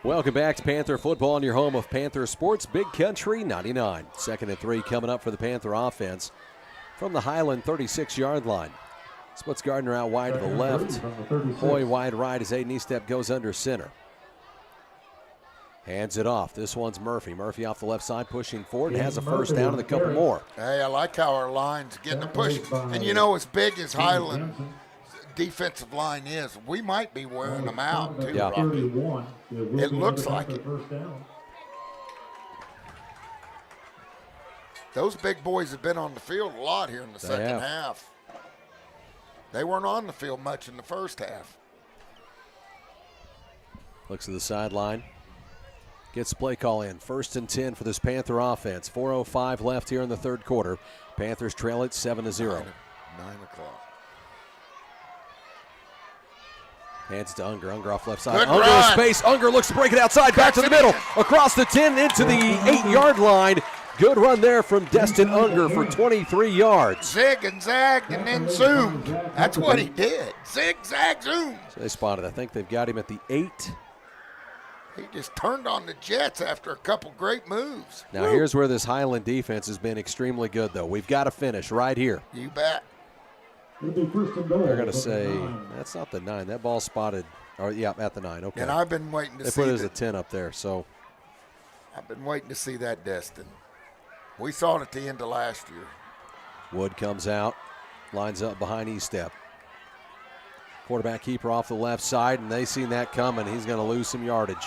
Welcome back to Panther Football on your home of Panther Sports, Big Country 99. 2nd and 3 coming up for the Panther offense from the Highland 36-yard line. Splits Gardner out wide to the left. Hoy wide right as Aiden Eastep goes under center. Hands it off. This one's Murphy. Murphy off the left side pushing forward and has a first down and a couple more. Hey, I like how our line's getting a push. And you know, as big as Highland defensive line is, we might be wearing them out too, Rocky. It looks like it. Those big boys have been on the field a lot here in the second half. They weren't on the field much in the first half. Looks at the sideline. Gets the play call in. 1st and 10 for this Panther offense. 4:05 left here in the third quarter. Panthers trail it 7-0. 9 o'clock. Hands to Unger. Unger off left side. Good Unger run. with space. Unger looks to break it outside. Back to the middle. Across the 10 into the 8-yard line. Good run there from Destin Unger for 23 yards. Zig and zagged and then zoomed. That's what he did. Zig, zag, zoom. So they spotted. I think they've got him at the 8. He just turned on the Jets after a couple great moves. Now here's where this Highland defense has been extremely good, though. We've got to finish right here. You bet. They're going to say, that's not the 9. That ball spotted, or yeah, at the 9. Okay. And I've been waiting to see They put it as a 10 up there, so. I've been waiting to see that, Destin. We saw it at the end of last year. Wood comes out, lines up behind Eastep. Quarterback keeper off the left side, and they seen that coming. He's going to lose some yardage.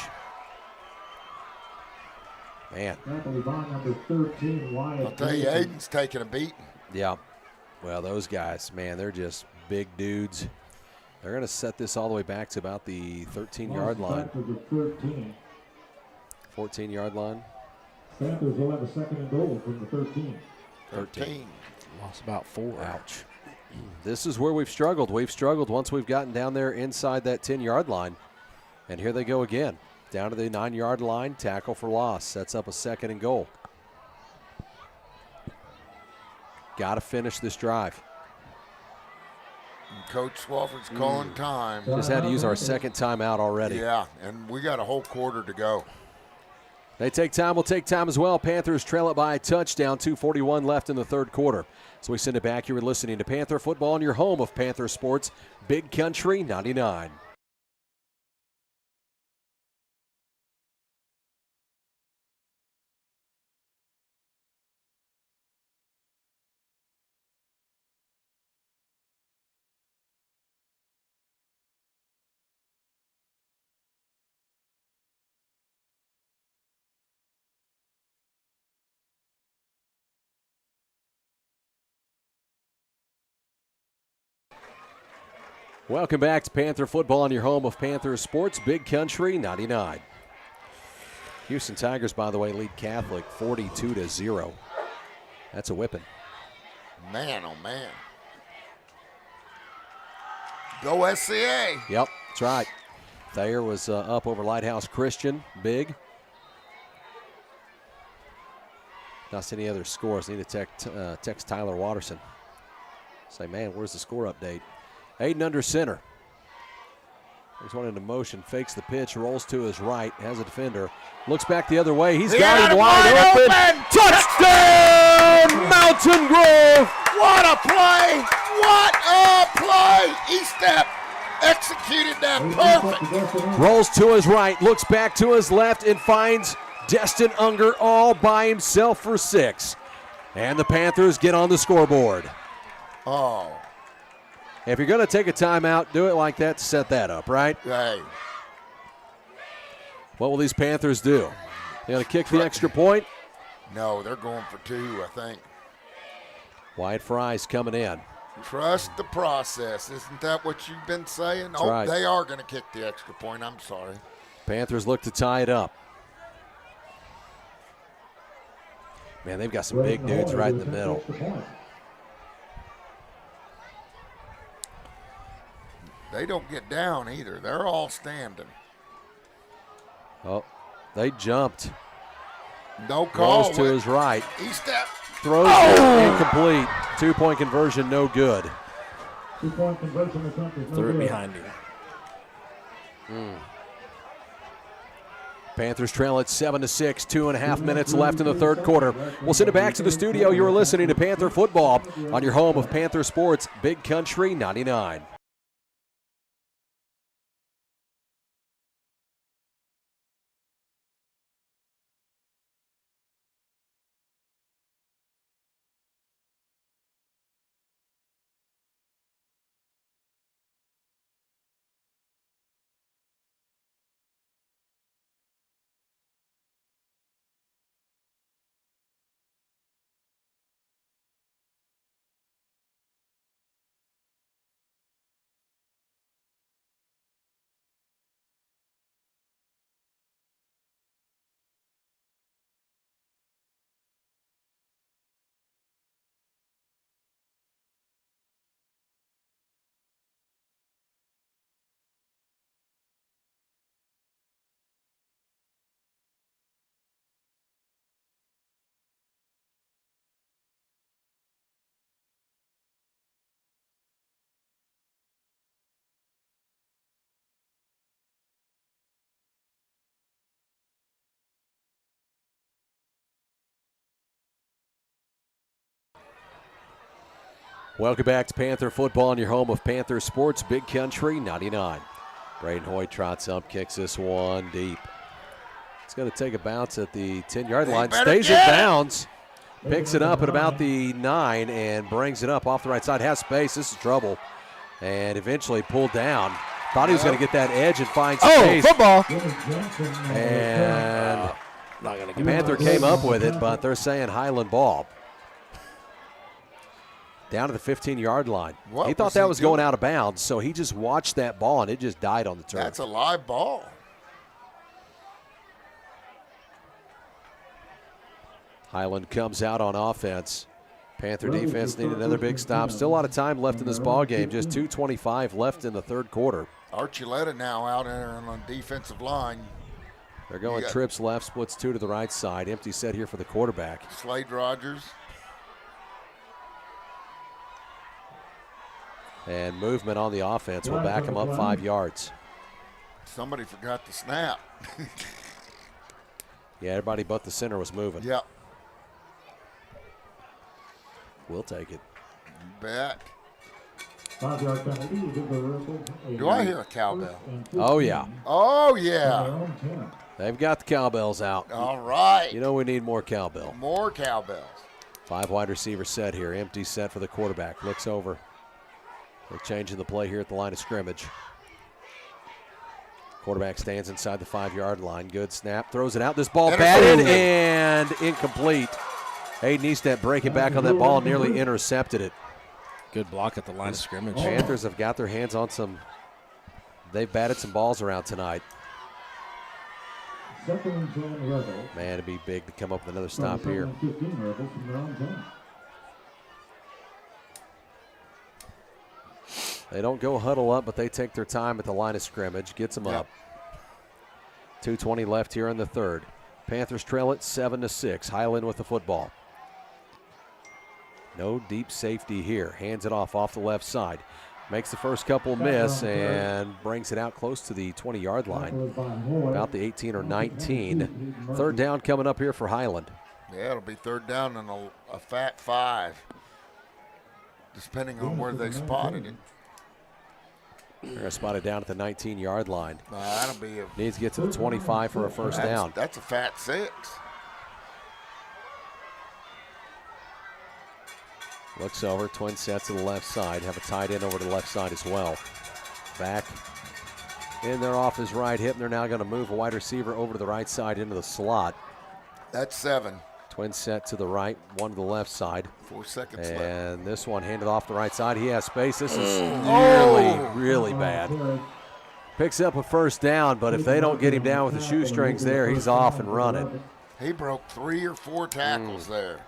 Man. I'll tell you, Aiden's taking a beating. Yeah. Well, those guys, man, they're just big dudes. They're going to set this all the way back to about the 13-yard line. 14-yard line. Panthers will have a 2nd and goal from the 13. 13. Lost about 4. Ouch. This is where we've struggled. We've struggled once we've gotten down there inside that 10-yard line. And here they go again. Down to the 9-yard line, tackle for loss. Sets up a 2nd and goal. Got to finish this drive. And Coach Swafford's calling time. Just had to use our 2nd timeout already. Yeah, and we got a whole quarter to go. They take time. We'll take time as well. Panthers trail it by a touchdown. 2:41 left in the third quarter. So we send it back. You were listening to Panther Football on your home of Panther Sports, Big Country 99. Welcome back to Panther Football on your home of Panther Sports, Big Country 99. Houston Tigers, by the way, lead Catholic 42-0. That's a whipping. Man, oh, man. Go SCA. Yep, that's right. Thayer was up over Lighthouse Christian, big. Not any other scores. Need to text Tyler Watterson. Say, man, where's the score update? Aiden under center. He's one into motion, fakes the pitch, rolls to his right, has a defender, looks back the other way. He's got him wide open. Touchdown, Mountain Grove! What a play! What a play! He stepped, executed that perfect. Rolls to his right, looks back to his left, and finds Destin Unger all by himself for 6. And the Panthers get on the scoreboard. Oh. If you're going to take a timeout, do it like that to set that up, right? Hey. What will these Panthers do? They going to kick the extra point? No, they're going for 2, I think. Wyatt Fry's coming in. Trust the process. Isn't that what you've been saying? That's right. They are going to kick the extra point. I'm sorry. Panthers look to tie it up. Man, they've got some big dudes right in the middle. They don't get down either. They're all standing. Oh, they jumped. No call. Rolls to his right. He stepped. Throws it incomplete. 2-point conversion, no good. 2-point conversion attempt is no Threw it good. behind him. Panthers trail at 7-6, 2.5 minutes left in the third quarter. We'll send it back to the studio. You're listening to Panther Football on your home of Panther Sports, Big Country 99. Welcome back to Panther Football on your home of Panther Sports, Big Country 99. Braden Hoyt trots up, kicks this one deep. It's going to take a bounce at the 10-yard line. Stays in bounds. Picks it up at about the 9 and brings it up off the right side. Has space. This is trouble. And eventually pulled down. Thought he was going to get that edge and find space. Football. And Not going to Panther came up with it, but they're saying Highland ball. Down to the 15-yard line. He thought that was going out of bounds, so he just watched that ball, and it just died on the turf. That's a live ball. Highland comes out on offense. Panther defense need another big stop. Still a lot of time left in this ball game. Just 2:25 left in the third quarter. Archuleta now out there on the defensive line. They're going trips left, splits 2 to the right side. Empty set here for the quarterback. Slade Rogers. And movement on the offense will back him up 5 yards. Somebody forgot to snap. Yeah, everybody but the center was moving. Yep. We'll take it. You bet. 5-yard penalty. Do I hear a cowbell? Oh, yeah. Oh, yeah. They've got the cowbells out. All right. You know we need more cowbell. More cowbells. 5 wide receiver set here. Empty set for the quarterback. Looks over. They're changing the play here at the line of scrimmage. Quarterback stands inside the 5-yard line. Good snap. Throws it out. This ball batted and incomplete. Hayden Eastet breaking back on that ball, nearly intercepted it. Good block at the line of scrimmage. Panthers have got their hands on some. They've batted some balls around tonight. Man, it'd be big to come up with another stop here. They don't go huddle up, but they take their time at the line of scrimmage. Gets them up. 2:20 left here in the third. Panthers trail it 7-6. Highland with the football. No deep safety here. Hands it off the left side. Makes the first couple miss and brings it out close to the 20-yard line, about the 18 or 19. Third down coming up here for Highland. Yeah, it'll be third down and a fat 5, depending on where they spotted it. They're going to spot it down at the 19-yard line. That'll be Needs to get to the 25 for a first down. That's a fat 6. Looks over, twin set to the left side. Have a tight end over to the left side as well. Back in there off his right hip, and they're now going to move a wide receiver over to the right side into the slot. That's 7. Twin set to the right, one to the left side. 4 seconds left. And this one handed off the right side. He has space. This is really bad. Picks up a first down, but if they don't get him down with the shoestrings there, he's off and running. He broke 3 or 4 tackles there.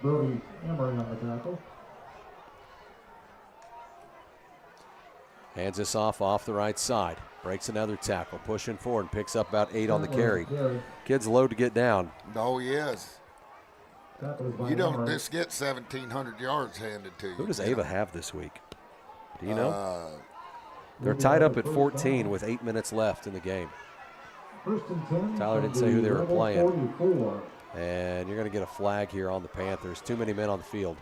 Brody Emery on the tackle. Hands this off the right side. Breaks another tackle, pushing forward, and picks up about 8 on the carry. Kid's low to get down. No, he is. You don't just get 1,700 yards handed to you. Who does Ava have this week? Do you know? They're tied up at 14 with 8 minutes left in the game. Tyler didn't say who they were playing. And you're going to get a flag here on the Panthers. Too many men on the field.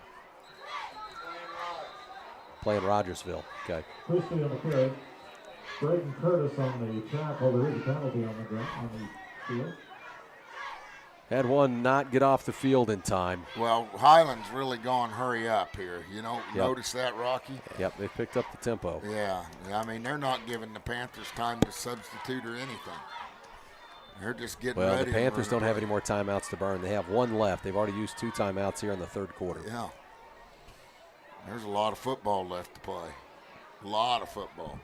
Playing Rogersville. Okay. Christie on the carry. Braden Curtis on the tackle. There is a penalty on the field. Had one not get off the field in time. Well, Highland's really gone hurry up here. You know, Yep. Notice that, Rocky? Yep, they picked up the tempo. Yeah. I mean, they're not giving the Panthers time to substitute or anything. They're just getting ready. Well, the Panthers don't have any more timeouts to burn. They have one left. They've already used 2 timeouts here in the third quarter. Yeah. There's a lot of football left to play. A lot of football.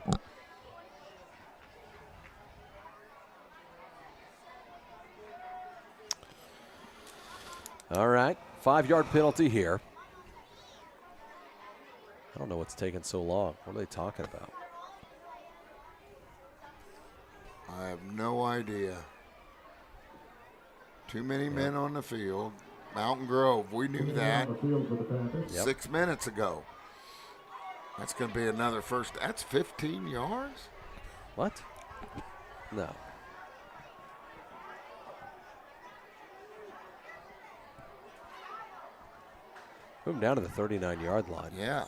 All right, 5-yard penalty here. I don't know what's taking so long. What are they talking about? I have no idea. Too many men on the field. Mountain Grove, we knew that 6 minutes ago. That's going to be another first. That's 15 yards? What? No. Move him down to the 39-yard line. Yeah.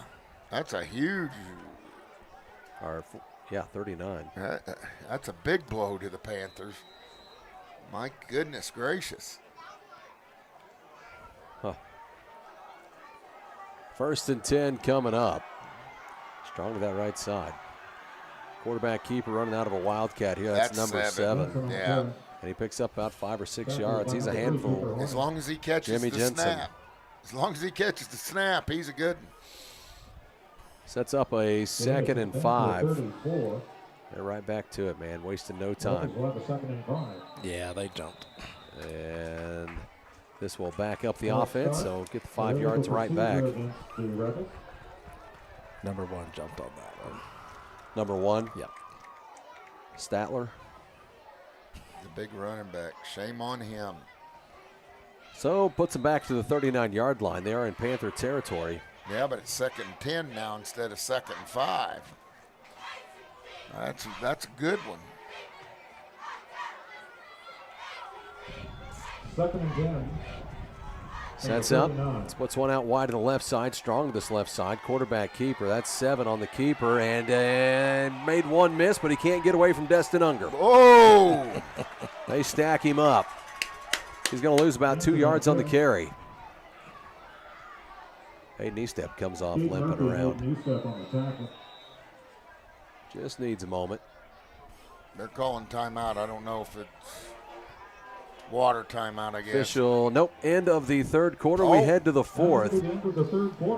That's a huge. Or, yeah, 39. That's a big blow to the Panthers. My goodness gracious. Huh. First and 10 coming up. Strong to that right side. Quarterback keeper running out of a wildcat here. That's number 7. Yeah. And he picks up about 5 or 6 yards. He's a handful. As long as he catches Jimmy the Jensen. snap. As long as he catches the snap, he's a good one. Sets up a 2nd and 5. They're right back to it, man. Wasting no time. Yeah, they jumped. And this will back up the offense, so get the 5 yards right back. Number 1 jumped on that one. Number 1? Yep. Statler. The big running back. Shame on him. So puts them back to the 39-yard line. They are in Panther territory. Yeah, but it's 2nd and 10 now instead of 2nd and 5. That's a good one. 2nd and 10. Sets up. Splits one out wide to the left side. Strong to this left side. Quarterback keeper. That's 7 on the keeper. And made one miss, but he can't get away from Destin Unger. Oh! They stack him up. He's going to lose about 2 yards on the carry. Hayden Eastep comes off limping around. Just needs a moment. They're calling timeout. I don't know if it's water timeout, I guess. Official, nope. End of the third quarter. We head to the fourth.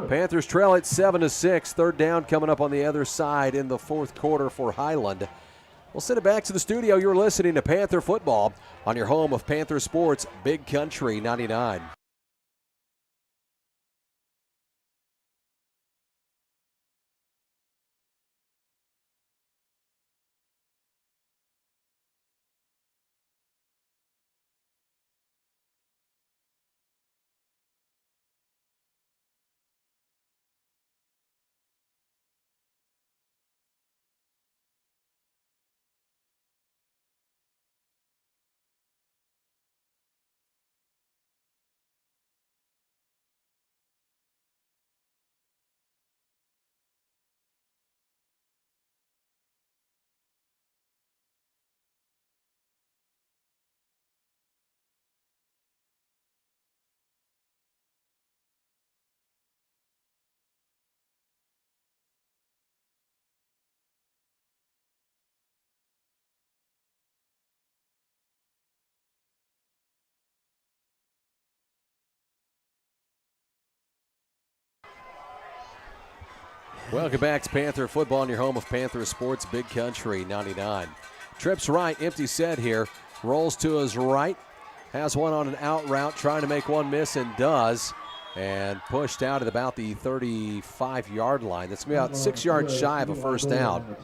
Panthers trail at 7-6. Third down coming up on the other side in the fourth quarter for Highland. We'll send it back to the studio. You're listening to Panther Football on your home of Panther Sports, Big Country 99. Welcome back to Panther football in your home of Panther Sports, Big Country 99. Trips right, empty set here. Rolls to his right. Has one on an out route, trying to make one miss, and does. And pushed out at about the 35-yard line. That's about 6 yards shy of a first down.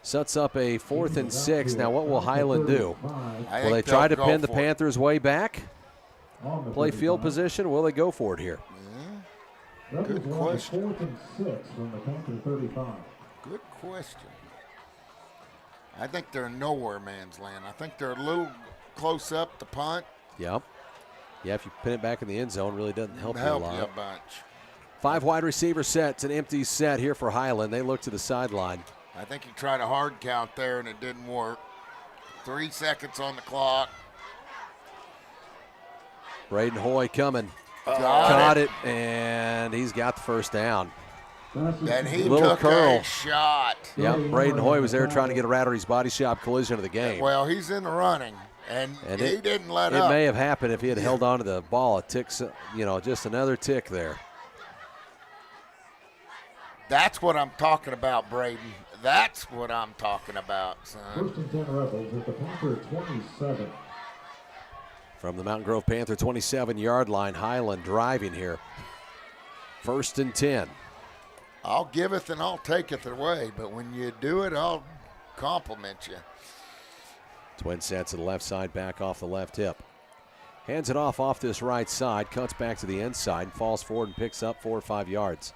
Sets up a 4th and 6. Now what will Highland do? Will they try to pin the Panthers way back? Play field position? Will they go for it here? Good question. 4th and 6 from the Panther 35. Good question. I think they're in nowhere man's land. I think they're a little close up to punt. Yep. Yeah, if you pin it back in the end zone, really doesn't help you a lot. You a bunch. 5 wide receiver sets, an empty set here for Highland. They look to the sideline. I think he tried a hard count there, and it didn't work. 3 seconds on the clock. Braden Hoy coming. Got it, and he's got the first down. Then he Little took curl. a shot. Yep, Braden Hoy was there trying to get a Rattery's body shop collision of the game. Well, he's in the running, and he didn't let It up. may have happened if he had held on to the ball a tick, just another tick there. That's what I'm talking about, Braden. That's what I'm talking about, son. 1st and 10 Rebels at the Panther 27. From the Mountain Grove Panther 27-yard line, Highland driving here. 1st and 10. I'll giveth and I'll taketh away, but when you do it, I'll compliment you. Twin sets to the left side, back off the left hip. Hands it off this right side, cuts back to the inside, falls forward and picks up 4 or 5 yards.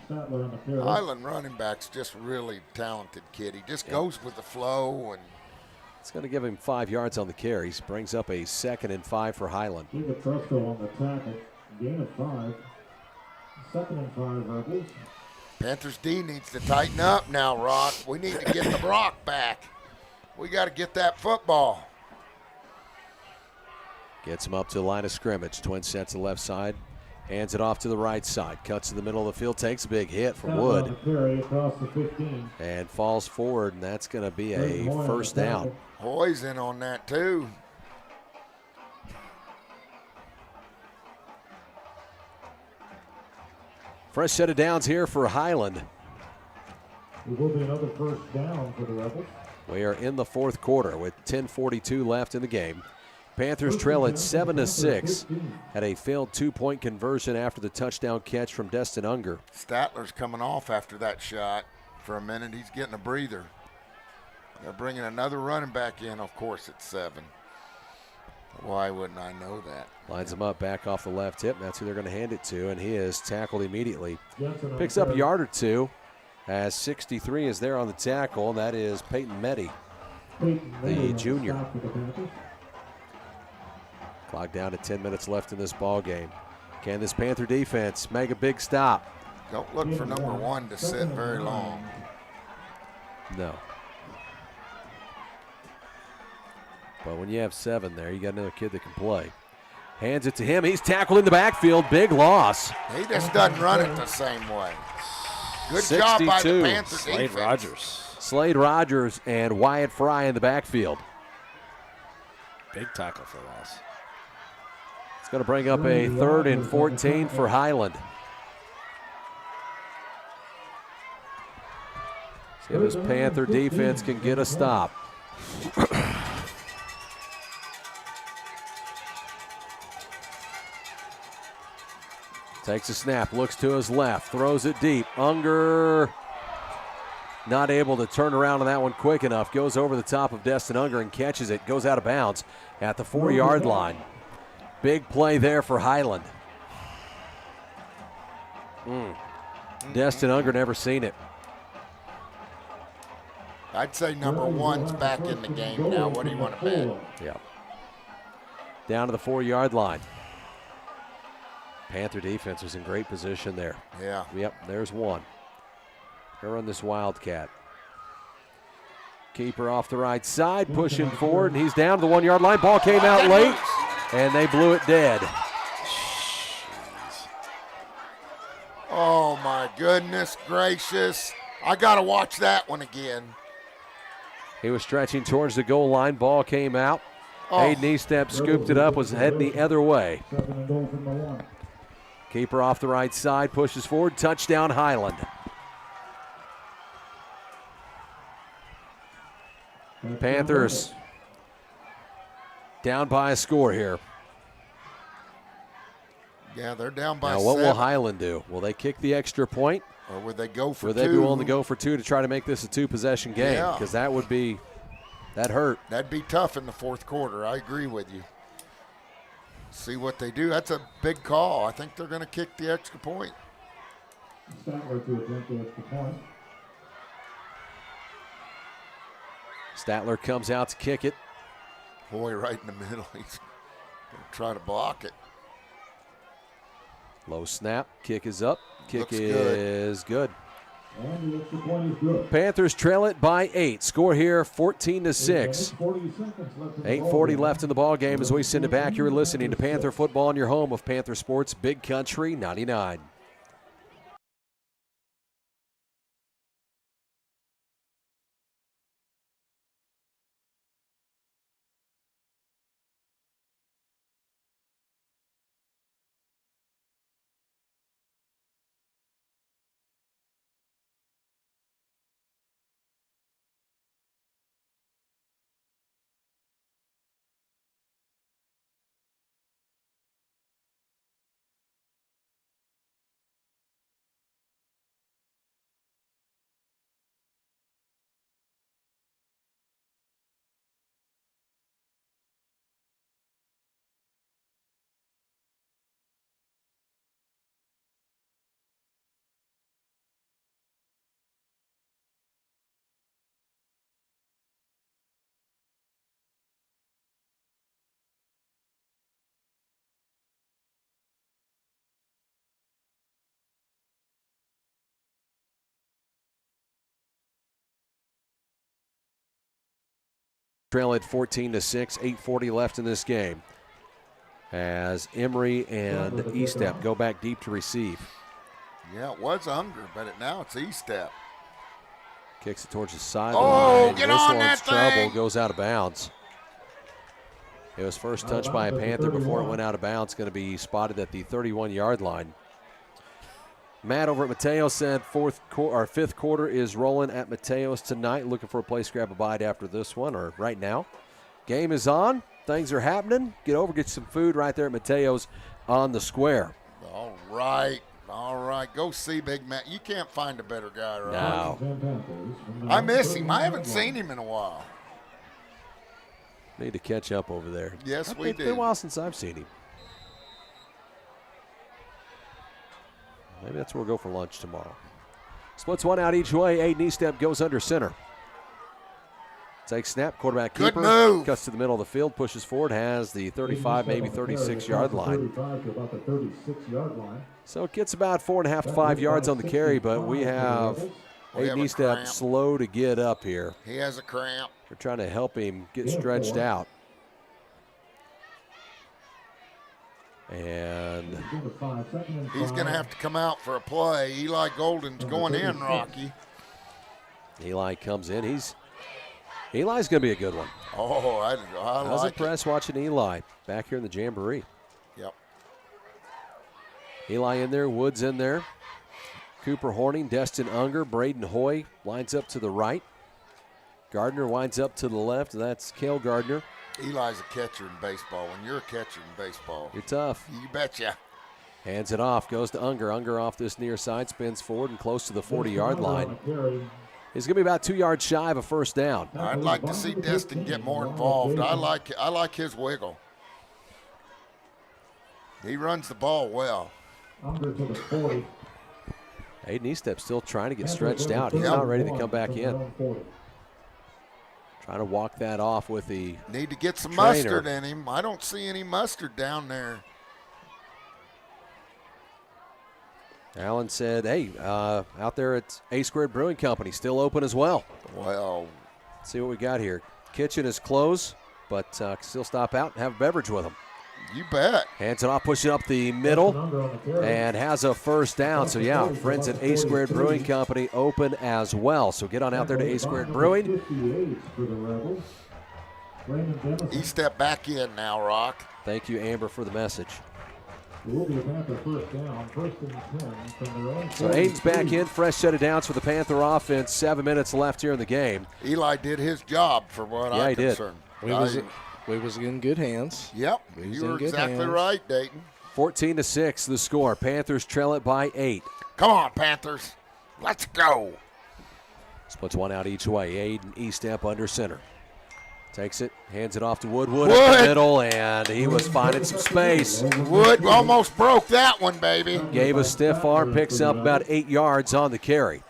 Highland running back's just really talented kid. He just goes with the flow, and it's going to give him 5 yards on the carries. Brings up a 2nd and 5 for Highland. Keep it Fresco on the tackle. Gain of 5. 2nd and 5 Rebels. Panthers D needs to tighten up now, Rock. We need to get the rock back. We got to get that football. Gets him up to the line of scrimmage. Twin sets to the left side. Hands it off to the right side. Cuts to the middle of the field. Takes a big hit from Wood. Across the 15. And falls forward, and that's going to be a first down. Hoy's in on that, too. Fresh set of downs here for Highland. It will be another first down for the Rebels. We are in the 4th quarter with 10:42 left in the game. Panthers trail at 7-6. Had a failed 2-point conversion after the touchdown catch from Destin Unger. Statler's coming off after that shot. For a minute, he's getting a breather. They're bringing another running back in, of course, at 7. Why wouldn't I know that? Lines him up back off the left hip. That's who they're going to hand it to, and he is tackled immediately. Picks up a yard or two as 63 is there on the tackle, and that is Peyton Meddy, the junior. Clock down to 10 minutes left in this ball game. Can this Panther defense make a big stop? Don't look for number 1 to sit very long. No. But when you have 7 there, you got another kid that can play. Hands it to him. He's tackled in the backfield. Big loss. He just doesn't run it the same way. Good job by the 62. Panthers Slade defense. Rogers. Slade Rogers and Wyatt Fry in the backfield. Big tackle for loss. It's going to bring up a 3rd and 14 for Highland. See if this Panther defense can get a stop. Takes a snap, looks to his left, throws it deep. Unger not able to turn around on that one quick enough. Goes over the top of Destin Unger and catches it. Goes out of bounds at the 4-yard line. Big play there for Highland. Destin Unger never seen it. I'd say number 1's back in the game now. What do you want to bet? Yeah. Down to the 4-yard line. Panther defense was in great position there. Yeah. Yep, there's one. They're on this Wildcat. Keeper off the right side, pushing forward, and he's down to the 1-yard line. Ball came out late, and they blew it dead. Oh, my goodness gracious. I got to watch that one again. He was stretching towards the goal line. Ball came out. Hayden Eastep scooped it up, was heading the other way. Keeper off the right side, pushes forward, touchdown Highland. Panthers down by a score here. Yeah, they're down by Now, what 7. will Highland do? Will they kick the extra point? Or would they go for Would 2? they be willing to go for 2 to try to make this a 2-possession game? Yeah. Because that hurt. That'd be tough in the fourth quarter. I agree with you. See what they do. That's a big call. I think they're going to kick the extra point. Statler to attempt the extra point. Statler comes out to kick it. Boy, right in the middle. He's going to try to block it. Low snap. Kick is up. Kick Looks is good. And the extra point is good. Panthers trail it by 8. Score here 14-6. 8:40 left in the ball game as we send it back. You're listening to Panther football in your home of Panther Sports, Big Country 99. Trail at 14-6, 8:40 left in this game. As Emery and Estep go back deep to receive. Yeah, it was Unger, but now it's E-step. Kicks it towards the sideline. Oh, get this on one's that trouble, thing. goes out of bounds. It was first touched by a Panther before it went out of bounds. Going to be spotted at the 31-yard line. Matt over at Mateo said fifth quarter is rolling at Mateo's tonight. Looking for a place to grab a bite after this one or right now. Game is on. Things are happening. Get over, get some food right there at Mateo's on the square. All right. Go see Big Matt. You can't find a better guy, right? No. I miss him. I haven't seen him in a while. Need to catch up over there. Yes, we It's been do. a while since I've seen him. Maybe that's where we'll go for lunch tomorrow. Splits one out each way. Aiden Estep goes under center. Takes snap, quarterback Good keeper. move. Cuts to the middle of the field, pushes forward, has the 35, maybe 36-yard line. 35 to about the 36-yard line. So it gets about 4.5 to 5 yards on the carry, but we have We have Aiden a Estep cramp. slow to get up here. He has a cramp. We're trying to help him get stretched out. And He's going to have to come out for a play. Eli Golden's going in, Rocky. Eli comes in. Eli's going to be a good one. Oh, I I was like it. impressed watching Eli back here in the Jamboree. Yep. Eli in there, Woods in there. Cooper Horning, Destin Unger, Braden Hoy lines up to the right. Gardner winds up to the left, and that's Cale Gardner. Eli's a catcher in baseball. When you're a catcher in baseball, You're tough. you betcha. Hands it off, goes to Unger. Unger off this near side, spins forward and close to the 40-yard line. He's going to be about 2 yards shy of a first down. I'd like to see Destin get more involved. I like his wiggle. He runs the ball well. Under to the 40. Aiden Estep still trying to get stretched out. He's not ready to come back in. Trying to walk that off with the Need to get some trainer. mustard in him. I don't see any mustard down there. Allen said, hey, out there at A Squared Brewing Company, still open as well. Well, Let's see what we got here. Kitchen is closed, but still stop out and have a beverage with them. you bet. Hands it off, pushing up the middle, and has a first down. So, yeah, friends at A Squared Brewing Company open as well. So get on out there to A Squared Brewing. He stepped back in now, Rock. Thank you, Amber, for the message. It will be a Panther first down, 1st and 10 from their own. So Aiden's back in, fresh set of downs for the Panther offense. 7 minutes left here in the game. Eli did his job for what Yeah, he I'm did. concerned. We was in good hands. Yep, We was you in were good exactly hands. right, Dayton. 14-6 the score. Panthers trail it by 8. Come on, Panthers. Let's go. Splits one out each way. Aiden E-step under center. Takes it, hands it off to Wood up Wood. the middle, and he was finding some space. Wood almost broke that one, baby. Gave a stiff arm, picks up about 8 yards on the carry.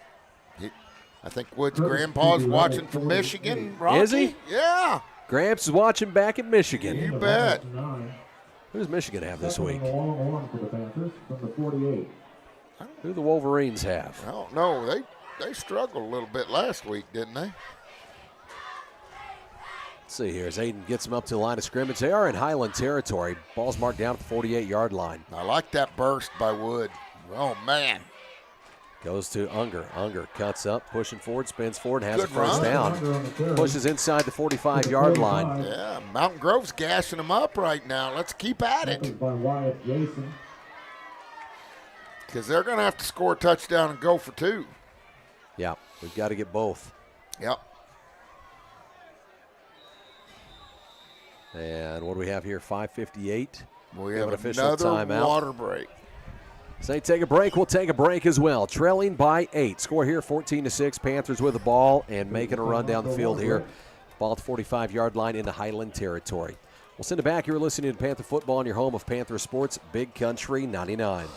I think Wood's grandpa's watching from Michigan. Rocky. Is he? Yeah. Gramps is watching back at Michigan. You bet. Who does Michigan have this week? Long one for the Panthers from the 48. Who do the Wolverines have? I don't know. They struggled a little bit last week, didn't they? Let's see here as Aiden gets them up to the line of scrimmage. They are in Highland territory. Ball's marked down at the 48-yard line. I like that burst by Wood. Oh, man. Goes to Unger. Unger cuts up, pushing forward, spins forward, has Good a first run. down. Pushes inside the 45-yard line. Yeah, Mountain Grove's gashing them up right now. Let's keep at it. By Wyatt Jason. Because they're going to have to score a touchdown and go for 2. Yeah, we've got to get both. Yep. And what do we have here? 5:58. We have have an official another timeout. water break. Say take a break. We'll take a break as well. Trailing by 8. Score here 14-6. Panthers with the ball and making a run down the field here. Ball at the 45-yard line into Highland territory. We'll send it back. You're listening to Panther Football on your home of Panther Sports, Big Country 99.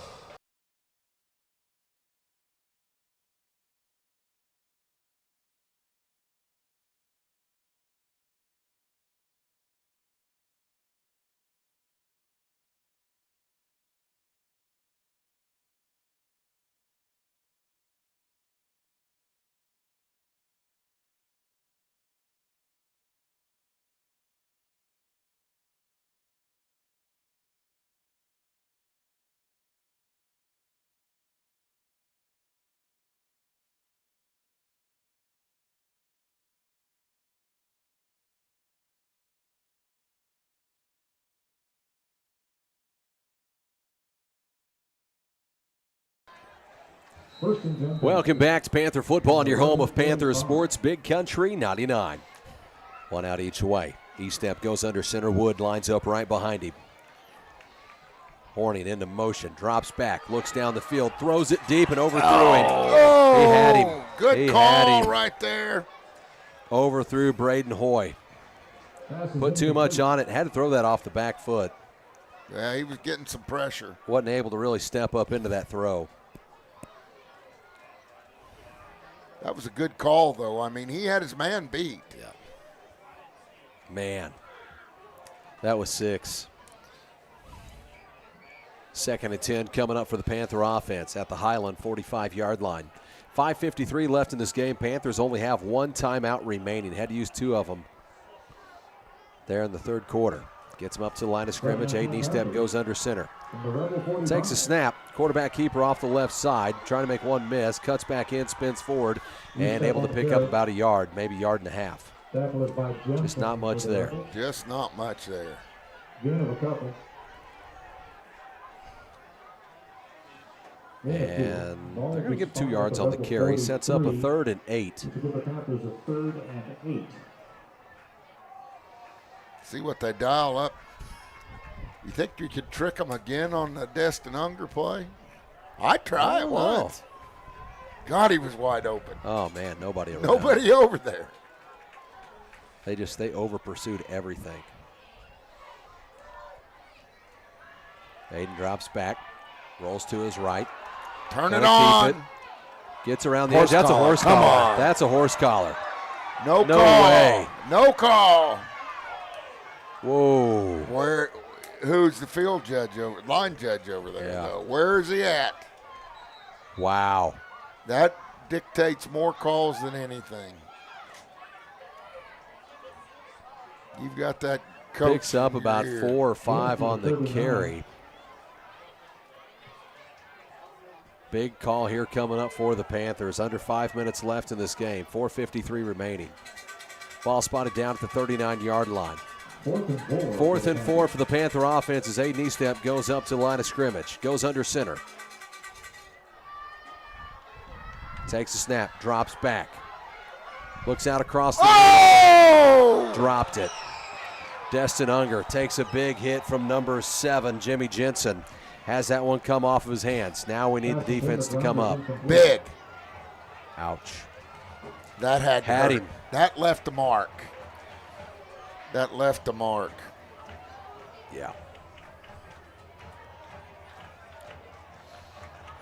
Welcome back to Panther Football on your home of Panther Sports, Big Country 99. One out each way. E-step goes under center. Wood lines up right behind him. Horning into motion, drops back, looks down the field, throws it deep and overthrew him. Oh, He had him. Good He call had him. right there. Overthrew Braden Hoy. Put too much on it. Had to throw that off the back foot. Yeah, he was getting some pressure. Wasn't able to really step up into that throw. That was a good call, though. I mean, he had his man beat. Yeah. Man, that was 6. 2nd and 10 coming up for the Panther offense at the Highland 45-yard line. 5:53 left in this game. Panthers only have 1 timeout remaining. Had to use 2 of them there in the 3rd quarter. Gets him up to the line of scrimmage. Aiden E-step goes under center. Takes a snap. Quarterback keeper off the left side. Trying to make one miss. Cuts back in, spins forward, and able to pick up about a yard, maybe a yard and a half. Just not much there. Just not much there. And they're going to give 2 yards on the carry. Sets up a 3rd and 8. See what they dial up. You think you could trick them again on the Destin Unger play? I'd try it once. God, he was wide open. Oh, man, nobody around. Nobody over there. They over pursued everything. Aiden drops back, rolls to his right. Turn it Gonna on. keep it. Gets around the Horse edge. That's a collar. horse Come collar. on. That's a horse collar. No No call. way. No call. Whoa. Who's the field judge line judge over there? Yeah. Though? Where is he at? Wow. That dictates more calls than anything. You've got that coach. Picks up in your about ear. 4 or 5 on the carry. Big call here coming up for the Panthers. Under 5 minutes left in this game. 4:53 remaining. Ball spotted down at the 39-yard line. 4th and 4 for the Panther offense as Aiden Eastep goes up to the line of scrimmage. Goes under center. Takes a snap, drops back. Looks out across the field. Dropped it. Destin Unger takes a big hit from number 7, Jimmy Jensen. Has that one come off of his hands. Now we need the defense to come up. Big. Ouch. That had Had hurt. him. That left a mark. That left a mark. Yeah.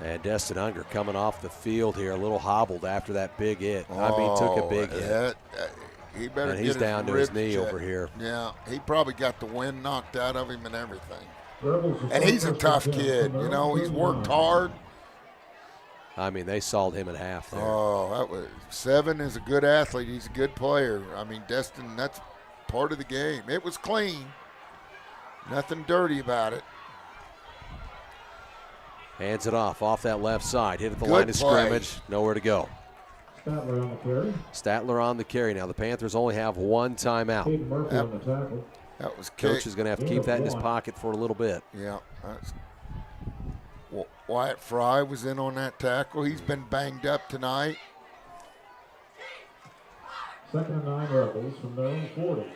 And Destin Unger coming off the field here, a little hobbled after that big hit. Took a big hit. He better And get he's down to his knee checked. over here. Yeah, he probably got the wind knocked out of him and everything. And he's a tough kid. You know, he's worked hard. They sawed him in half there. Oh, that was 7 is a good athlete. He's a good player. Destin, that's part of the game. It was clean. Nothing dirty about it. Hands it off that left side. Hit at the Good line of play. scrimmage. Nowhere to go. Statler on the carry. Statler on the carry. Now the Panthers only have one timeout. Hayden Murphy on the tackle. That was Coach kick. is going to have to keep that in his pocket for a little bit. Yeah. Wyatt Fry was in on that tackle. He's been banged up tonight. 2nd and 9 Rebels from their own 40.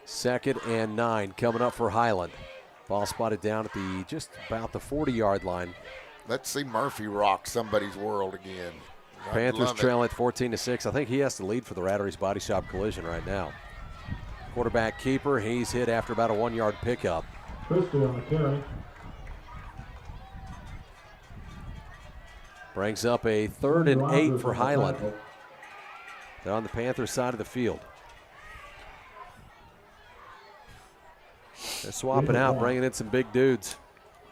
2nd and 9 coming up for Highland. Ball spotted down at just about the 40-yard line. Let's see Murphy rock somebody's world again. I'd Panthers love it. trail at 14-6. I think he has to lead for the Rattery's Body Shop collision right now. Quarterback keeper, he's hit after about a 1-yard pickup. Christie on the carry. Brings up a 3rd and 8 for Rogers on the Highland. tackle. They're on the Panthers side of the field. They're swapping out, bringing in some big dudes.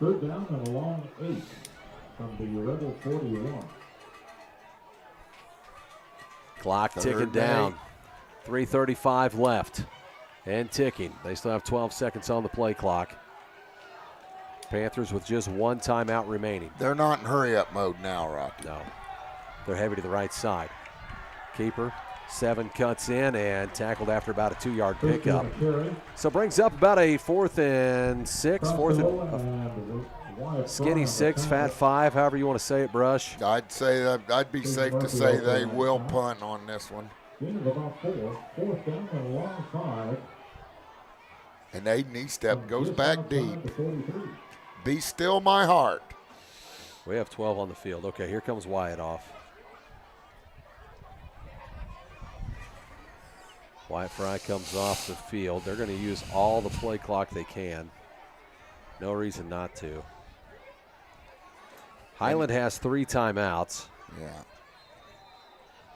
3rd down and a long 8 from the Rebel 41. Clock ticking 3rd and down. 3:35 left and ticking. They still have 12 seconds on the play clock. Panthers with just one timeout remaining. They're not in hurry-up mode now, Rocky. No. They're heavy to the right side. Keeper, 7 cuts in and tackled after about a 2-yard Christie on pickup. the carry. So brings up about a 4th and 6, Across 4th the and goal and Wyatt Fry on skinny the 6, tackle. fat 5, however you want to say it, Brush. I'd say that I'd be safe to say they will punt on this one. Gain of about 4. 4th down and a long 5. And Aiden Eastep goes Just back outside deep. the 43. Be still my heart. We have 12 on the field. Okay, here comes Wyatt off. Wyatt Fry comes off the field. They're going to use all the play clock they can. No reason not to. Highland has 3 timeouts. Yeah.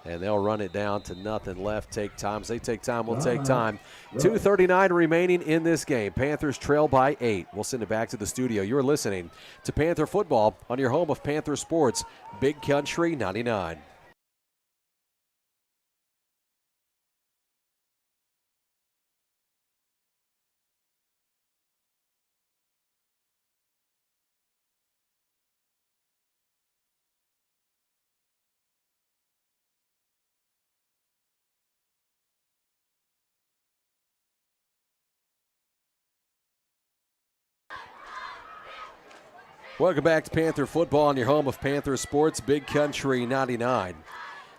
And they'll run it down to nothing left. Take time. As they take time, we'll take time. 2:39 remaining in this game. Panthers trail by 8. We'll send it back to the studio. You're listening to Panther Football on your home of Panther Sports, Big Country 99. Welcome back to Panther Football on your home of Panther Sports, Big Country 99.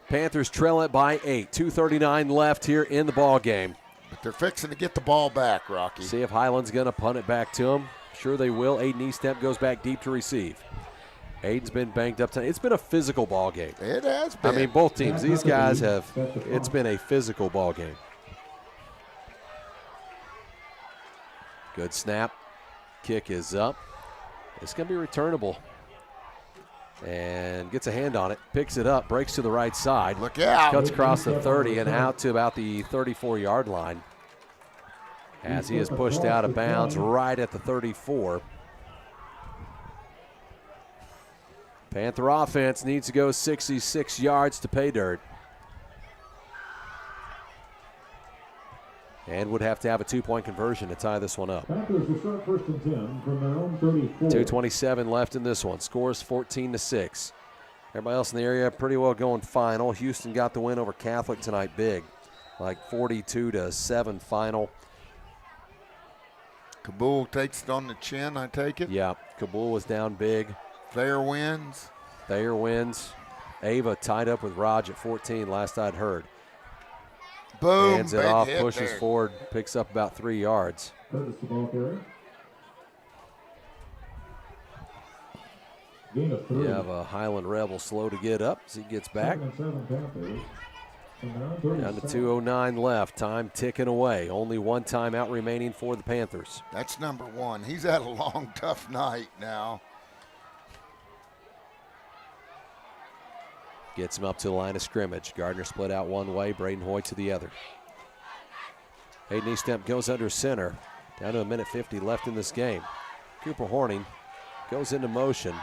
Panthers trail it by 8. 2:39 left here in the ball game. But they're fixing to get the ball back, Rocky. See if Highland's going to punt it back to them. Sure they will. Aiden Eastep goes back deep to receive. Aiden's been banged up tonight. It's been a physical ball game. It has been. Both teams. These guys have. It's been a physical ball game. Good snap. Kick is up. It's going to be returnable. And gets a hand on it. Picks it up. Breaks to the right side. Look out. Cuts across the 30 and out to about the 34-yard line. As he is pushed out of bounds right at the 34. Panther offense needs to go 66 yards to pay dirt. And would have to have a 2-point conversion to tie this one up. Panthers will start 1st and 10 from their own 34. 2:27 left in this one. Scores 14-6. Everybody else in the area pretty well going final. Houston got the win over Catholic tonight big. like 42-7 final. Kabul takes it on the chin, I take it. Yeah, Kabul was down big. Thayer wins. Thayer wins. Ava tied up with Raj at 14, last I'd heard. Boom, Hands it big off, hit pushes there. forward, picks up about 3 yards. Curtis the ball carrier. Gain of 3. You have a Highland Rebel slow to get up as he gets back. 7 Panthers. Down to 2:09 left. Time ticking away. Only one timeout remaining for the Panthers. That's number 1. He's had a long, tough night now. Gets him up to the line of scrimmage. Gardner split out one way, Braden Hoyt to the other. Hayden Eastemp goes under center. Down to 1:50 left in this game. Cooper Horning goes into motion.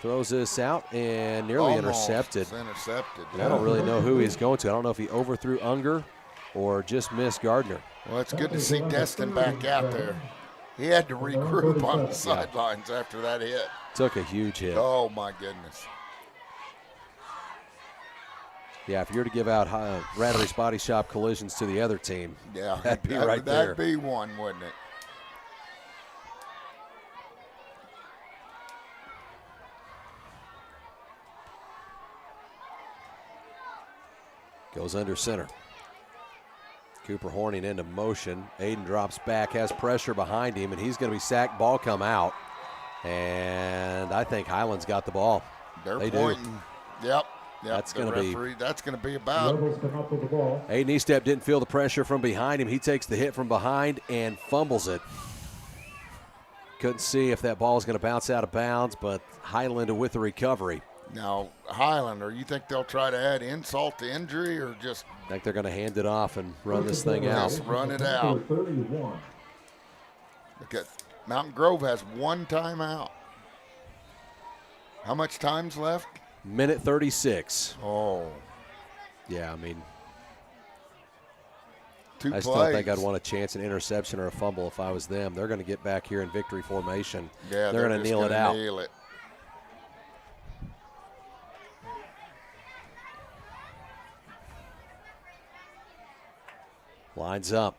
Throws this out and nearly Almost intercepted. Intercepted. And I don't really know who he's going to. I don't know if he overthrew Unger or just missed Gardner. Well, it's good to see Destin back out there. He had to regroup on the sidelines after that hit. Took a huge hit. Oh, my goodness. Yeah, if you're to give out Rattery's Body Shop collisions to the other team, Yeah, that'd be right there. That'd be one, wouldn't it? Goes under center. Cooper Horning into motion. Aiden drops back, has pressure behind him, and he's going to be sacked. Ball come out. And I think Highland's got the ball. They're They pointing. do. Yep. That's the gonna be- referee. That's going to be about. Rebels come up with the ball. Aiden Eastep didn't feel the pressure from behind him. He takes the hit from behind and fumbles it. Couldn't see if that ball was going to bounce out of bounds, but Highland with the recovery. Now, Highlander, you think they'll try to add insult to injury or just I think they're going to hand it off and run this thing out. Just run it out. 31. look at Mountain Grove has one timeout? How much time's left? Minute 36. Oh, Yeah, I mean, two I plays. still think I'd want a chance, an interception or a fumble if I was them. They're going to get back here in victory formation. Yeah, they're going to just kneel it gonna out. Kneel it. Lines up.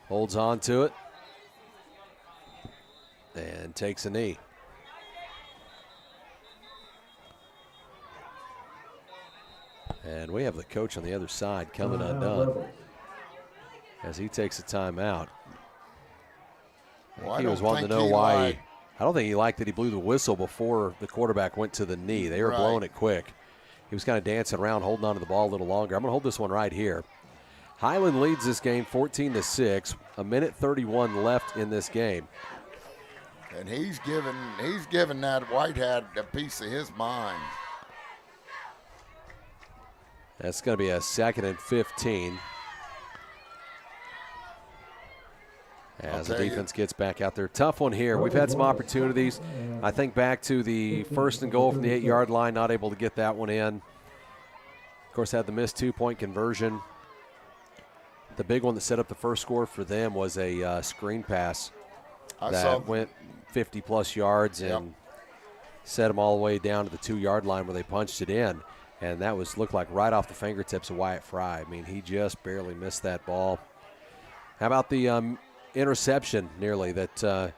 Holds on to it. And takes a knee. And we have the coach on the other side coming undone Rebels. as he takes a timeout. Well, I He was don't wanting to think know he why. liked- I don't think he liked that he blew the whistle before the quarterback went to the knee. They were Right. blowing it quick. He was kind of dancing around, holding on to the ball a little longer. I'm going to hold this one right here. Highland leads this game 14-6. 1:31 left in this game. And he's given that white hat a piece of his mind. That's going to be a 2nd and 15. As the tell you. defense gets back out there. Tough one here. We've had some opportunities. I think back to the 1st and goal from the 8-yard line, not able to get that one in. Of course, had the missed 2-point conversion. The big one that set up the first score for them was a screen pass I that saw went 50-plus yards and set them all the way down to the 2-yard line where they punched it in. And that looked like right off the fingertips of Wyatt Fry. I mean, he just barely missed that ball. How about the interception nearly that the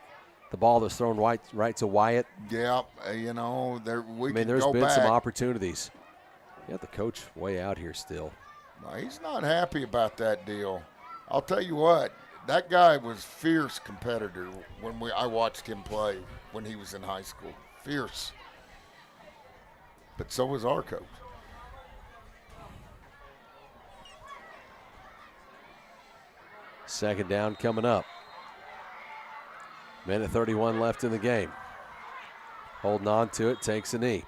ball that's thrown right to Wyatt? Yeah, you know, we I mean, can there's go been back. some opportunities. You got the coach way out here still. No, he's not happy about that deal. I'll tell you what, that guy was fierce competitor when I watched him play when he was in high school. Fierce. But so was our coach. Second down coming up. Minute 31 left in the game. Holding on to it, takes a knee.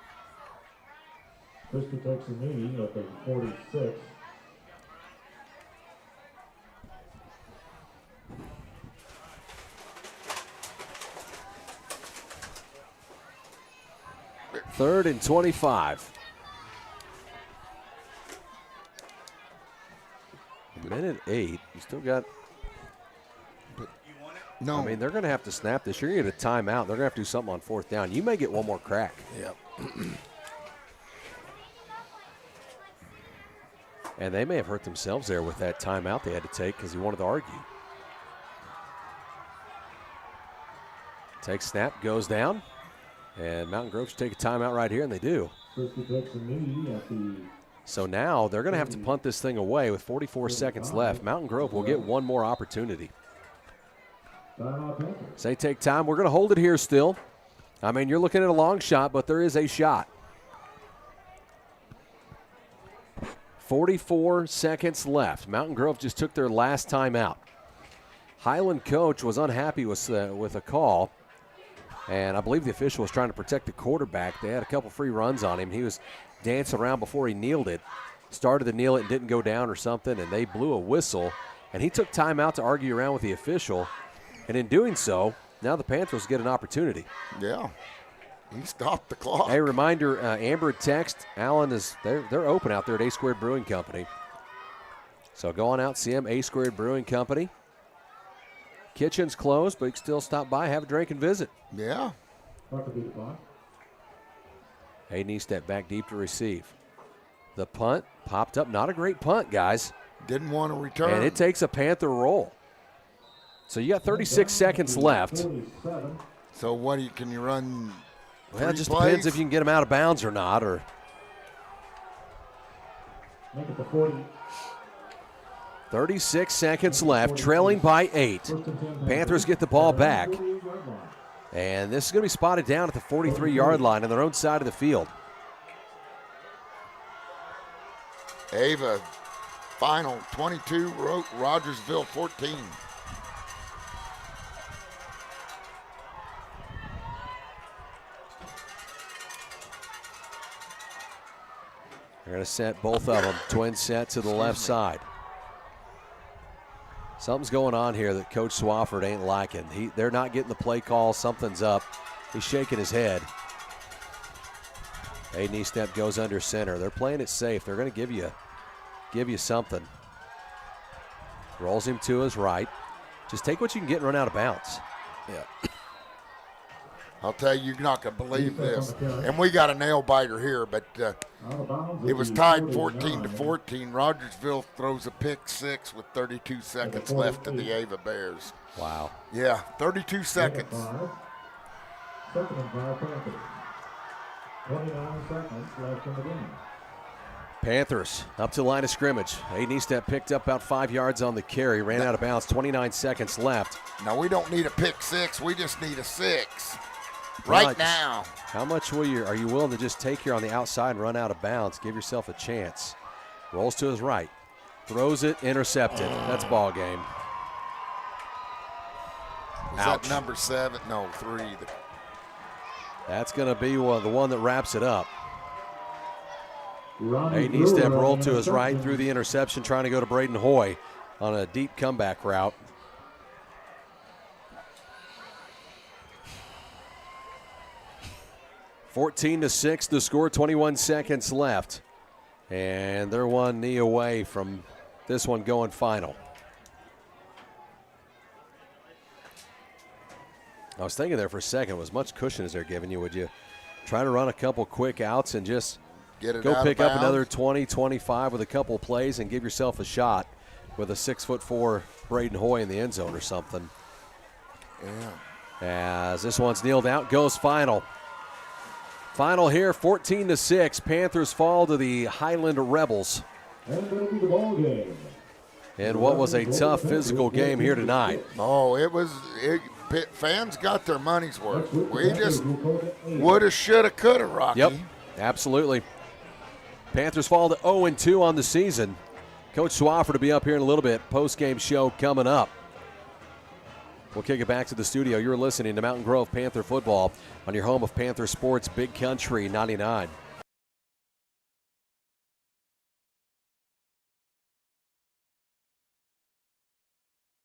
Krista takes a knee at the 46. Third and 25. Minute 8. You still got. No, I mean, they're going to have to snap this. You're going to get a timeout. They're going to have to do something on 4th down. You may get one more crack. Yep. And they may have hurt themselves there with that timeout they had to take because he wanted to argue. Takes snap, goes down. And Mountain Grove should take a timeout right here, and they do. So now they're going to have to punt this thing away with 44 seconds left. Mountain Grove will get one more opportunity. Say take time. We're going to hold it here still. I mean, you're looking at a long shot, but there is a shot. 44 seconds left. Mountain Grove just took their last time out. Highland coach was unhappy with a call, and I believe the official was trying to protect the quarterback. They had a couple free runs on him. He was dancing around before he kneeled it. Started to kneel it and didn't go down or something, and they blew a whistle. And he took time out to argue around with the official. And in doing so, now the Panthers get an opportunity. Yeah. He stopped the clock. Hey, reminder, Amber text, Alan they're open out there at A Squared Brewing Company. So go on out, see them, A Squared Brewing Company. Kitchen's closed, but you can still stop by, have a drink, and visit. Yeah. Hayden step back deep to receive. The punt popped up. Not a great punt, guys. Didn't want to return. And it takes a Panther roll. So you got 36 seconds left. So can you run? Well, it just depends if you can get them out of bounds or not. Or 36 seconds left, trailing by 8. Panthers get the ball back. And this is going to be spotted down at the 43-yard line on their own side of the field. Ava, final 22, Rogersville 14. They're going to set both of them, twin set to the left side. Something's going on here that Coach Swafford ain't liking. They're not getting the play call. Something's up. He's shaking his head. A step goes under center. They're playing it safe. They're going to give you something. Rolls him to his right. Just take what you can get and run out of bounds. Yeah. I'll tell you, you're not going to believe this. And we got a nail biter here, but it was tied 14-14. Rogersville throws a pick six with 32 seconds left to the Ava Bears. Wow. Yeah, 32 seconds. 29 seconds left in the game. Panthers up to the line of scrimmage. Aiden Step picked up about 5 yards on the carry, ran out of bounds, 29 seconds left. No, we don't need a pick six. We just need a six right now. How much are you willing to just take here on the outside and run out of bounds? Give yourself a chance. Rolls to his right. Throws it, intercepted. That's ball game. Is that number 7? No, 3. That's going to be the one that wraps it up. Aiden Step rolled to his right, through the interception, trying to go to Braden Hoy on a deep comeback route. (14-6) the score, 21 seconds left. And they're one knee away from this one going final. I was thinking there for a second, as much cushion as they're giving you, would you try to run a couple quick outs and just go pick up another 20, 25 with a couple plays and give yourself a shot with a 6'4" Braden Hoy in the end zone or something? Yeah. As this one's kneeled out, goes final. Final here, 14-6. Panthers fall to the Highland Rebels. And that'll be the ball game. And what was a tough physical game here tonight. Oh, fans got their money's worth. We just woulda, shoulda, coulda, Rocky. Yep, absolutely. Panthers fall to 0-2 on the season. Coach Swafford will be up here in a little bit. Post-game show coming up. We'll kick it back to the studio. You're listening to Mountain Grove Panther football on your home of Panther Sports, Big Country 99.